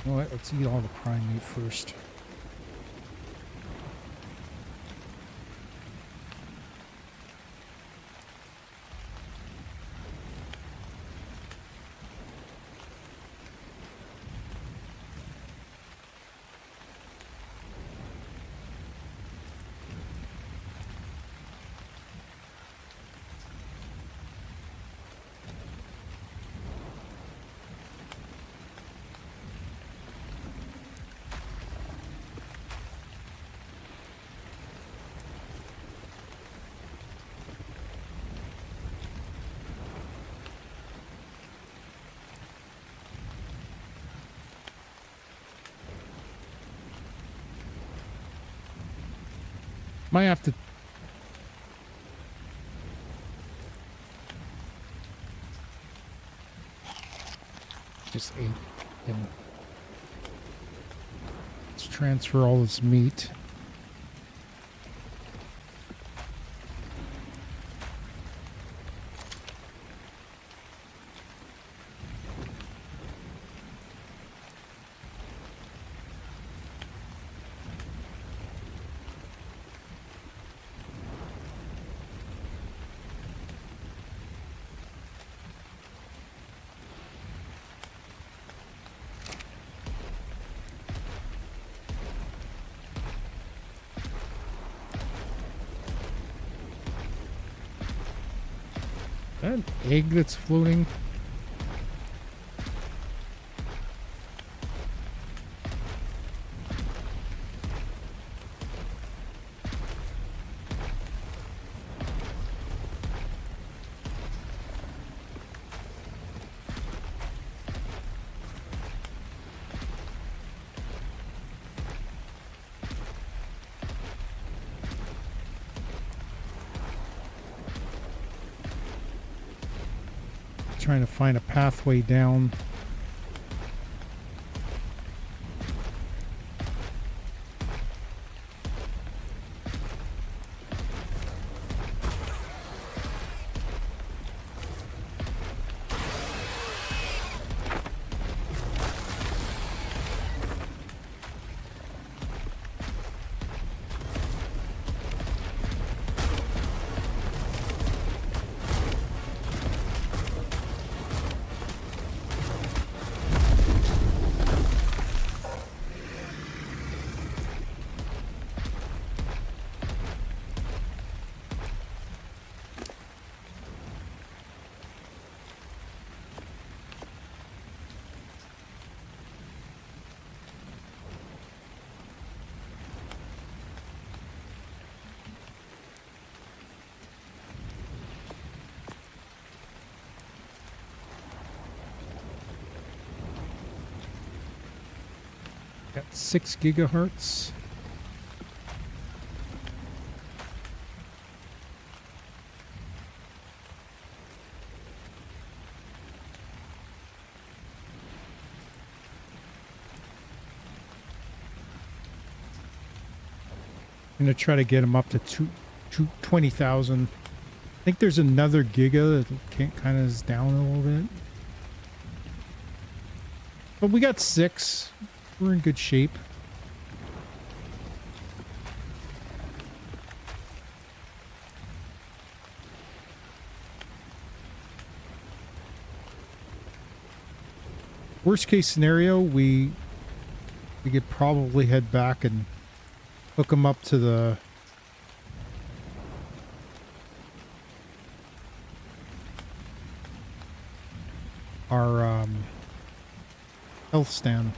You know what? Let's eat all the prime meat first. Might have to... Just ate him. Let's transfer all this meat. Is that an egg that's floating? trying to find a pathway down. Got 6 gigahertz. I'm going to try to get them up to 20,000. I think there's another giga that kind of is down a little bit. But we got 6. We're in good shape. Worst case scenario, we could probably head back and hook them up to our health stand.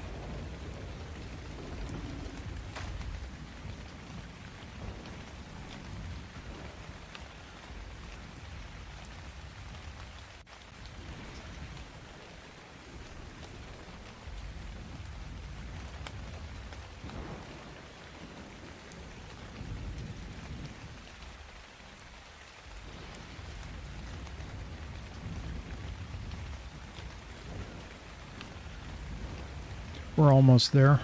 We're almost there.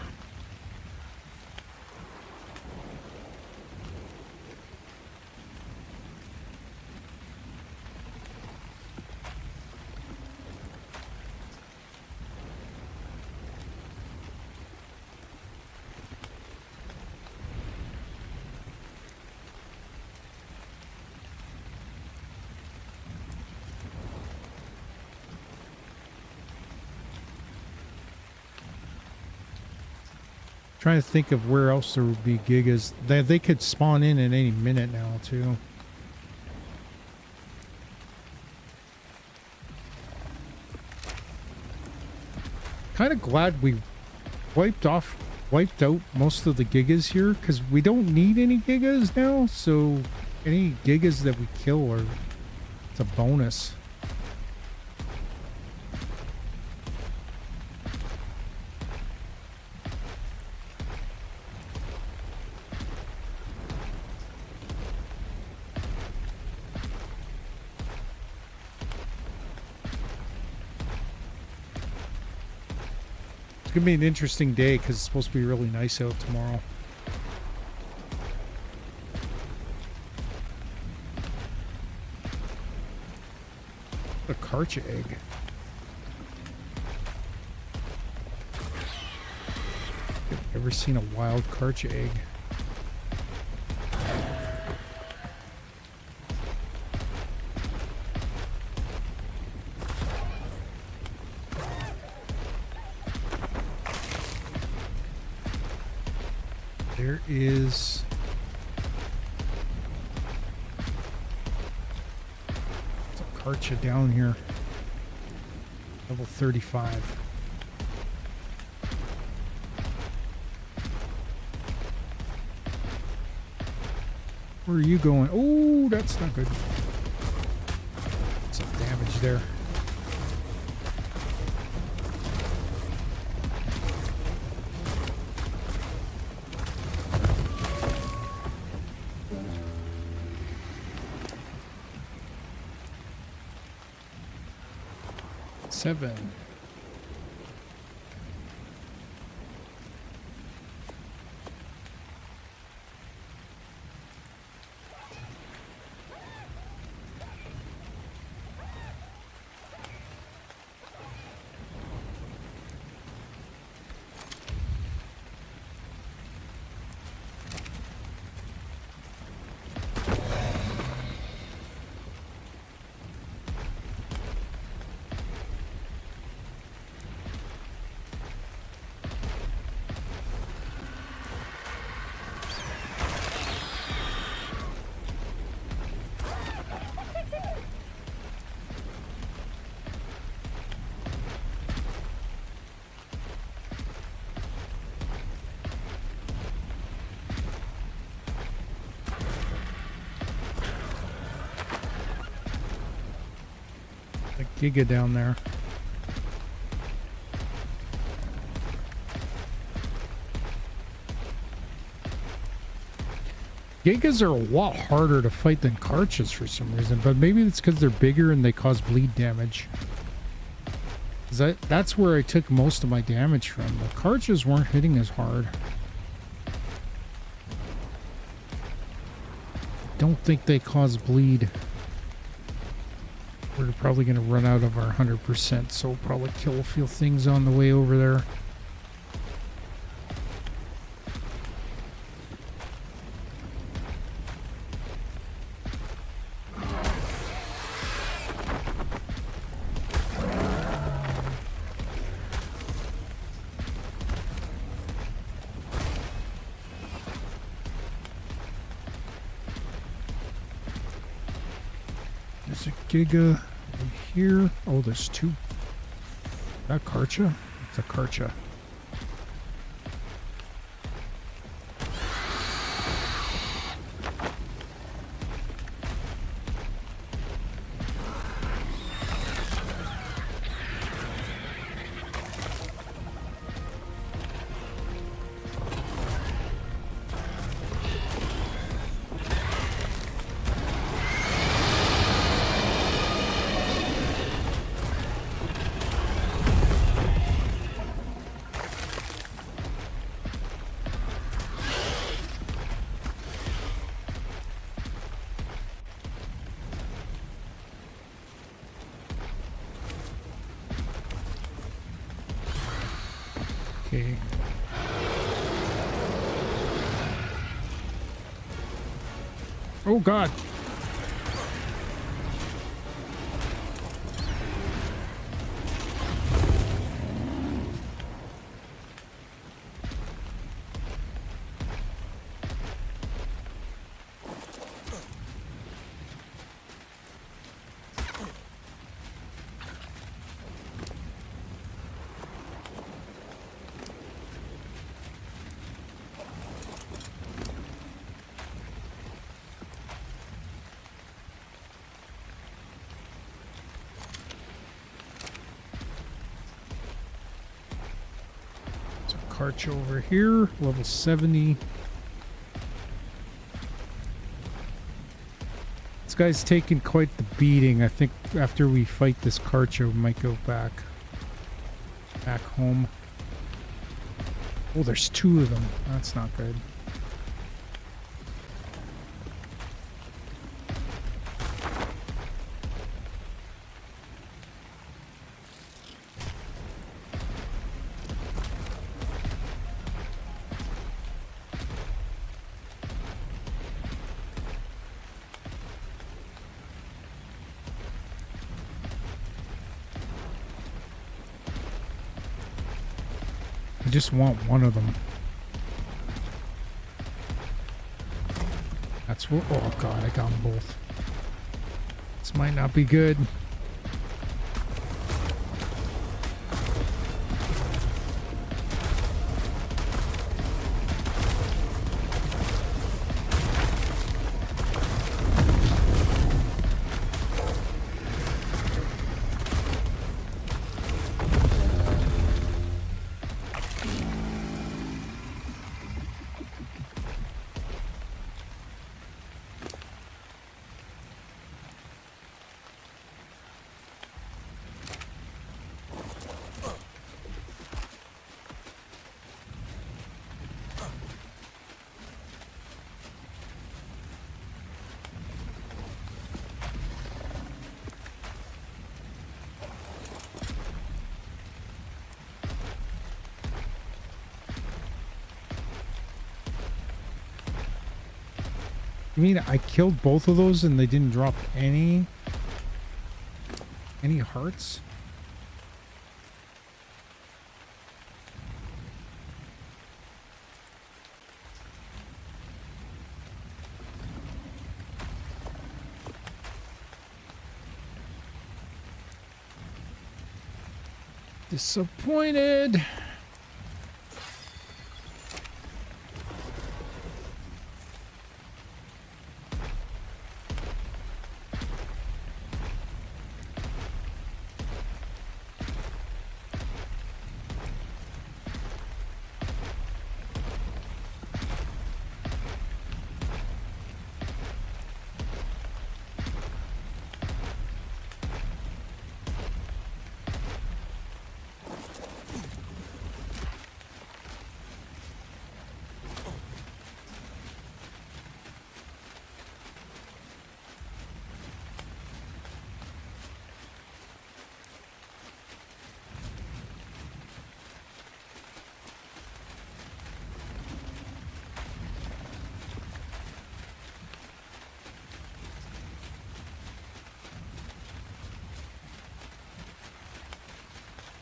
Trying to think of where else there would be gigas. They could spawn in at any minute now, too. Kind of glad we wiped out most of the gigas here, because we don't need any gigas now, so any gigas that we kill are, it's a bonus. It's gonna be an interesting day because it's supposed to be really nice out tomorrow. A Karcha egg. I've never seen a wild Karcha egg. There is a Karcha down here. Level 35. Where are you going? Oh, that's not good. Some damage there. 7. Giga down there. Gigas are a lot harder to fight than Karchas for some reason, but maybe it's because they're bigger and they cause bleed damage. That's where I took most of my damage from. The Karchas weren't hitting as hard. Don't think they cause bleed. We're probably going to run out of our 100%, so we'll probably kill a few things on the way over there. There's a Giga right here. Oh, there's 2. Is that Karcha? It's a Karcha. Okay. Oh God. Karch over here, level 70. This guy's taking quite the beating. I think after we fight this Karch, we might go back home. Oh, there's 2 of them. That's not good. I just want one of them. That's what. Oh God, I got them both. This might not be good. You mean I killed both of those and they didn't drop any hearts? Disappointed.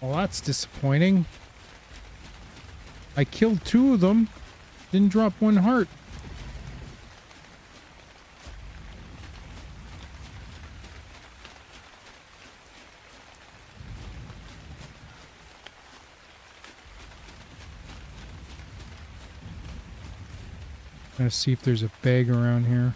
Well, that's disappointing. I killed 2 of them. Didn't drop 1 heart. Let's see if there's a bag around here.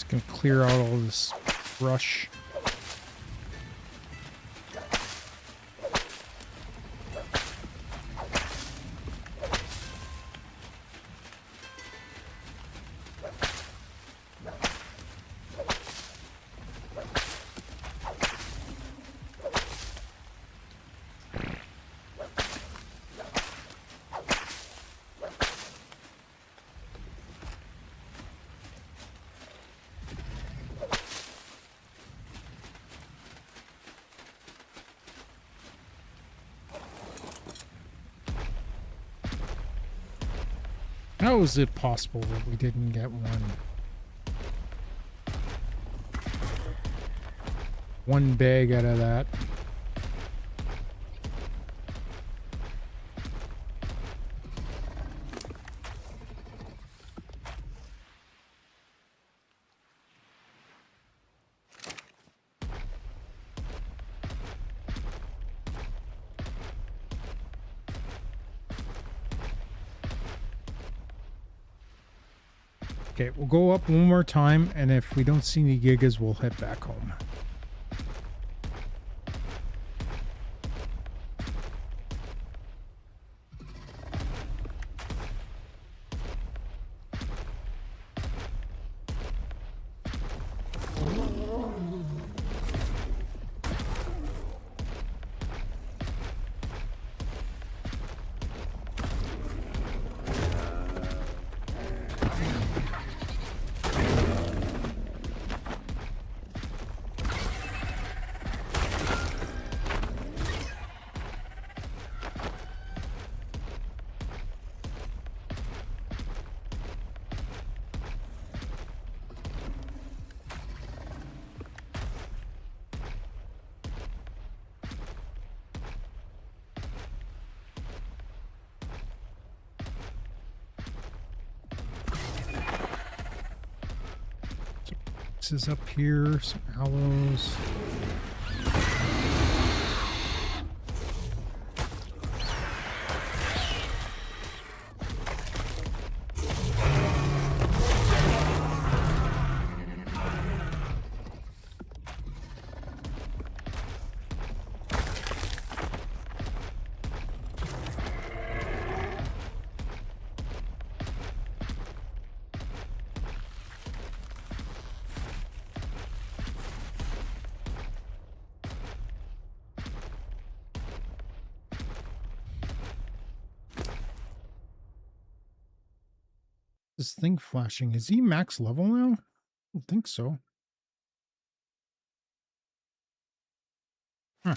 Gonna clear out all this brush. How is it possible that we didn't get one bag out of that? Okay, we'll go up one more time, and if we don't see any gigas, we'll head back home. Is up here, some aloes. This thing flashing. Is he max level now? I don't think so. Huh.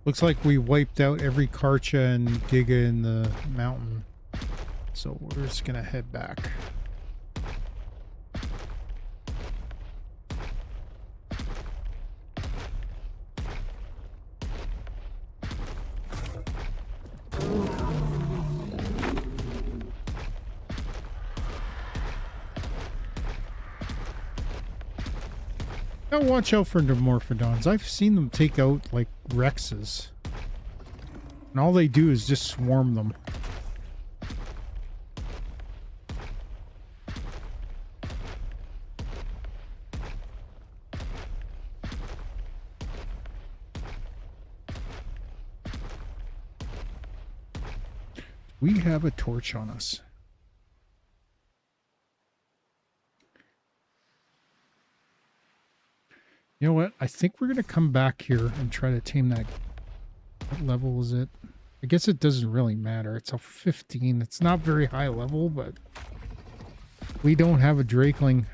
Looks like we wiped out every Karcha and Giga in the mountain. So we're just gonna head back. Now watch out for Morphodons. I've seen them take out like Rexes. And all they do is just swarm them. We have a torch on us. You know what? I think we're going to come back here and try to tame that. What level is it? I guess it doesn't really matter. It's a 15. It's not very high level, but we don't have a Drakeling.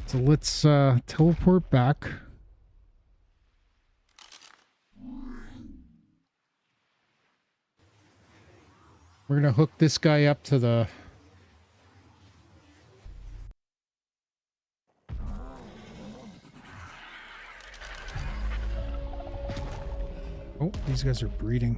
So let's teleport back. We're going to hook this guy up to the... Oh, these guys are breeding.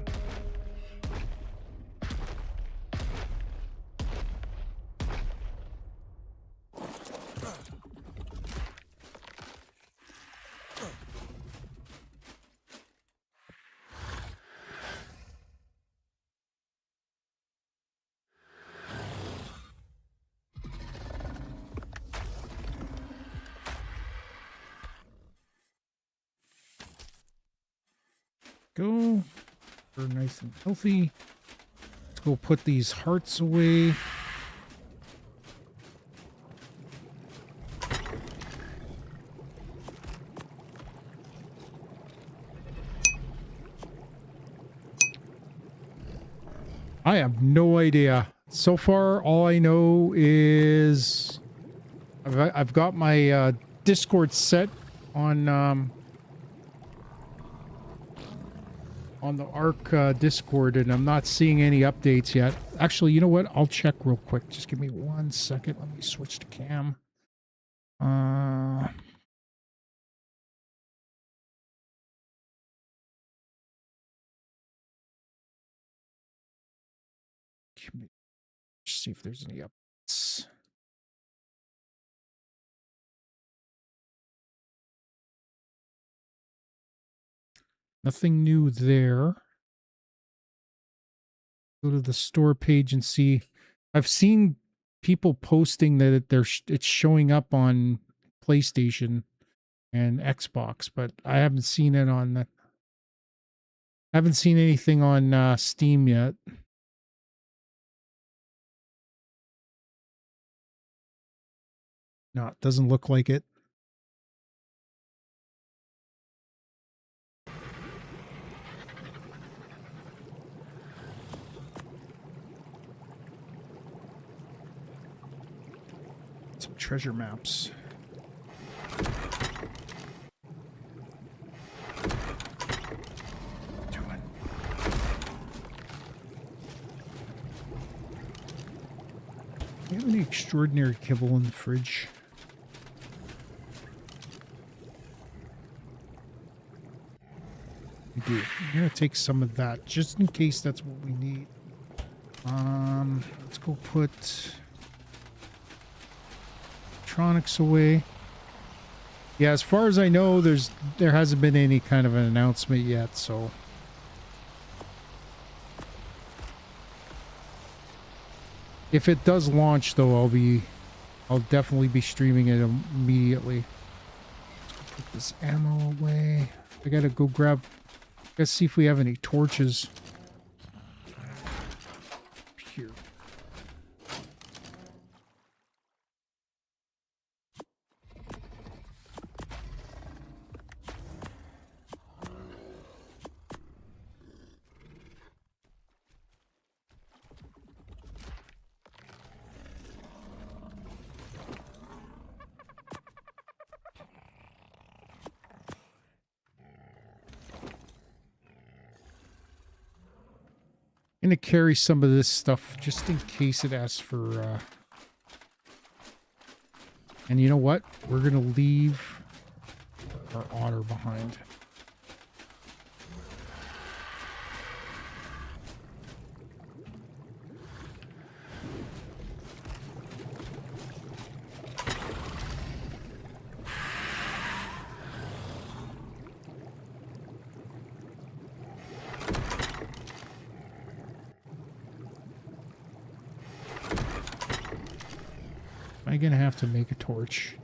Go. We're nice and healthy. Let's go put these hearts away. I have no idea. So far, all I know is I've got my Discord set on the ARC Discord, and I'm not seeing any updates yet. Actually, you know what? I'll check real quick. Just give me 1 second. Let me switch to cam. See if there's any updates. Nothing new there. Go to the store page and see. I've seen people posting that it's showing up on PlayStation and Xbox, but I haven't seen it on the. I haven't seen anything on Steam yet. No, it doesn't look like it. Some treasure maps. Do you have any extraordinary kibble in the fridge? We do. I'm gonna take some of that just in case that's what we need. Let's go put electronics away. Yeah, as far as I know, there hasn't been any kind of an announcement yet, so if it does launch though, I'll definitely be streaming it immediately. Put this ammo away. I gotta go grab, let's see if we have any torches. Here. I'm gonna carry some of this stuff just in case it asks for and you know what? We're gonna leave our otter behind. I'm gonna have to make a torch.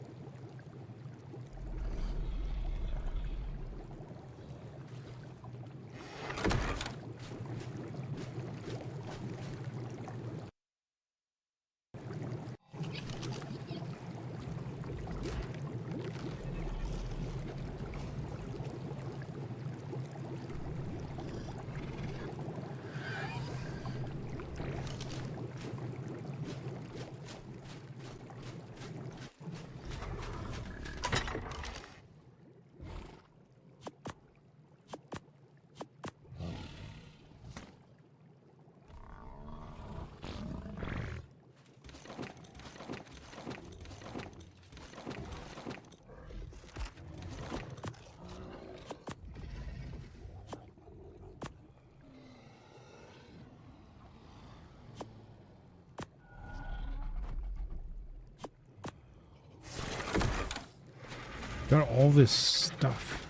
Got all this stuff.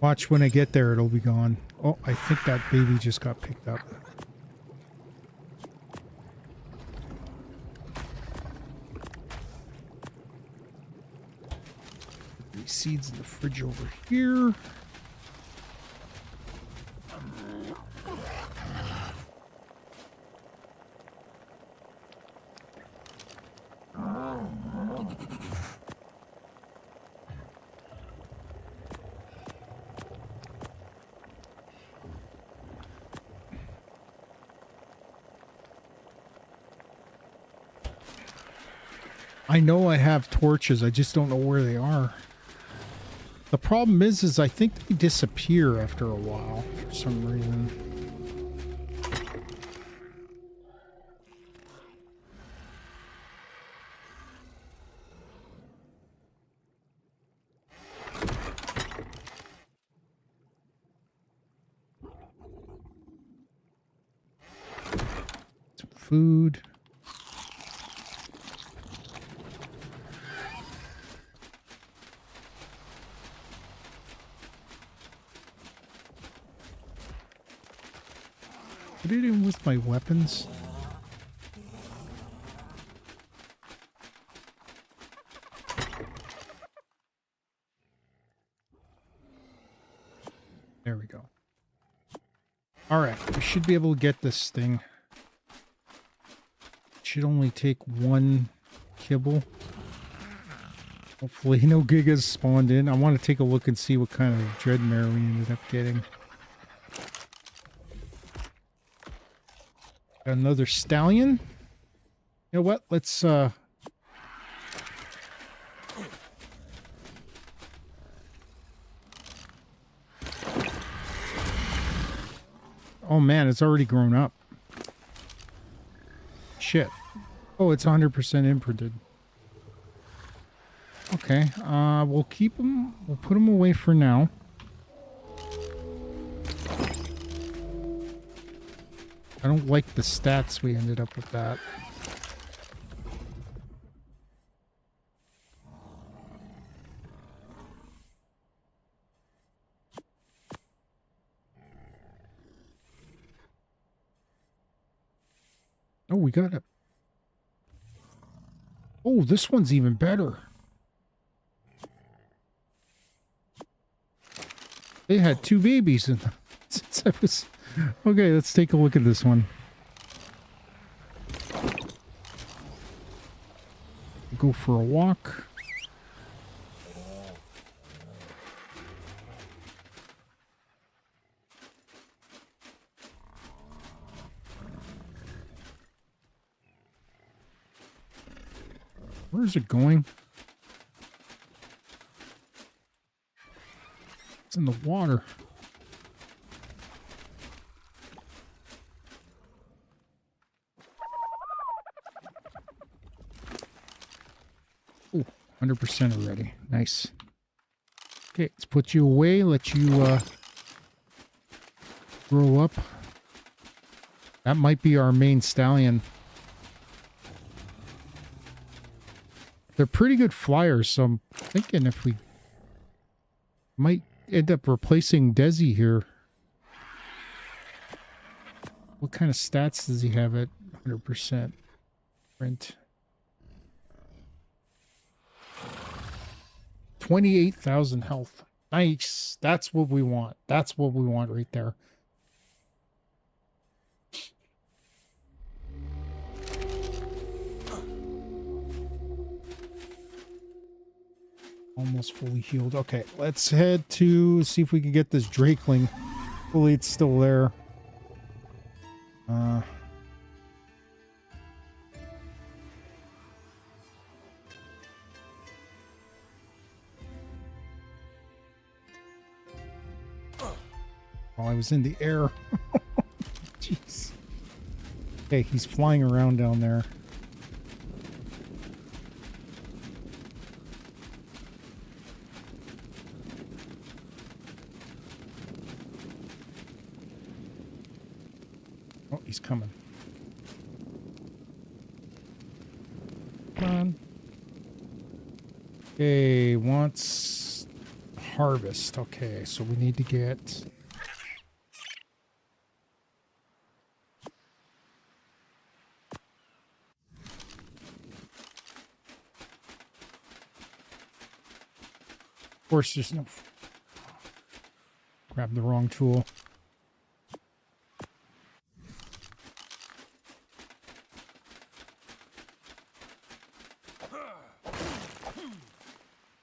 Watch when I get there, it'll be gone. Oh, I think that baby just got picked up. These seeds in the fridge over here. I know I have torches, I just don't know where they are. The problem is I think they disappear after a while for some reason. Some food. Put it in with my weapons. There we go. All right, we should be able to get this thing. It should only take one kibble. Hopefully no gigas spawned in. I want to take a look and see what kind of dreadmare we ended up getting. Got another stallion. You know what? Let's oh man, it's already grown up. Shit. Oh, it's 100% imprinted. Okay, we'll keep them. We'll put them away for now. I don't like the stats we ended up with that. Oh, we got it. Oh, this one's even better. They had 2 babies in them since I was... Okay, let's take a look at this one. Go for a walk. Where's it going? It's in the water. Oh, 100% already. Nice. Okay, let's put you away, let you grow up. That might be our main stallion. They're pretty good flyers, so I'm thinking if we might end up replacing Desi here. What kind of stats does he have at 100%? Print. 28,000 health. Nice. That's what we want. That's what we want right there. Almost fully healed. Okay, let's head to see if we can get this Drakeling. Hopefully it's still there. Oh, I was in the air. Jeez. Okay, he's flying around down there. Oh, he's coming. Come on. Okay, wants harvest. Okay, so we need to get... Of course, there's no... Grab the wrong tool.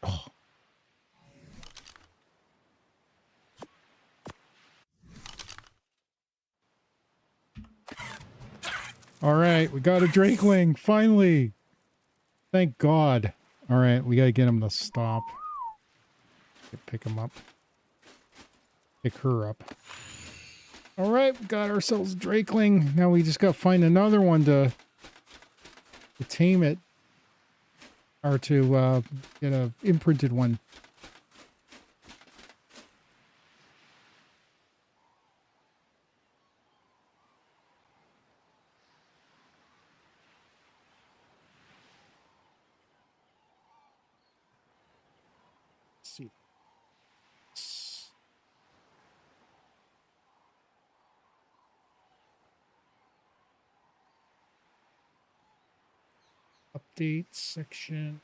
Oh. All right, we got a Drakeling, finally. Thank God. All right, we got to get him to stop. Pick him up. Pick her up. All right, we got ourselves a Drakeling. Now we just got to find another one to tame it. Or to get a imprinted one. Let's see. Update section.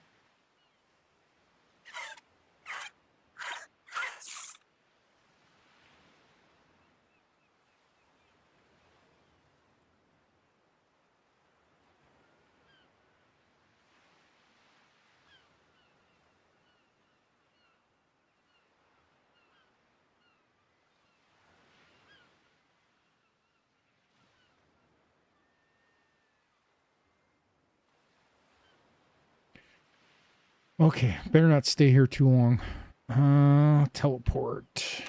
Okay, better not stay here too long. Teleport.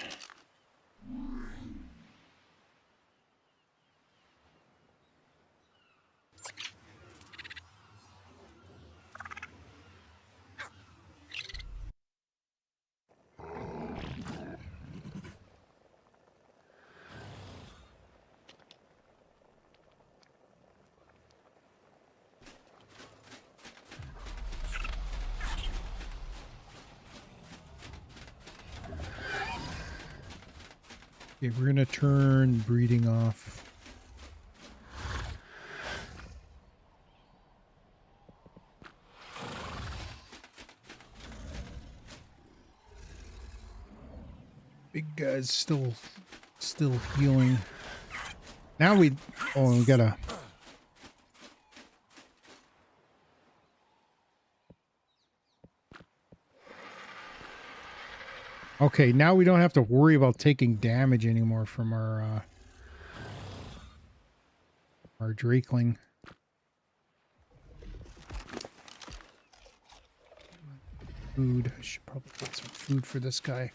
Okay, we're gonna turn breeding off. Big guy's still healing. Now we gotta. Okay, now we don't have to worry about taking damage anymore from our Drakeling. Food. I should probably get some food for this guy.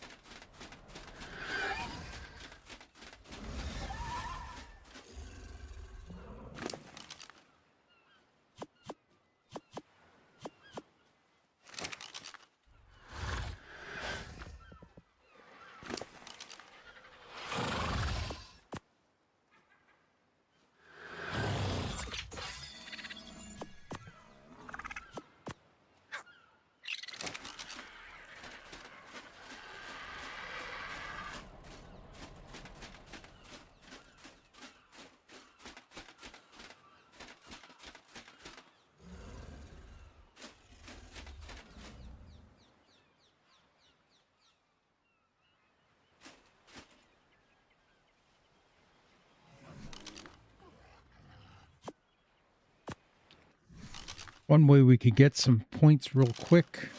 One way we could get some points real quick.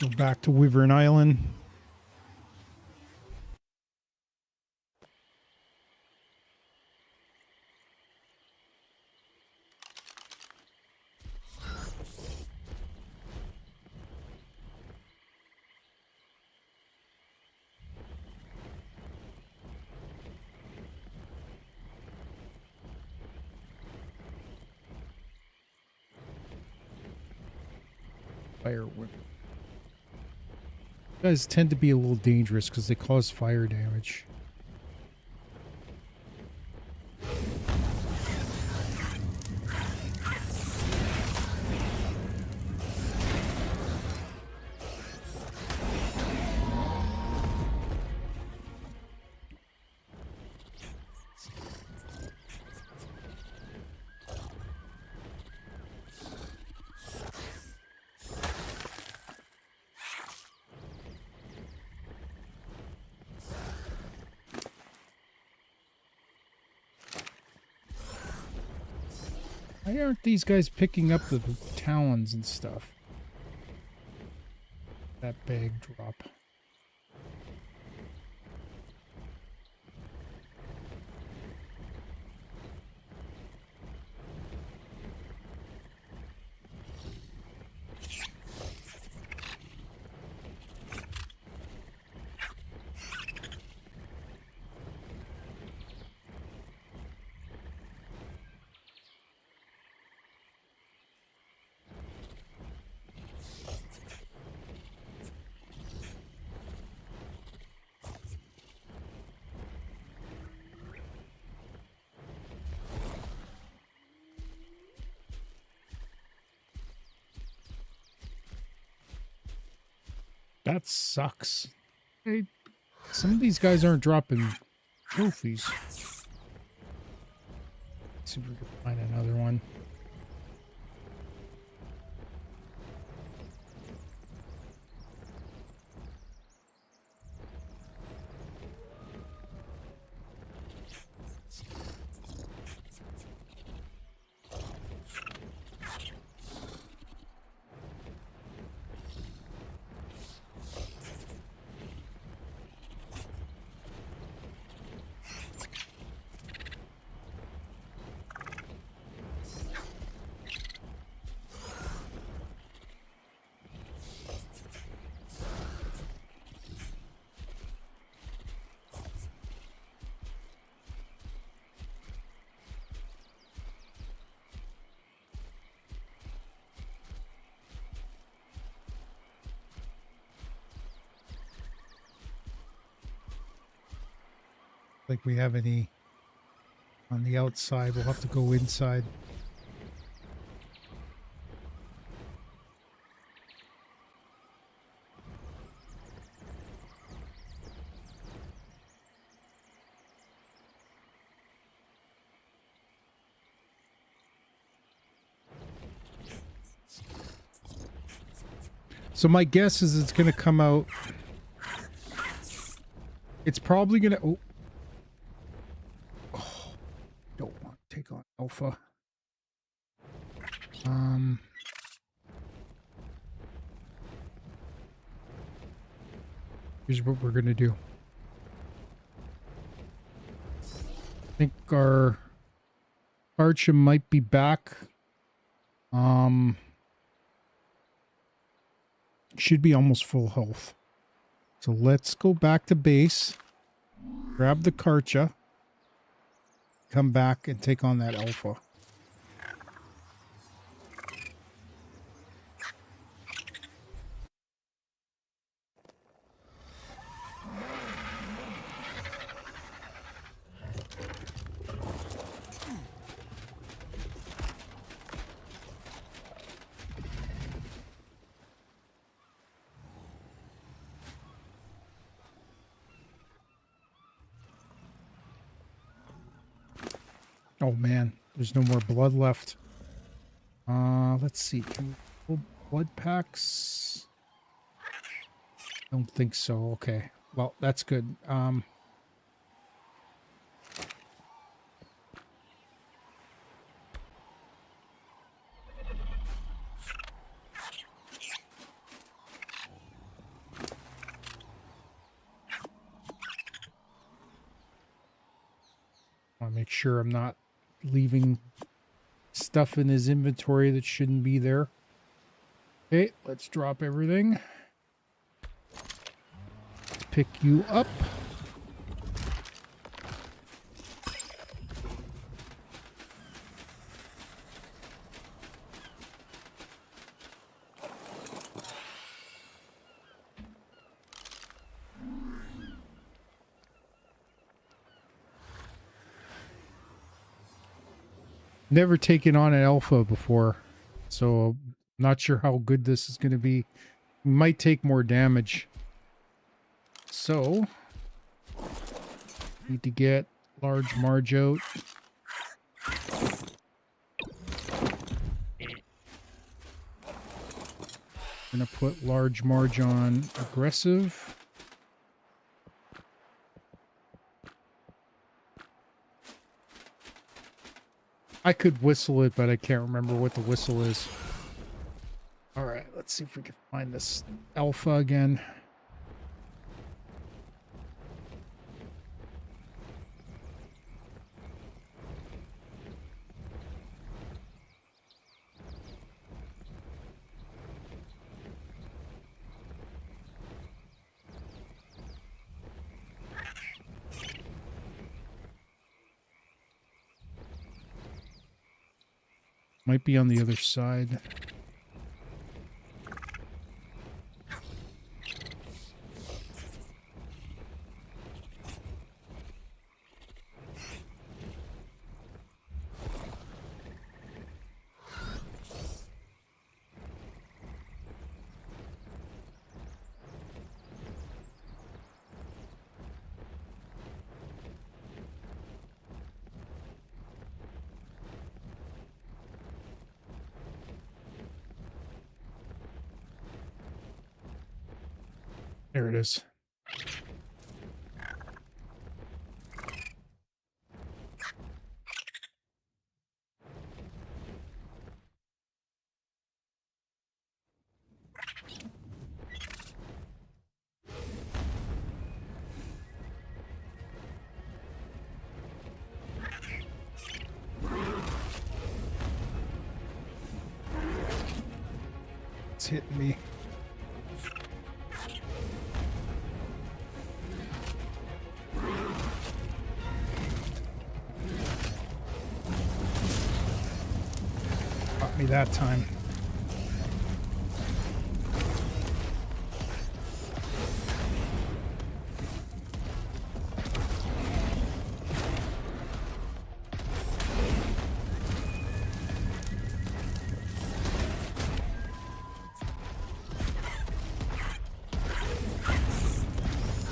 Go back to Wyvern Island. Fire whip. Guys tend to be a little dangerous because they cause fire damage. Why aren't these guys picking up the talons and stuff? That bag drop. That sucks. Hey, some of these guys aren't dropping trophies. See if we can find another one. Like we have any on the outside. We'll have to go inside. So my guess is it's going to come out. It's probably going to... Oh, don't want to take on alpha. Here's what we're going to do. I think our Archer might be back. Should be almost full health. So let's go back to base. Grab the Karcha. Come back and take on that alpha. Oh man, there's no more blood left. Let's see. Can we pull blood packs? Don't think so. Okay. Well, that's good. I want to make sure I'm not leaving stuff in his inventory that shouldn't be there. Okay, let's drop everything. Pick you up. Never taken on an alpha before, so not sure how good this is going to be. Might take more damage. So, need to get large Marge out. Gonna put large Marge on aggressive. I could whistle it, but I can't remember what the whistle is. All right, let's see if we can find this alpha again. Might be on the other side. There it is. It's hitting me. Got me that time.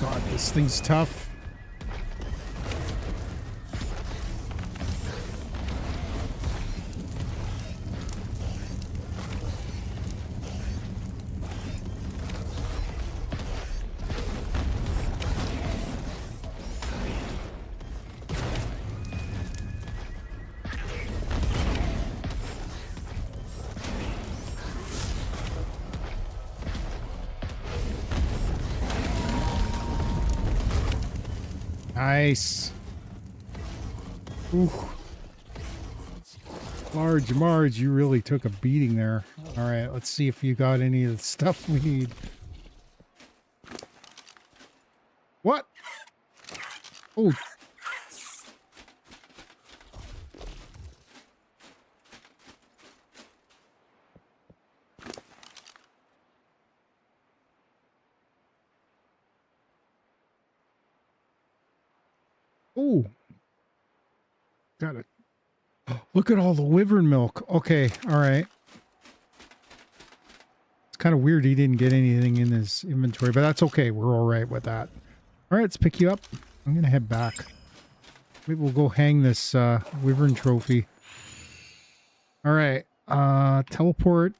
God, this thing's tough. Nice. Ooh. Marge, you really took a beating there. All right, let's see if you got any of the stuff we need. What? Oh. Oh. Got it. Look at all the wyvern milk. Okay, all right. It's kind of weird he didn't get anything in his inventory, but that's okay. We're all right with that. All right, let's pick you up. I'm going to head back. Maybe we'll go hang this wyvern trophy. All right, teleport.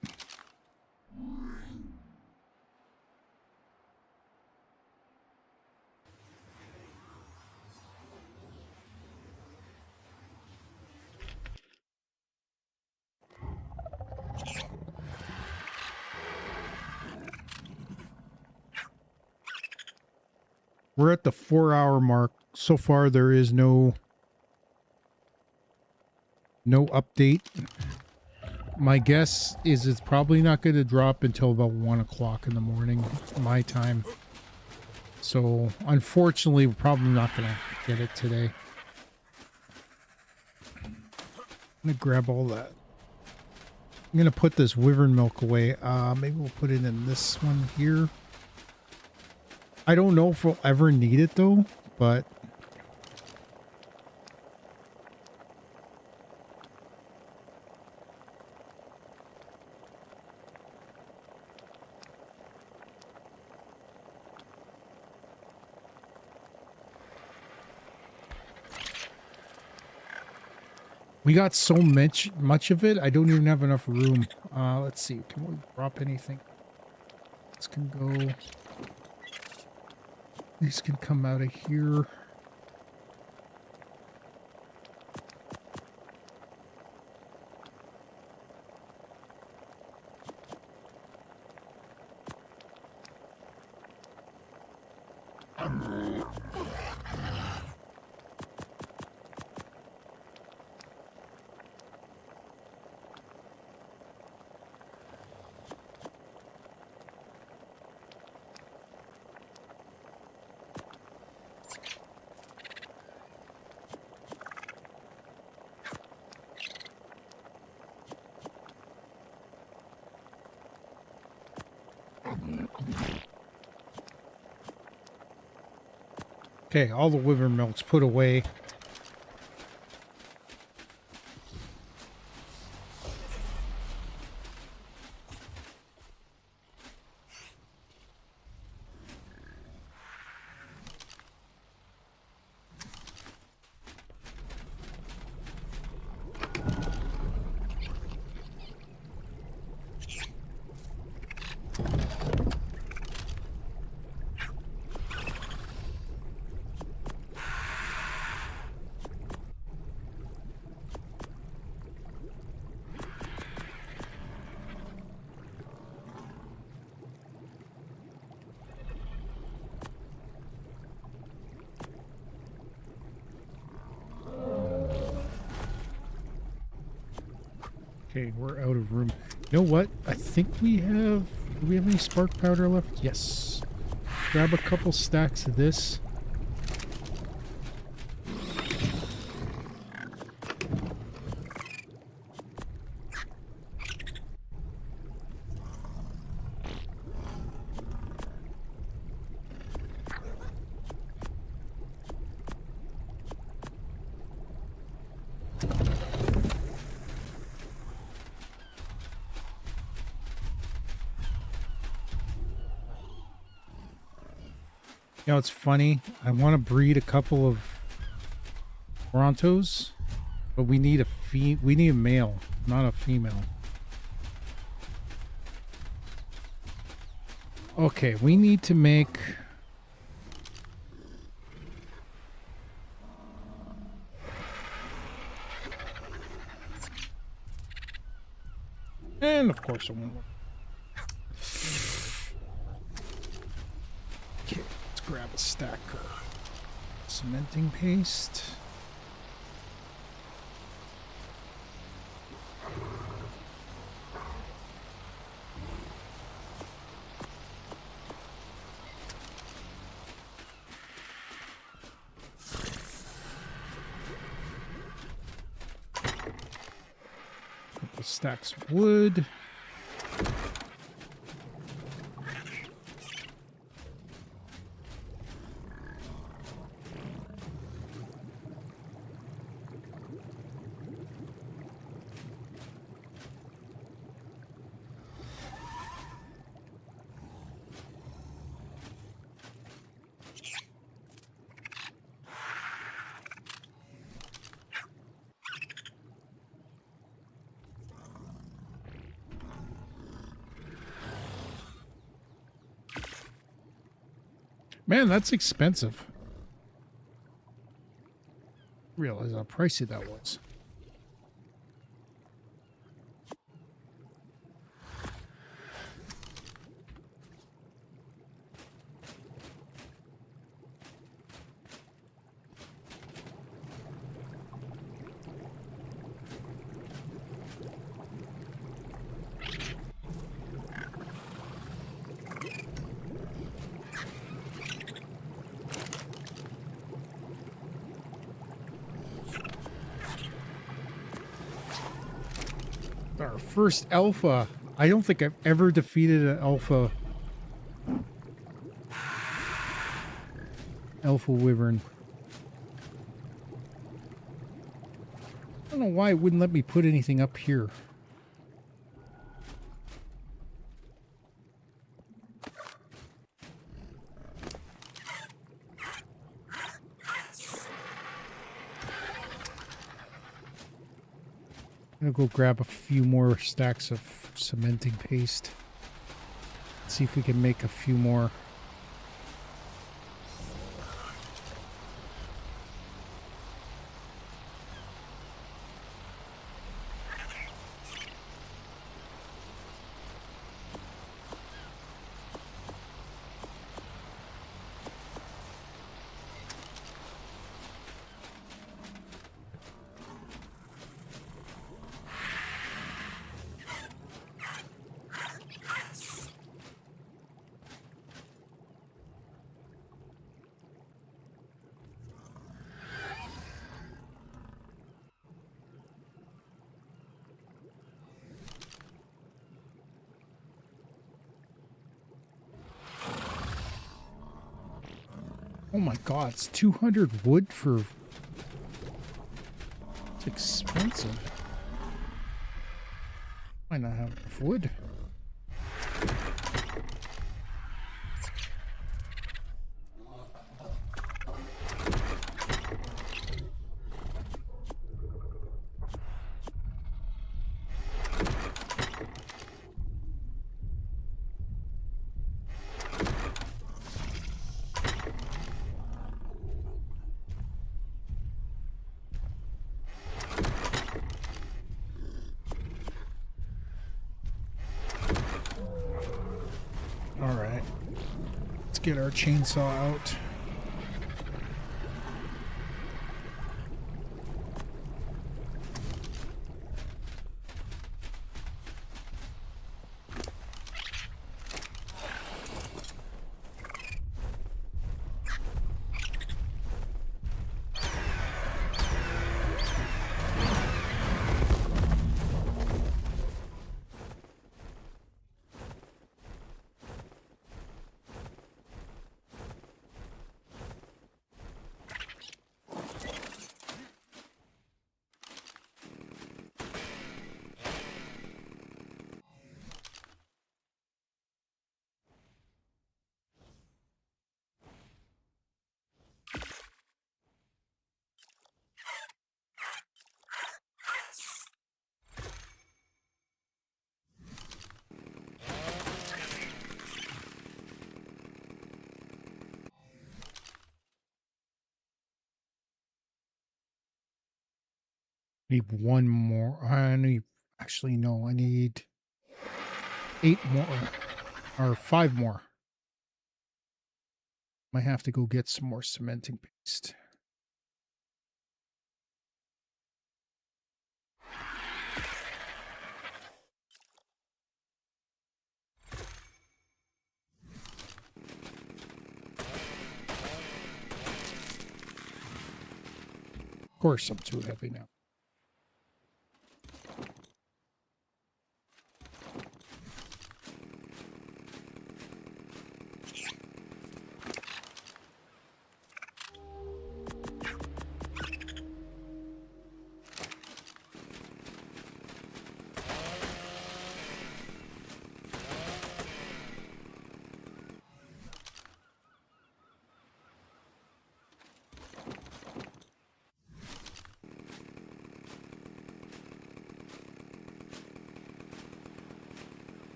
We're at the 4-hour mark. So far, there is no update. My guess is it's probably not going to drop until about 1 o'clock in the morning, my time. So, unfortunately, we're probably not going to get it today. I'm going to grab all that. I'm going to put this wyvern milk away. Maybe we'll put it in this one here. I don't know if we'll ever need it, though, but... we got so much of it, I don't even have enough room. Let's see, can we drop anything? This can go... these can come out of here. Okay, all the wyvern milk's put away. Okay, we're out of room. You know what? I think we have... do we have any spark powder left? Yes. Grab a couple stacks of this. You know, it's funny. I want to breed a couple of Torontos, but we need a male, not a female. Okay, we need to make... and of course it won't work. Okay, let's grab a stack. cementing paste. Couple stacks of wood. Man, that's expensive. Realize how pricey that was. Our first alpha. I don't think I've ever defeated an alpha wyvern. I don't know why it wouldn't let me put anything up here. I'm gonna go grab a few more stacks of cementing paste. See if we can make a few more. Oh my god, it's 200 wood for... It's expensive. Might not have enough wood. Alright. Let's get our chainsaw out. Need one more. I need, actually, no, I need 8 more or 5 more. Might have to go get some more cementing paste. course I'm too heavy now.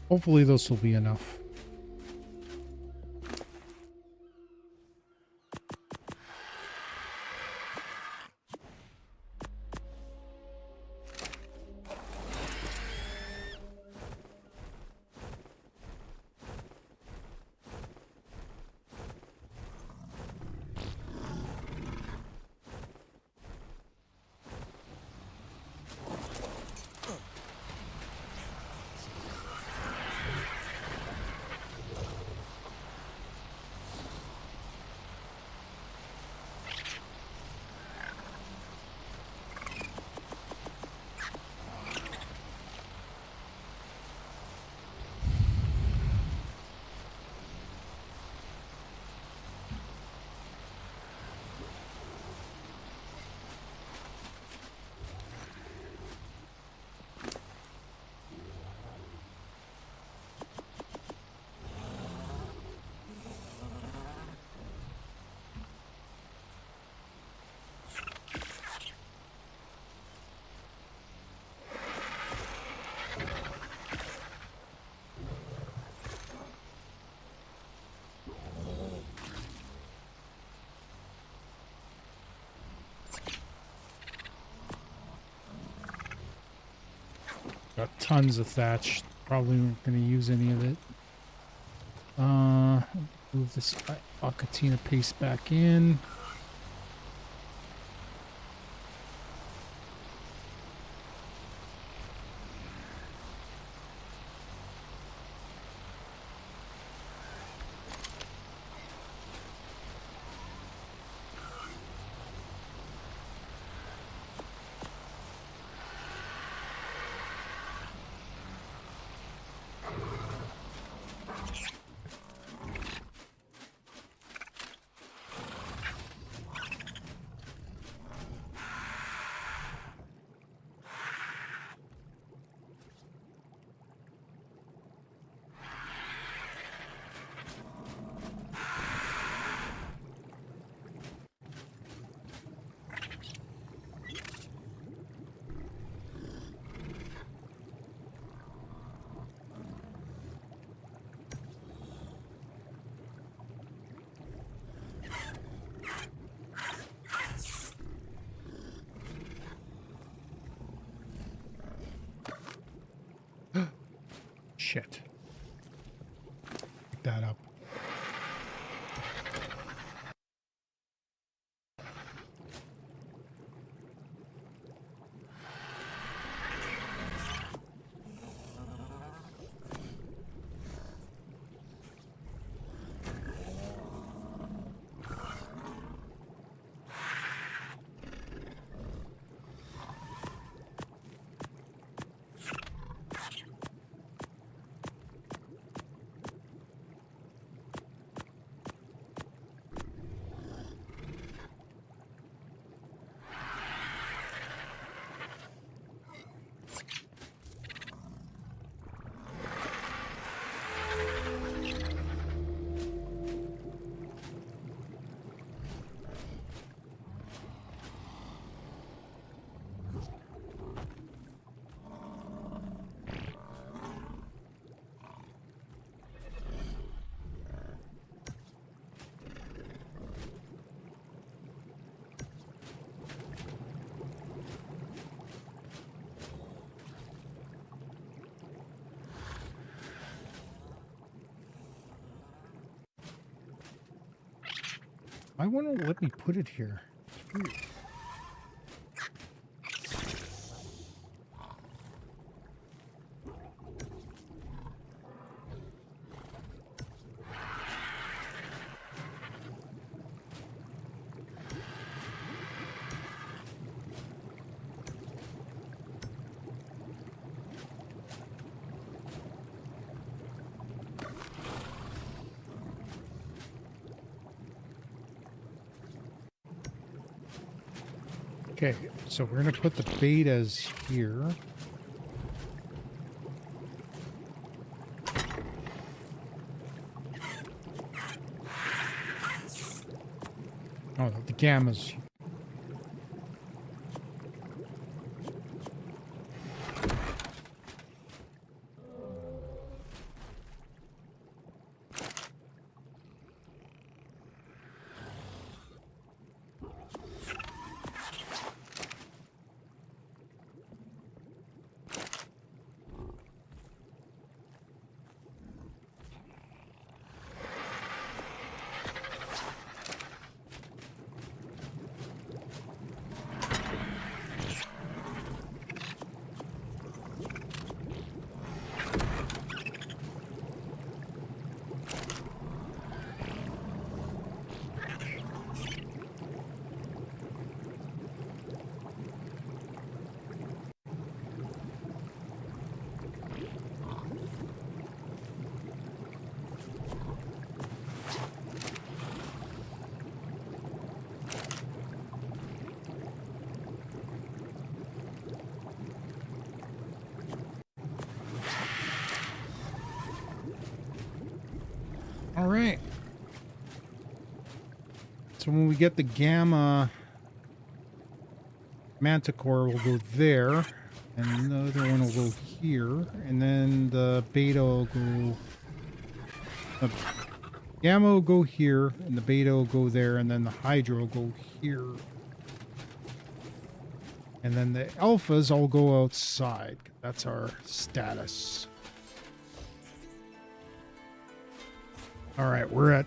Hopefully this will be enough. Got tons of thatch. Probably not going to use any of it. Move this Acatina paste back in. Shit. Pick that up. I want to let me put it here. It's weird. Okay, so we're going to put the betas here. Oh, the gammas. All right. So when we get the gamma, manticore will go there, and the other one will go here, and then the beta will go. The gamma will go here, and the beta will go there, and then the hydra will go here. And then the alphas all go outside. That's our status. All right, we're at...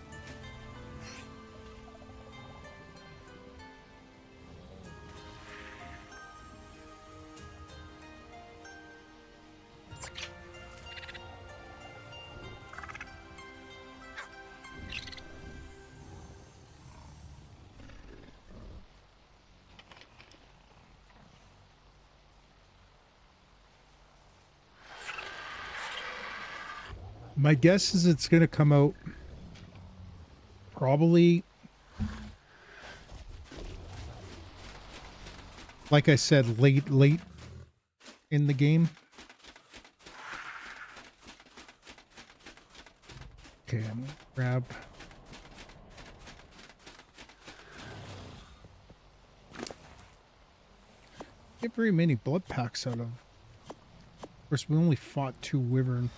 My guess is it's going to come out probably, like I said, late in the game. Okay, I'm going to grab... Get very many blood packs out of. Of course, we only fought 2 wyvern.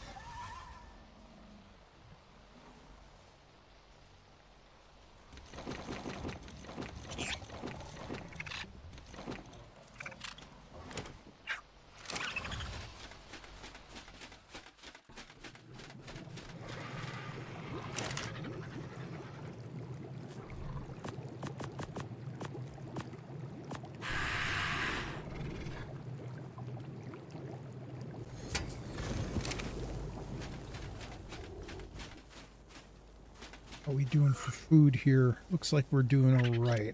What are we doing for food here? Looks like we're doing all right.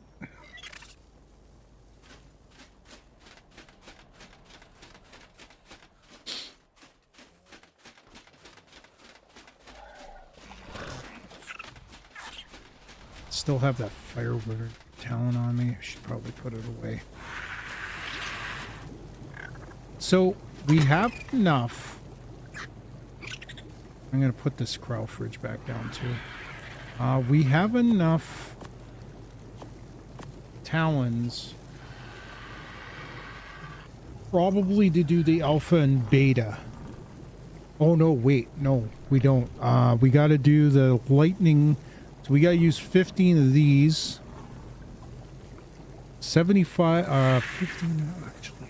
Still have that fire wither talon on me. I should probably put it away. So we have enough. I'm going to put this crow fridge back down too. We have enough talons probably to do the alpha and beta. Oh no, wait, no, we don't. We got to do the lightning. So we got to use 15 of these. 75, 15 actually.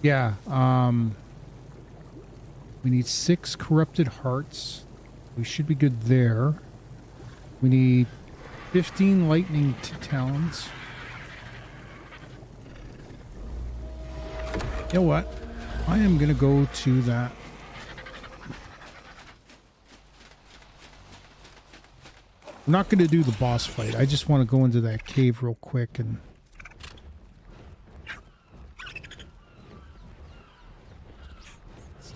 Yeah, we need 6 corrupted hearts. We should be good there. We need 15 lightning talons. You know what? I am going to go to that. I'm not going to do the boss fight. I just want to go into that cave real quick and...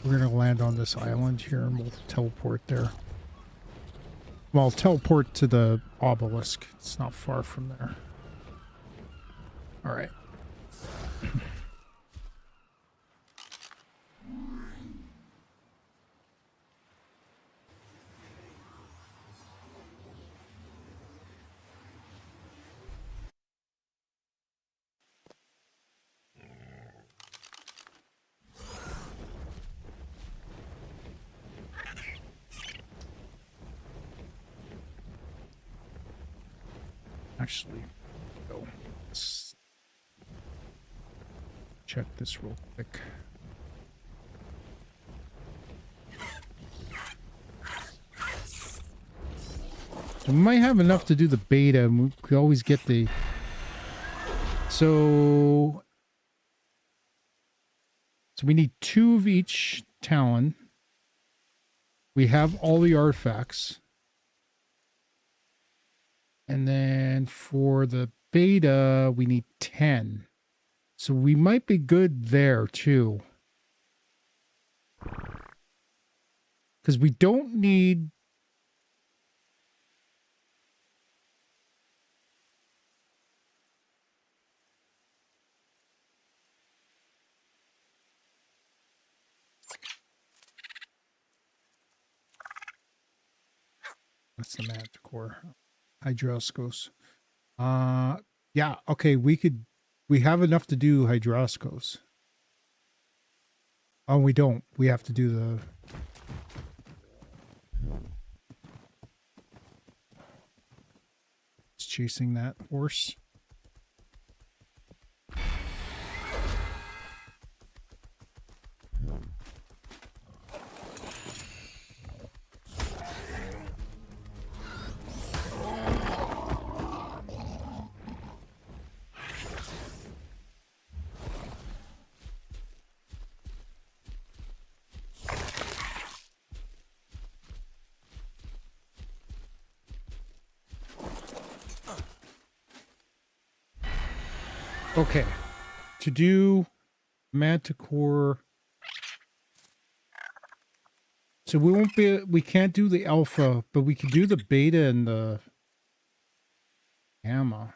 We're going to land on this island here and we'll teleport there. Well, I'll teleport to the obelisk. It's not far from there. All right. Actually, go. Let's check this real quick. We might have enough to do the beta. We could always get the... So we need 2 of each talon. We have all the artifacts. And then for the beta, we need 10. So we might be good there too. Because we don't need... That's the manticore. Hydrascos. Yeah, okay, we have enough to do Hydrascos. Oh, we don't. We have to do the... It's chasing that horse. Okay, to do manticore, so we can't do the alpha, but we can do the beta and the gamma.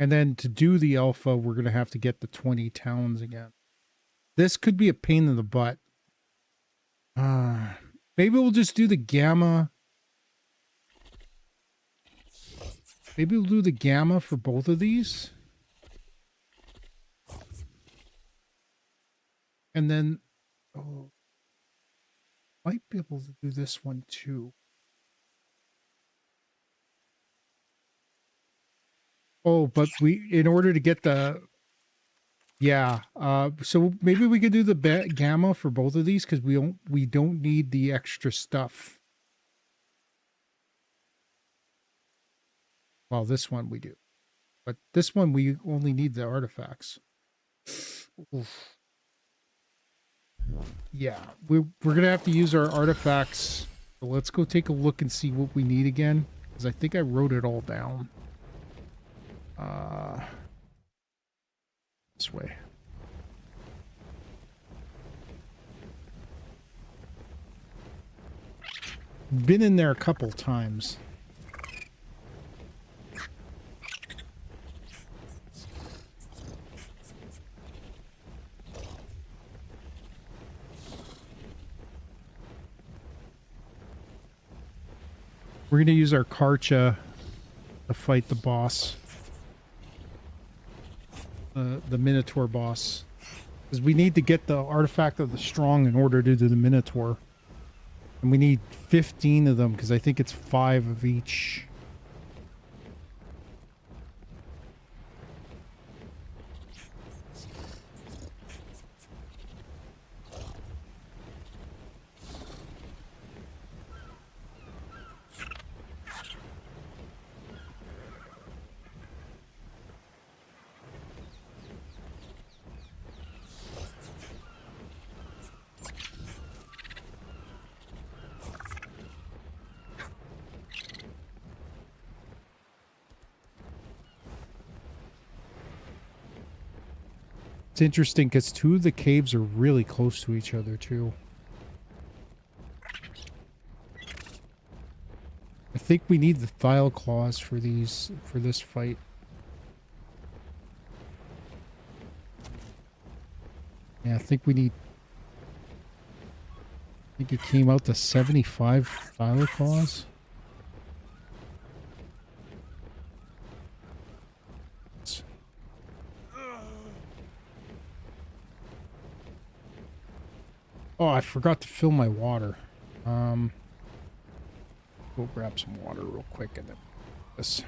And then to do the alpha, we're going to have to get the 20 talons again. This could be a pain in the butt. Maybe we'll just do the gamma. Maybe we'll do the gamma for both of these. And then, oh, might be able to do this one too. Oh, but in order to get the, yeah. So maybe we could do the gamma for both of these because we don't need the extra stuff. Well, this one we do. But this one, we only need the artifacts. Oof. Yeah, we're going to have to use our artifacts. So let's go take a look and see what we need again. Because I think I wrote it all down. This way. Been in there a couple times. We're going to use our Karcha to fight the boss. The Minotaur boss. Because we need to get the artifact of the strong in order to do the Minotaur. And we need 15 of them because I think it's 5 of each. It's interesting because two of the caves are really close to each other too. I think we need the Thyle Claws for this fight. Yeah, I think it came out to 75 Thyle Claws. Oh, I forgot to fill my water. Go grab some water real quick and then this.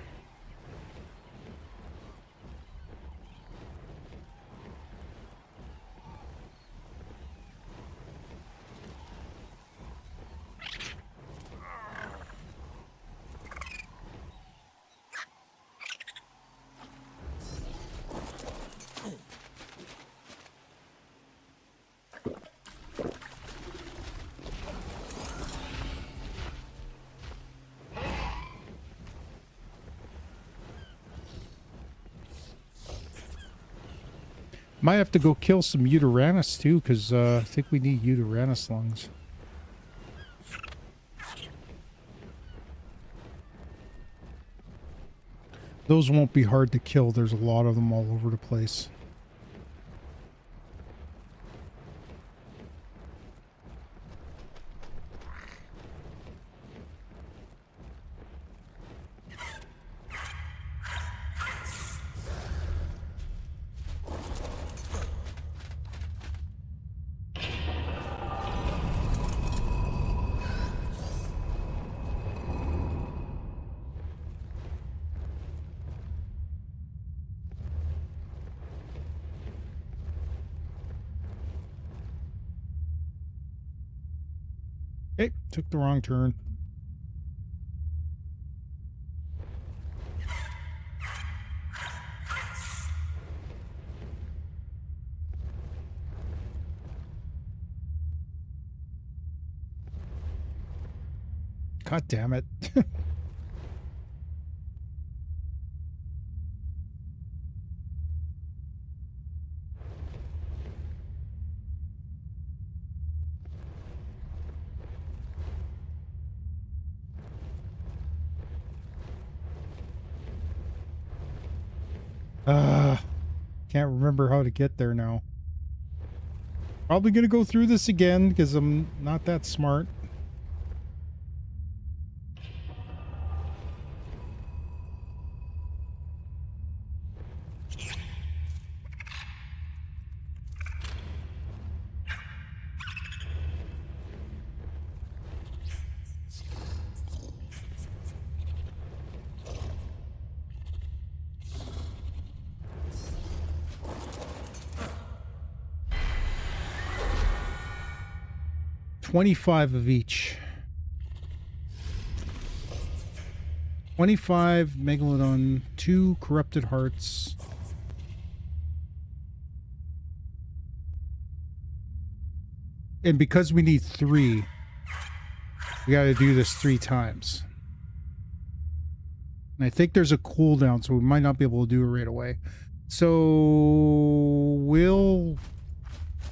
Might have to go kill some Uteranus too, because I think we need Uteranus lungs. Those won't be hard to kill. There's a lot of them all over the place. Hey, took the wrong turn. God damn it. Can't remember how to get there now. Probably gonna go through this again because I'm not that smart. $25 of each. 25 Megalodon, 2 Corrupted Hearts. And because we need 3, we got to do this 3 times. And I think there's a cooldown, so we might not be able to do it right away. So we'll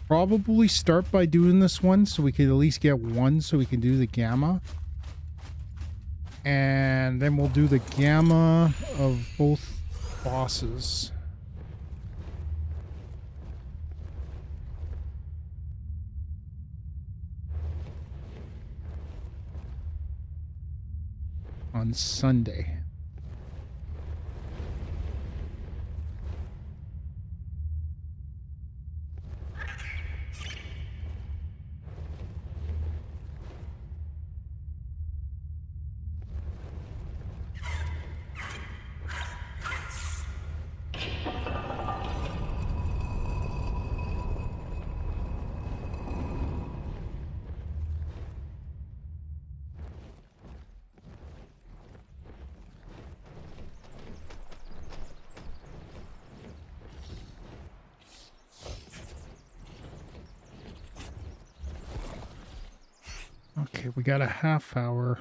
probably start by doing this one so we can at least get 1 so we can do the gamma. And then we'll do the gamma of both bosses. On Sunday. Okay, we got a half hour.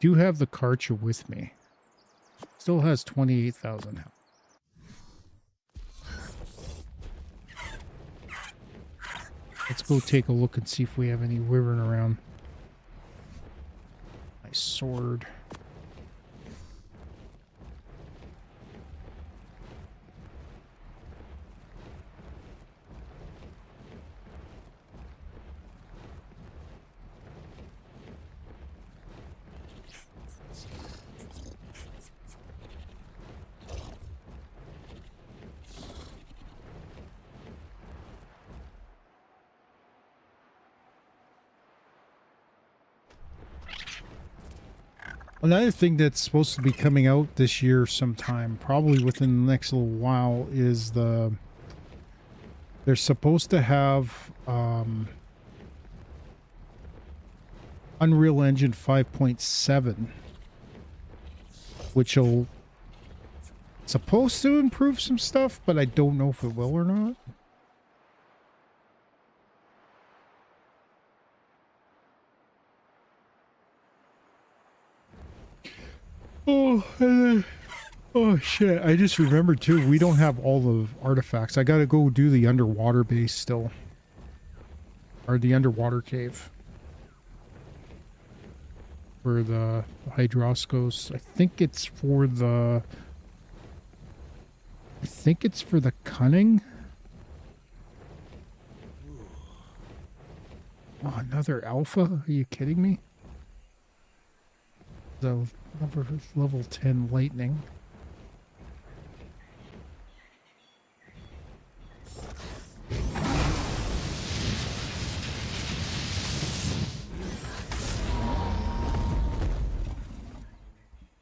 do have the Karcher with me. Still has 28,000 health. Let's go take a look and see if we have any wyvern around. Nice sword. Another thing that's supposed to be coming out this year sometime, probably within the next little while, is they're supposed to have Unreal Engine 5.7, which will supposed to improve some stuff, but I don't know if it will or not. Oh shit, I just remembered too, we don't have all the artifacts. I gotta go do the underwater base still. Or the underwater cave. For the Hydroscos. I think it's for the cunning. Oh, another alpha? Are you kidding me? The level 10 lightning.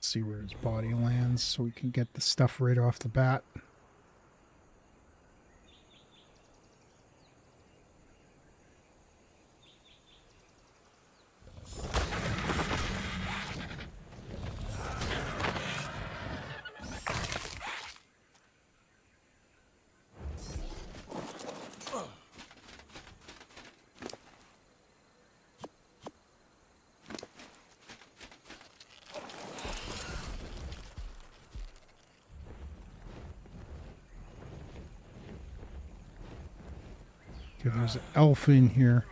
See where his body lands so we can get the stuff right off the bat. There's an alpha in here.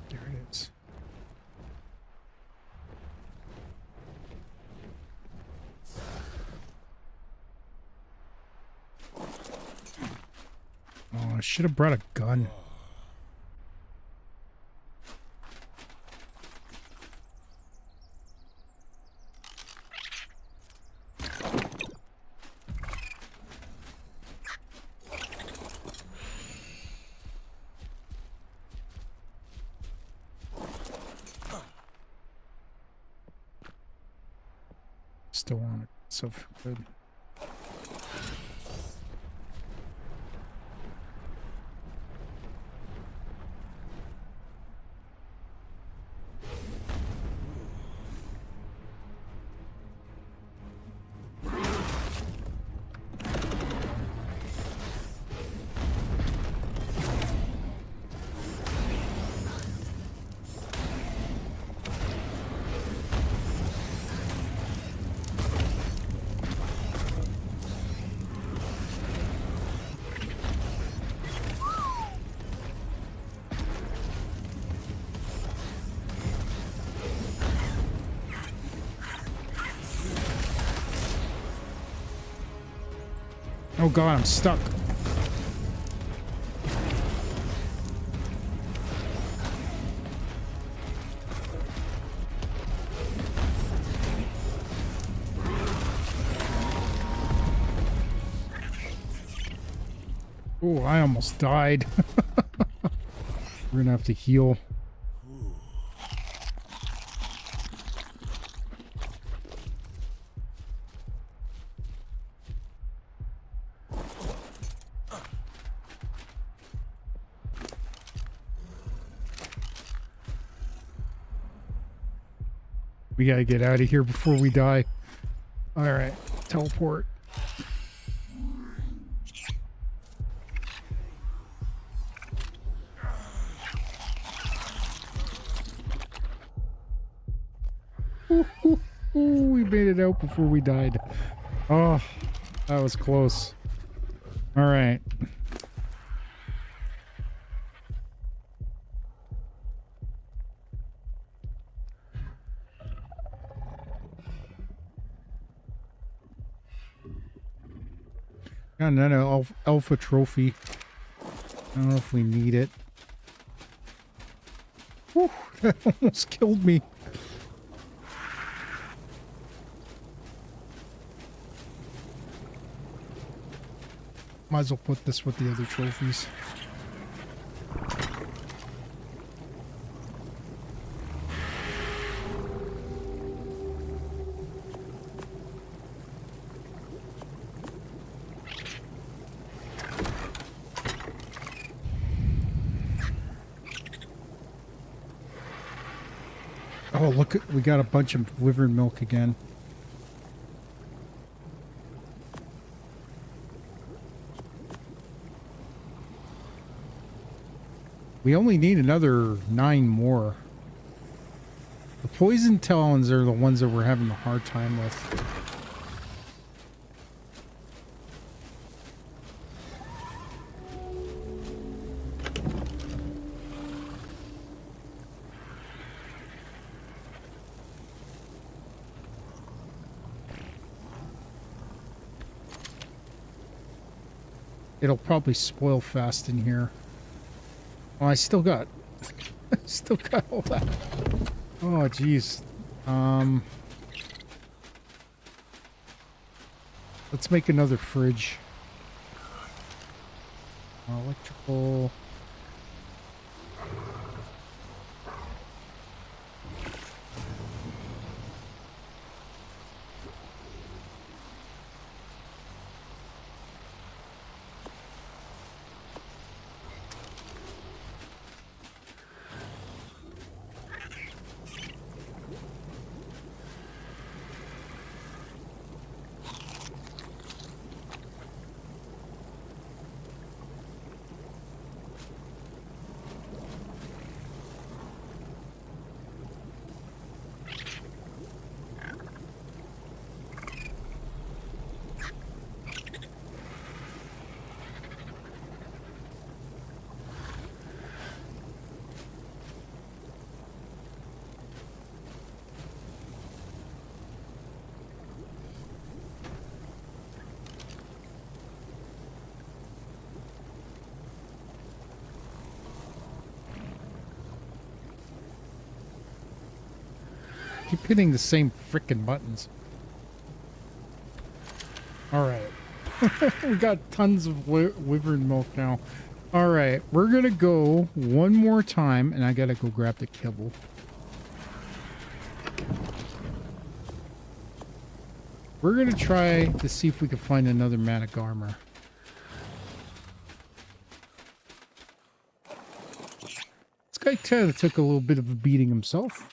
There it is. Oh, I should have brought a gun. Still on it, so good. Oh god, I'm stuck. Oh, I almost died. We're gonna have to heal. We gotta get out of here before we die. All right, teleport. Ooh, we made it out before we died. Oh, that was close. All right. Got another alpha trophy. I don't know if we need it. Whew, that almost killed me. Might as well put this with the other trophies. Oh, look, we got a bunch of wyvern milk again. We only need another 9 more. The poison talons are the ones that we're having a hard time with. It'll probably spoil fast in here. Oh, I still got all that. Oh, jeez. Let's make another fridge. Electrical. Keep hitting the same frickin' buttons. Alright. We got tons of wyvern milk now. Alright, we're gonna go one more time, and I gotta go grab the kibble. We're gonna try to see if we can find another manic armor. This guy kind of took a little bit of a beating himself.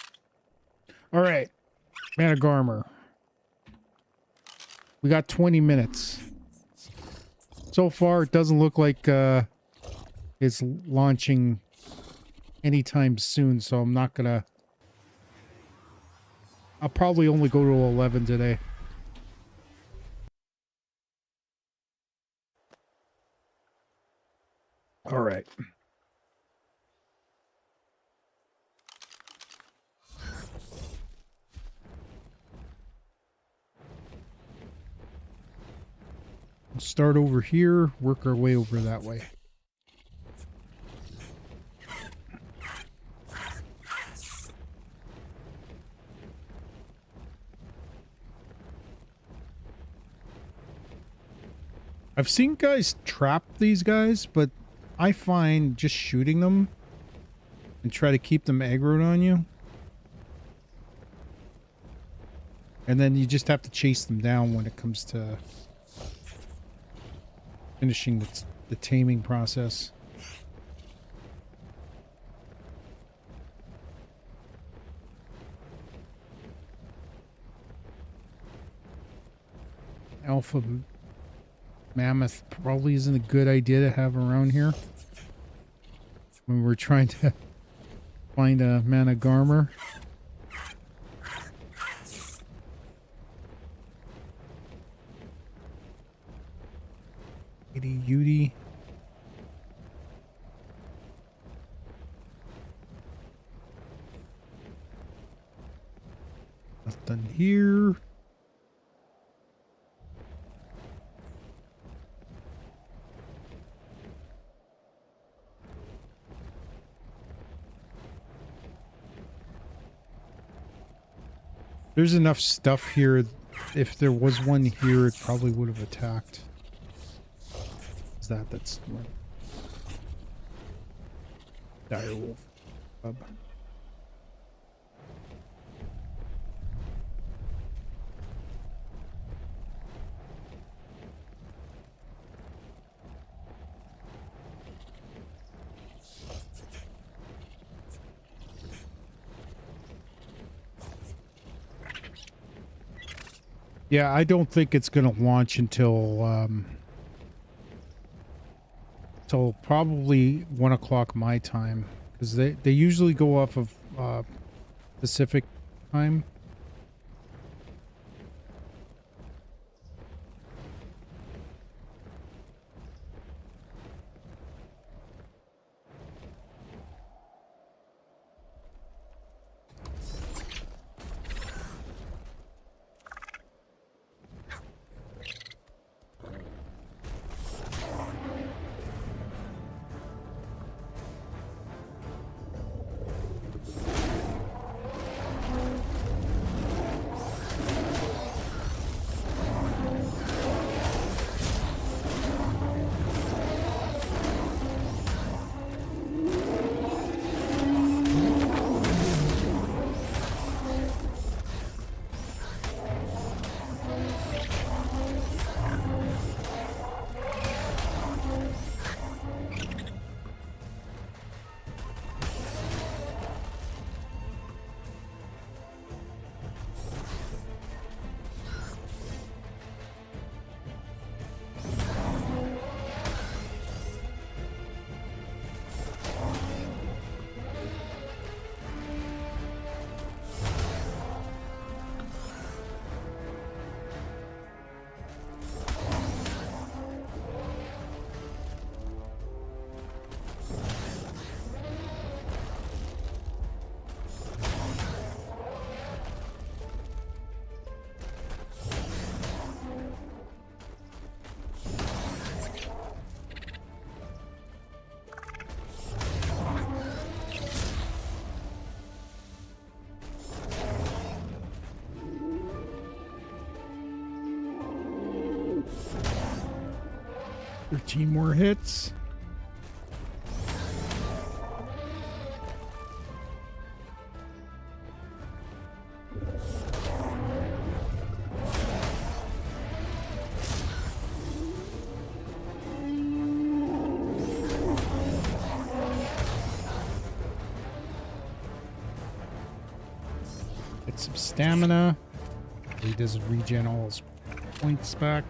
Alright, manic armor. We got 20 minutes. So far, it doesn't look like it's launching anytime soon, so I'm not gonna... I'll probably only go to 11 today. Alright. We'll start over here, work our way over that way. I've seen guys trap these guys, but I find just shooting them and try to keep them aggroed on you. And then you just have to chase them down when it comes to finishing the taming process. alpha mammoth probably isn't a good idea to have around here when we're trying to find a Managarmer. Itty Yudi. Nothing here. There's enough stuff here. If there was one here, it probably would have attacked. Is that's what? Direwolf. Yeah, I don't think it's going to launch until probably 1 o'clock my time, because they usually go off of Pacific time. More hits. Get some stamina. He doesn't regen all his points back.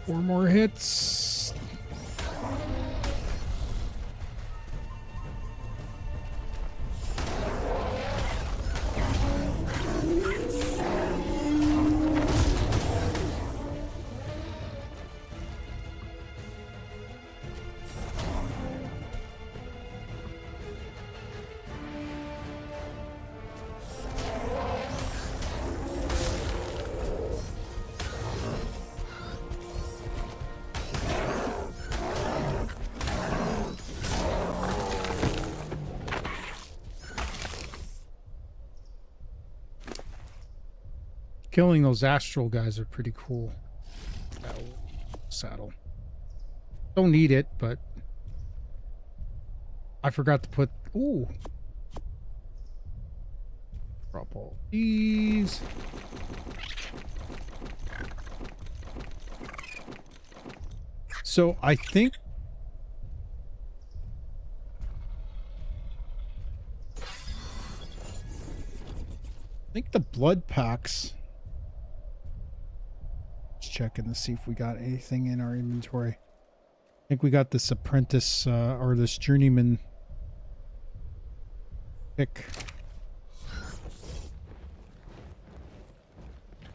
Four more hits. Killing those astral guys are pretty cool. Saddle. Don't need it, but I forgot to put... Ooh. Drop all these. So I think... the blood packs... Just checking to see if we got anything in our inventory. I think we got this apprentice, or this journeyman pick.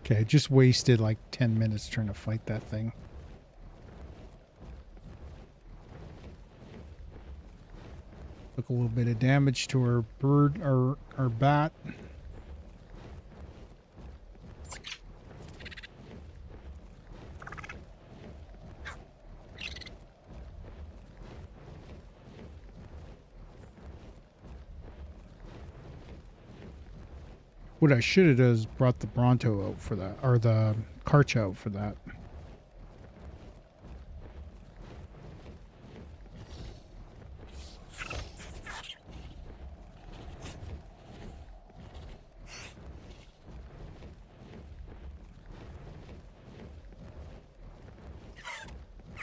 Okay, just wasted like 10 minutes trying to fight that thing. Took a little bit of damage to our bird, our bat. What I should have done is brought the Bronto out for that, or the Karch out for that.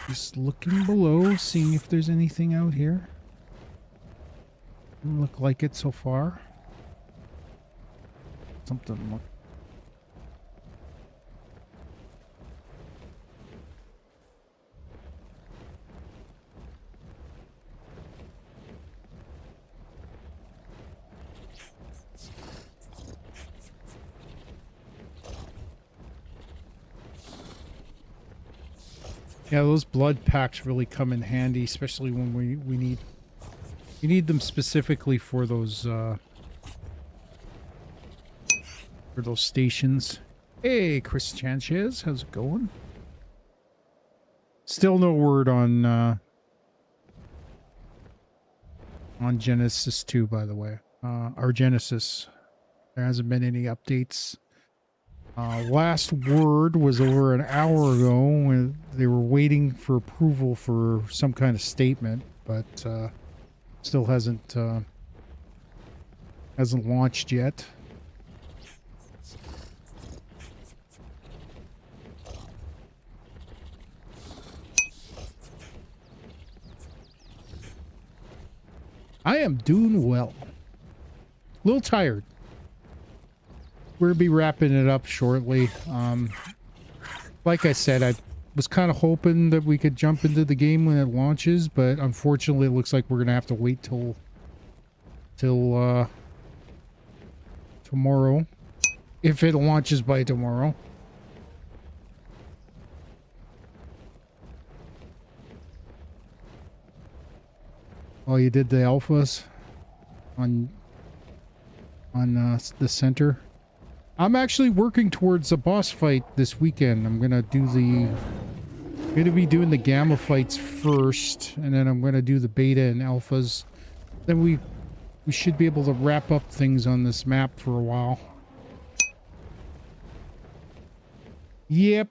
Just looking below, seeing if there's anything out here. Doesn't look like it so far. Something look. Yeah, those blood packs really come in handy, especially when we need them specifically for those stations. Hey, Chris Sanchez, how's it going? Still no word on Genesis 2, by the way. Our Genesis. There hasn't been any updates. Last word was over an hour ago when they were waiting for approval for some kind of statement, but still hasn't launched yet. I am doing well. A little tired. We'll be wrapping it up shortly. Like I said, I was kind of hoping that we could jump into the game when it launches, but unfortunately it looks like we're going to have to wait till tomorrow. If it launches by tomorrow. Oh, you did the alphas on the center. I'm actually working towards a boss fight this weekend. I'm gonna be doing the gamma fights first, and then I'm gonna do the beta and alphas. Then we should be able to wrap up things on this map for a while. Yep.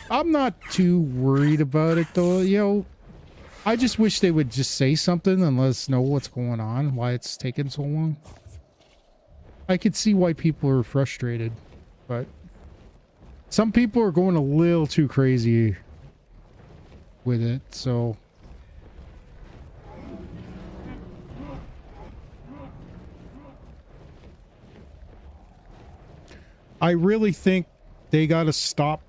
I'm not too worried about it though. You know, I just wish they would just say something and let us know what's going on, why it's taking so long. I could see why people are frustrated, but some people are going a little too crazy with it, so. I really think they got to stop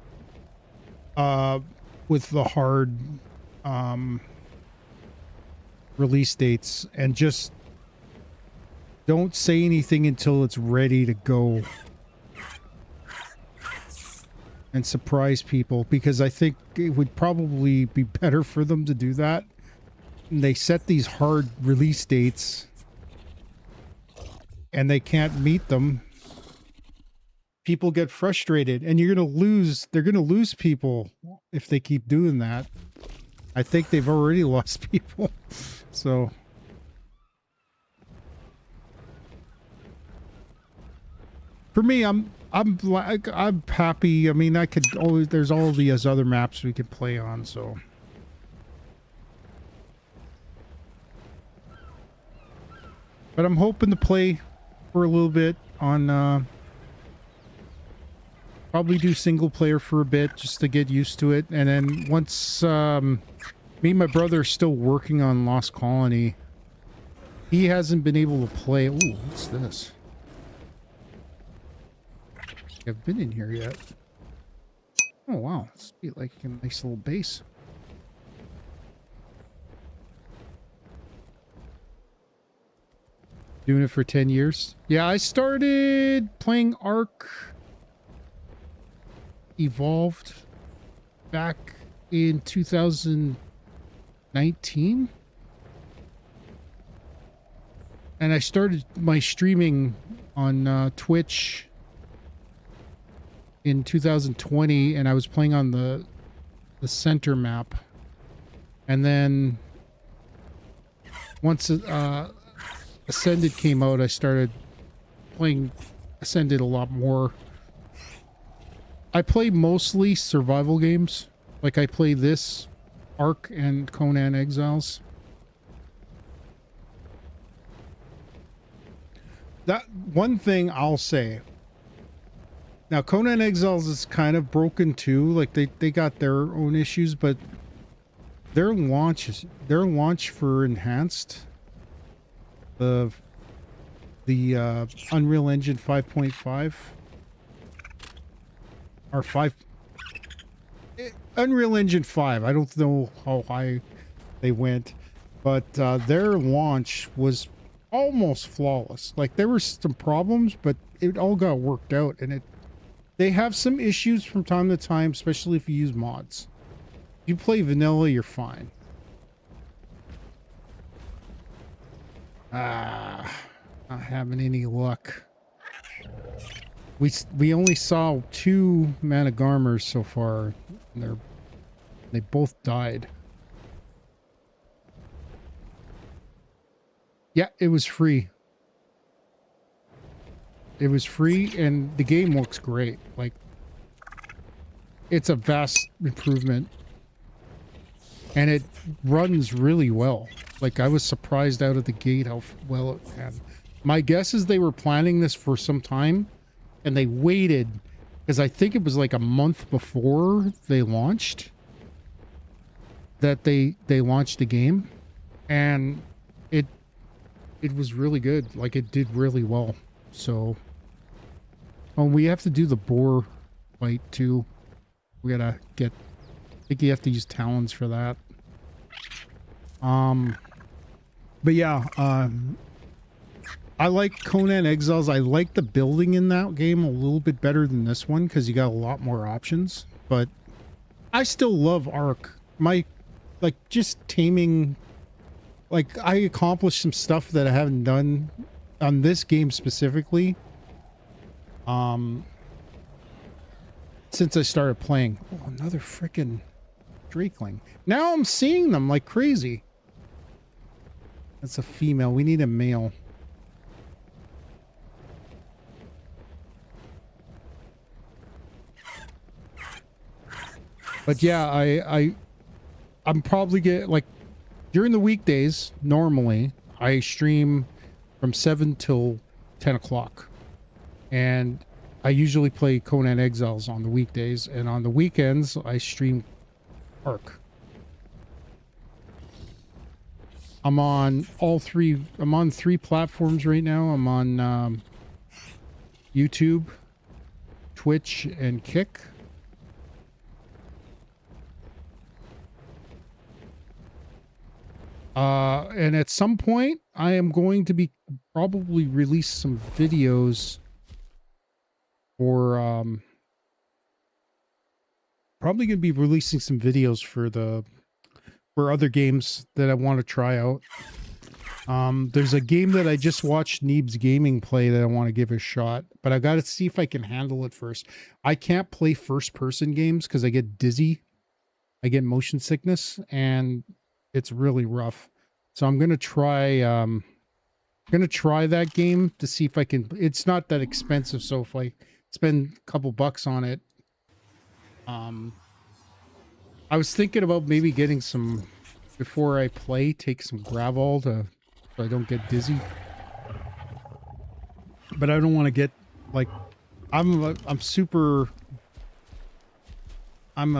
with the hard release dates and just don't say anything until it's ready to go and surprise people, because I think it would probably be better for them to do that. And they set these hard release dates and they can't meet them. People get frustrated and they're going to lose people if they keep doing that. I think they've already lost people. So for me, I'm happy. I mean, I could always, there's all these other maps we could play on, so. But I'm hoping to play for a little bit on, probably do single player for a bit just to get used to it. And then once, me and my brother are still working on Lost Colony. He hasn't been able to play. Ooh, what's this? I've been in here yet. Oh, wow. This be like a nice little base. Doing it for 10 years. Yeah, I started playing Ark Evolved back in 2019. And I started my streaming on Twitch in 2020, and I was playing on the center map. And then once Ascended came out, I started playing Ascended a lot more. I play mostly survival games. Like I play this, Ark and Conan Exiles. That one thing I'll say. Now Conan Exiles is kind of broken too. Like they got their own issues, but their launch for enhanced, the Unreal Engine 5.5 or 5 Unreal Engine 5. I don't know how high they went, but their launch was almost flawless. Like there were some problems, but it all got worked out, and they have some issues from time to time, especially if you use mods. If you play vanilla, you're fine. Not having any luck. We only saw 2 Managarmers so far. And they both died. Yeah, it was free. It was free, and the game looks great. Like, it's a vast improvement. And it runs really well. Like, I was surprised out of the gate how well it ran. My guess is they were planning this for some time, and they waited, because I think it was like a month before they launched, that they launched the game, and it was really good. Like, it did really well. So, oh, we have to do the boar fight too. We gotta get, I think you have to use talons for that. But yeah, I like Conan Exiles. I like the building in that game a little bit better than this one, because you got a lot more options. But I still love Ark. Like, just taming, like, I accomplished some stuff that I haven't done on this game specifically since I started playing. Oh, another freaking Drakeling. Now I'm seeing them like crazy. That's a female. We need a male. But yeah, I'm probably like during the weekdays, normally I stream from 7 till 10 o'clock. And I usually play Conan Exiles on the weekdays, and on the weekends I stream Ark. I'm on all 3. I'm on 3 platforms right now. I'm on YouTube, Twitch, and Kick. And at some point, I am going to be probably release some videos for, probably going to be releasing some videos for other games that I want to try out. There's a game that I just watched Neeb's Gaming play that I want to give a shot, but I got to see if I can handle it first. I can't play first-person games because I get dizzy. I get motion sickness, and it's really rough. So I'm going to try that game to see if I can. It's not that expensive, so if I spend a couple bucks on it. I was thinking about maybe getting some, before I play, take some Gravol to, so I don't get dizzy. But I don't want to get, like, I'm super, I'm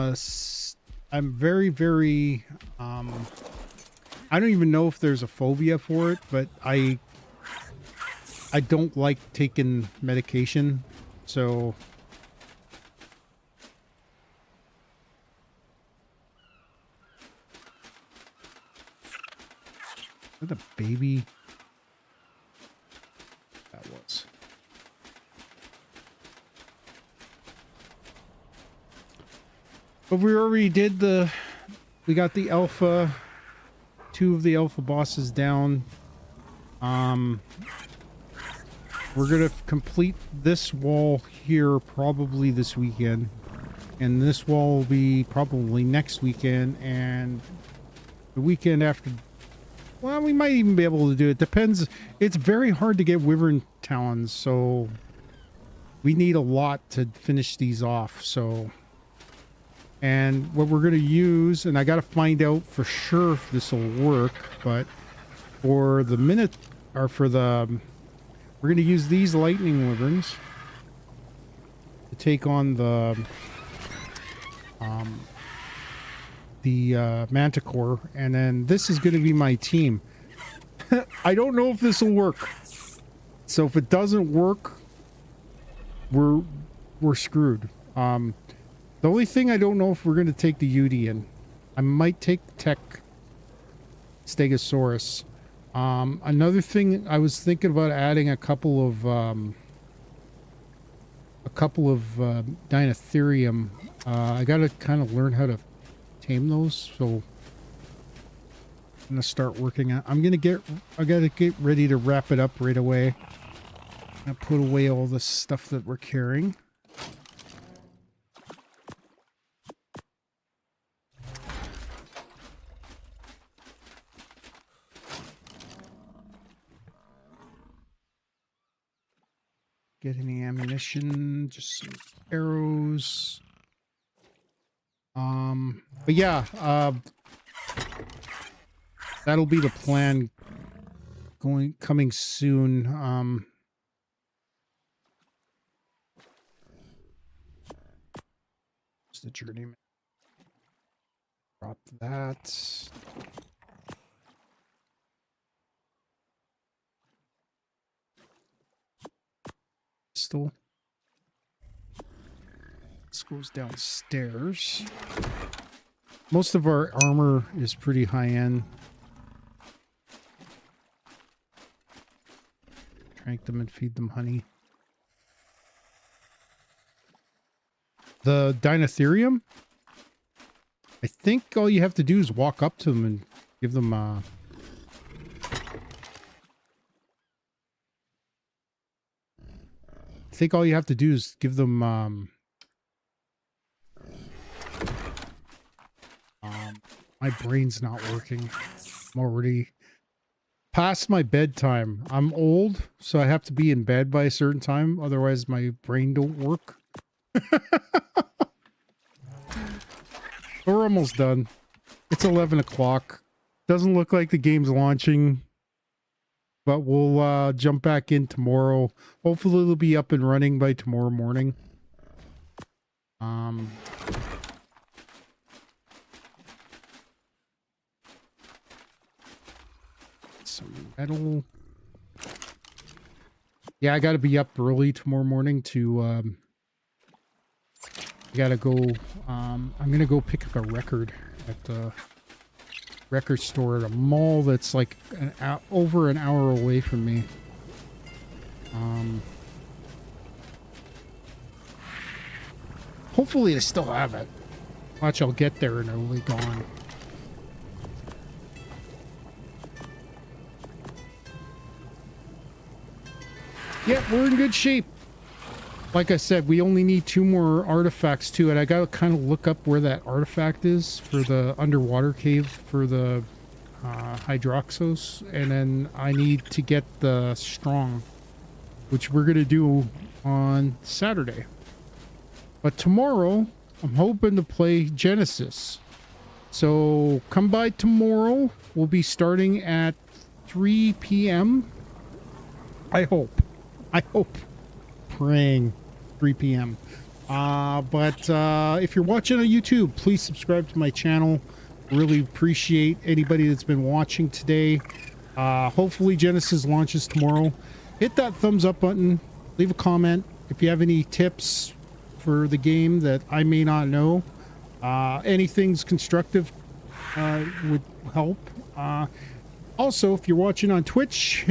very, very, I don't even know if there's a phobia for it, but I don't like taking medication, so... Is that a baby? That was. But we already did we got the alpha, 2 of the alpha bosses down. We're gonna complete this wall here probably this weekend. And this wall will be probably next weekend, and the weekend after. Well, we might even be able to do it. Depends. It's very hard to get wyvern talons, so we need a lot to finish these off. So, and what we're going to use, and I got to find out for sure if this will work, but for the minute, or for the, we're going to use these lightning wyverns to take on the manticore, and then this is going to be my team. I don't know if this will work, so if it doesn't work, we're screwed. The only thing I don't know if we're going to take the Udian. I might take the Tech Stegosaurus. Another thing, I was thinking about adding a couple of Dinotherium. I got to kind of learn how to tame those, so I'm gonna start working on. I gotta get ready to wrap it up right away. I put away all the stuff that we're carrying. Get any ammunition, just some arrows. But yeah, that'll be the plan coming soon. Just the journeyman. Drop that. Pistol. This goes downstairs. Most of our armor is pretty high end. Trank them and feed them honey. The Dinotherium? I think all you have to do is walk up to them and give them I think all you have to do is give them my brain's not working. I'm already past my bedtime. I'm old, so I have to be in bed by a certain time, otherwise my brain don't work. We're almost done. It's 11 o'clock. Doesn't look like the game's launching, but we'll jump back in tomorrow. Hopefully it'll be up and running by tomorrow morning. Some metal. Yeah, I gotta be up early tomorrow morning to I gotta go I'm gonna go pick up a record at the record store at a mall that's like over an hour away from me. Hopefully they still have it. Watch, I'll get there and it'll be gone. Yeah, we're in good shape. Like I said, we only need 2 more artifacts too, and I gotta kind of look up where that artifact is for the underwater cave for the Hydroxos, and then I need to get the strong, which we're gonna do on Saturday. But tomorrow, I'm hoping to play Genesis. So come by tomorrow. We'll be starting at 3 p.m. I hope. Praying 3 p.m. But if you're watching on YouTube, please subscribe to my channel. Really appreciate anybody that's been watching today. Hopefully Genesis launches tomorrow. Hit that thumbs up button. Leave a comment if you have any tips for the game that I may not know. Anything's constructive would help. Also, if you're watching on Twitch,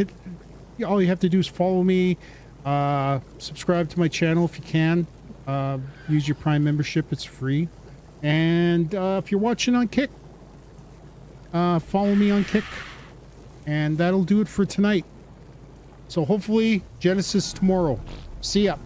all you have to do is follow me. Subscribe to my channel if you can. Use your Prime membership. It's free. And if you're watching on Kick, follow me on Kick. And that'll do it for tonight. So hopefully Genesis tomorrow. See ya.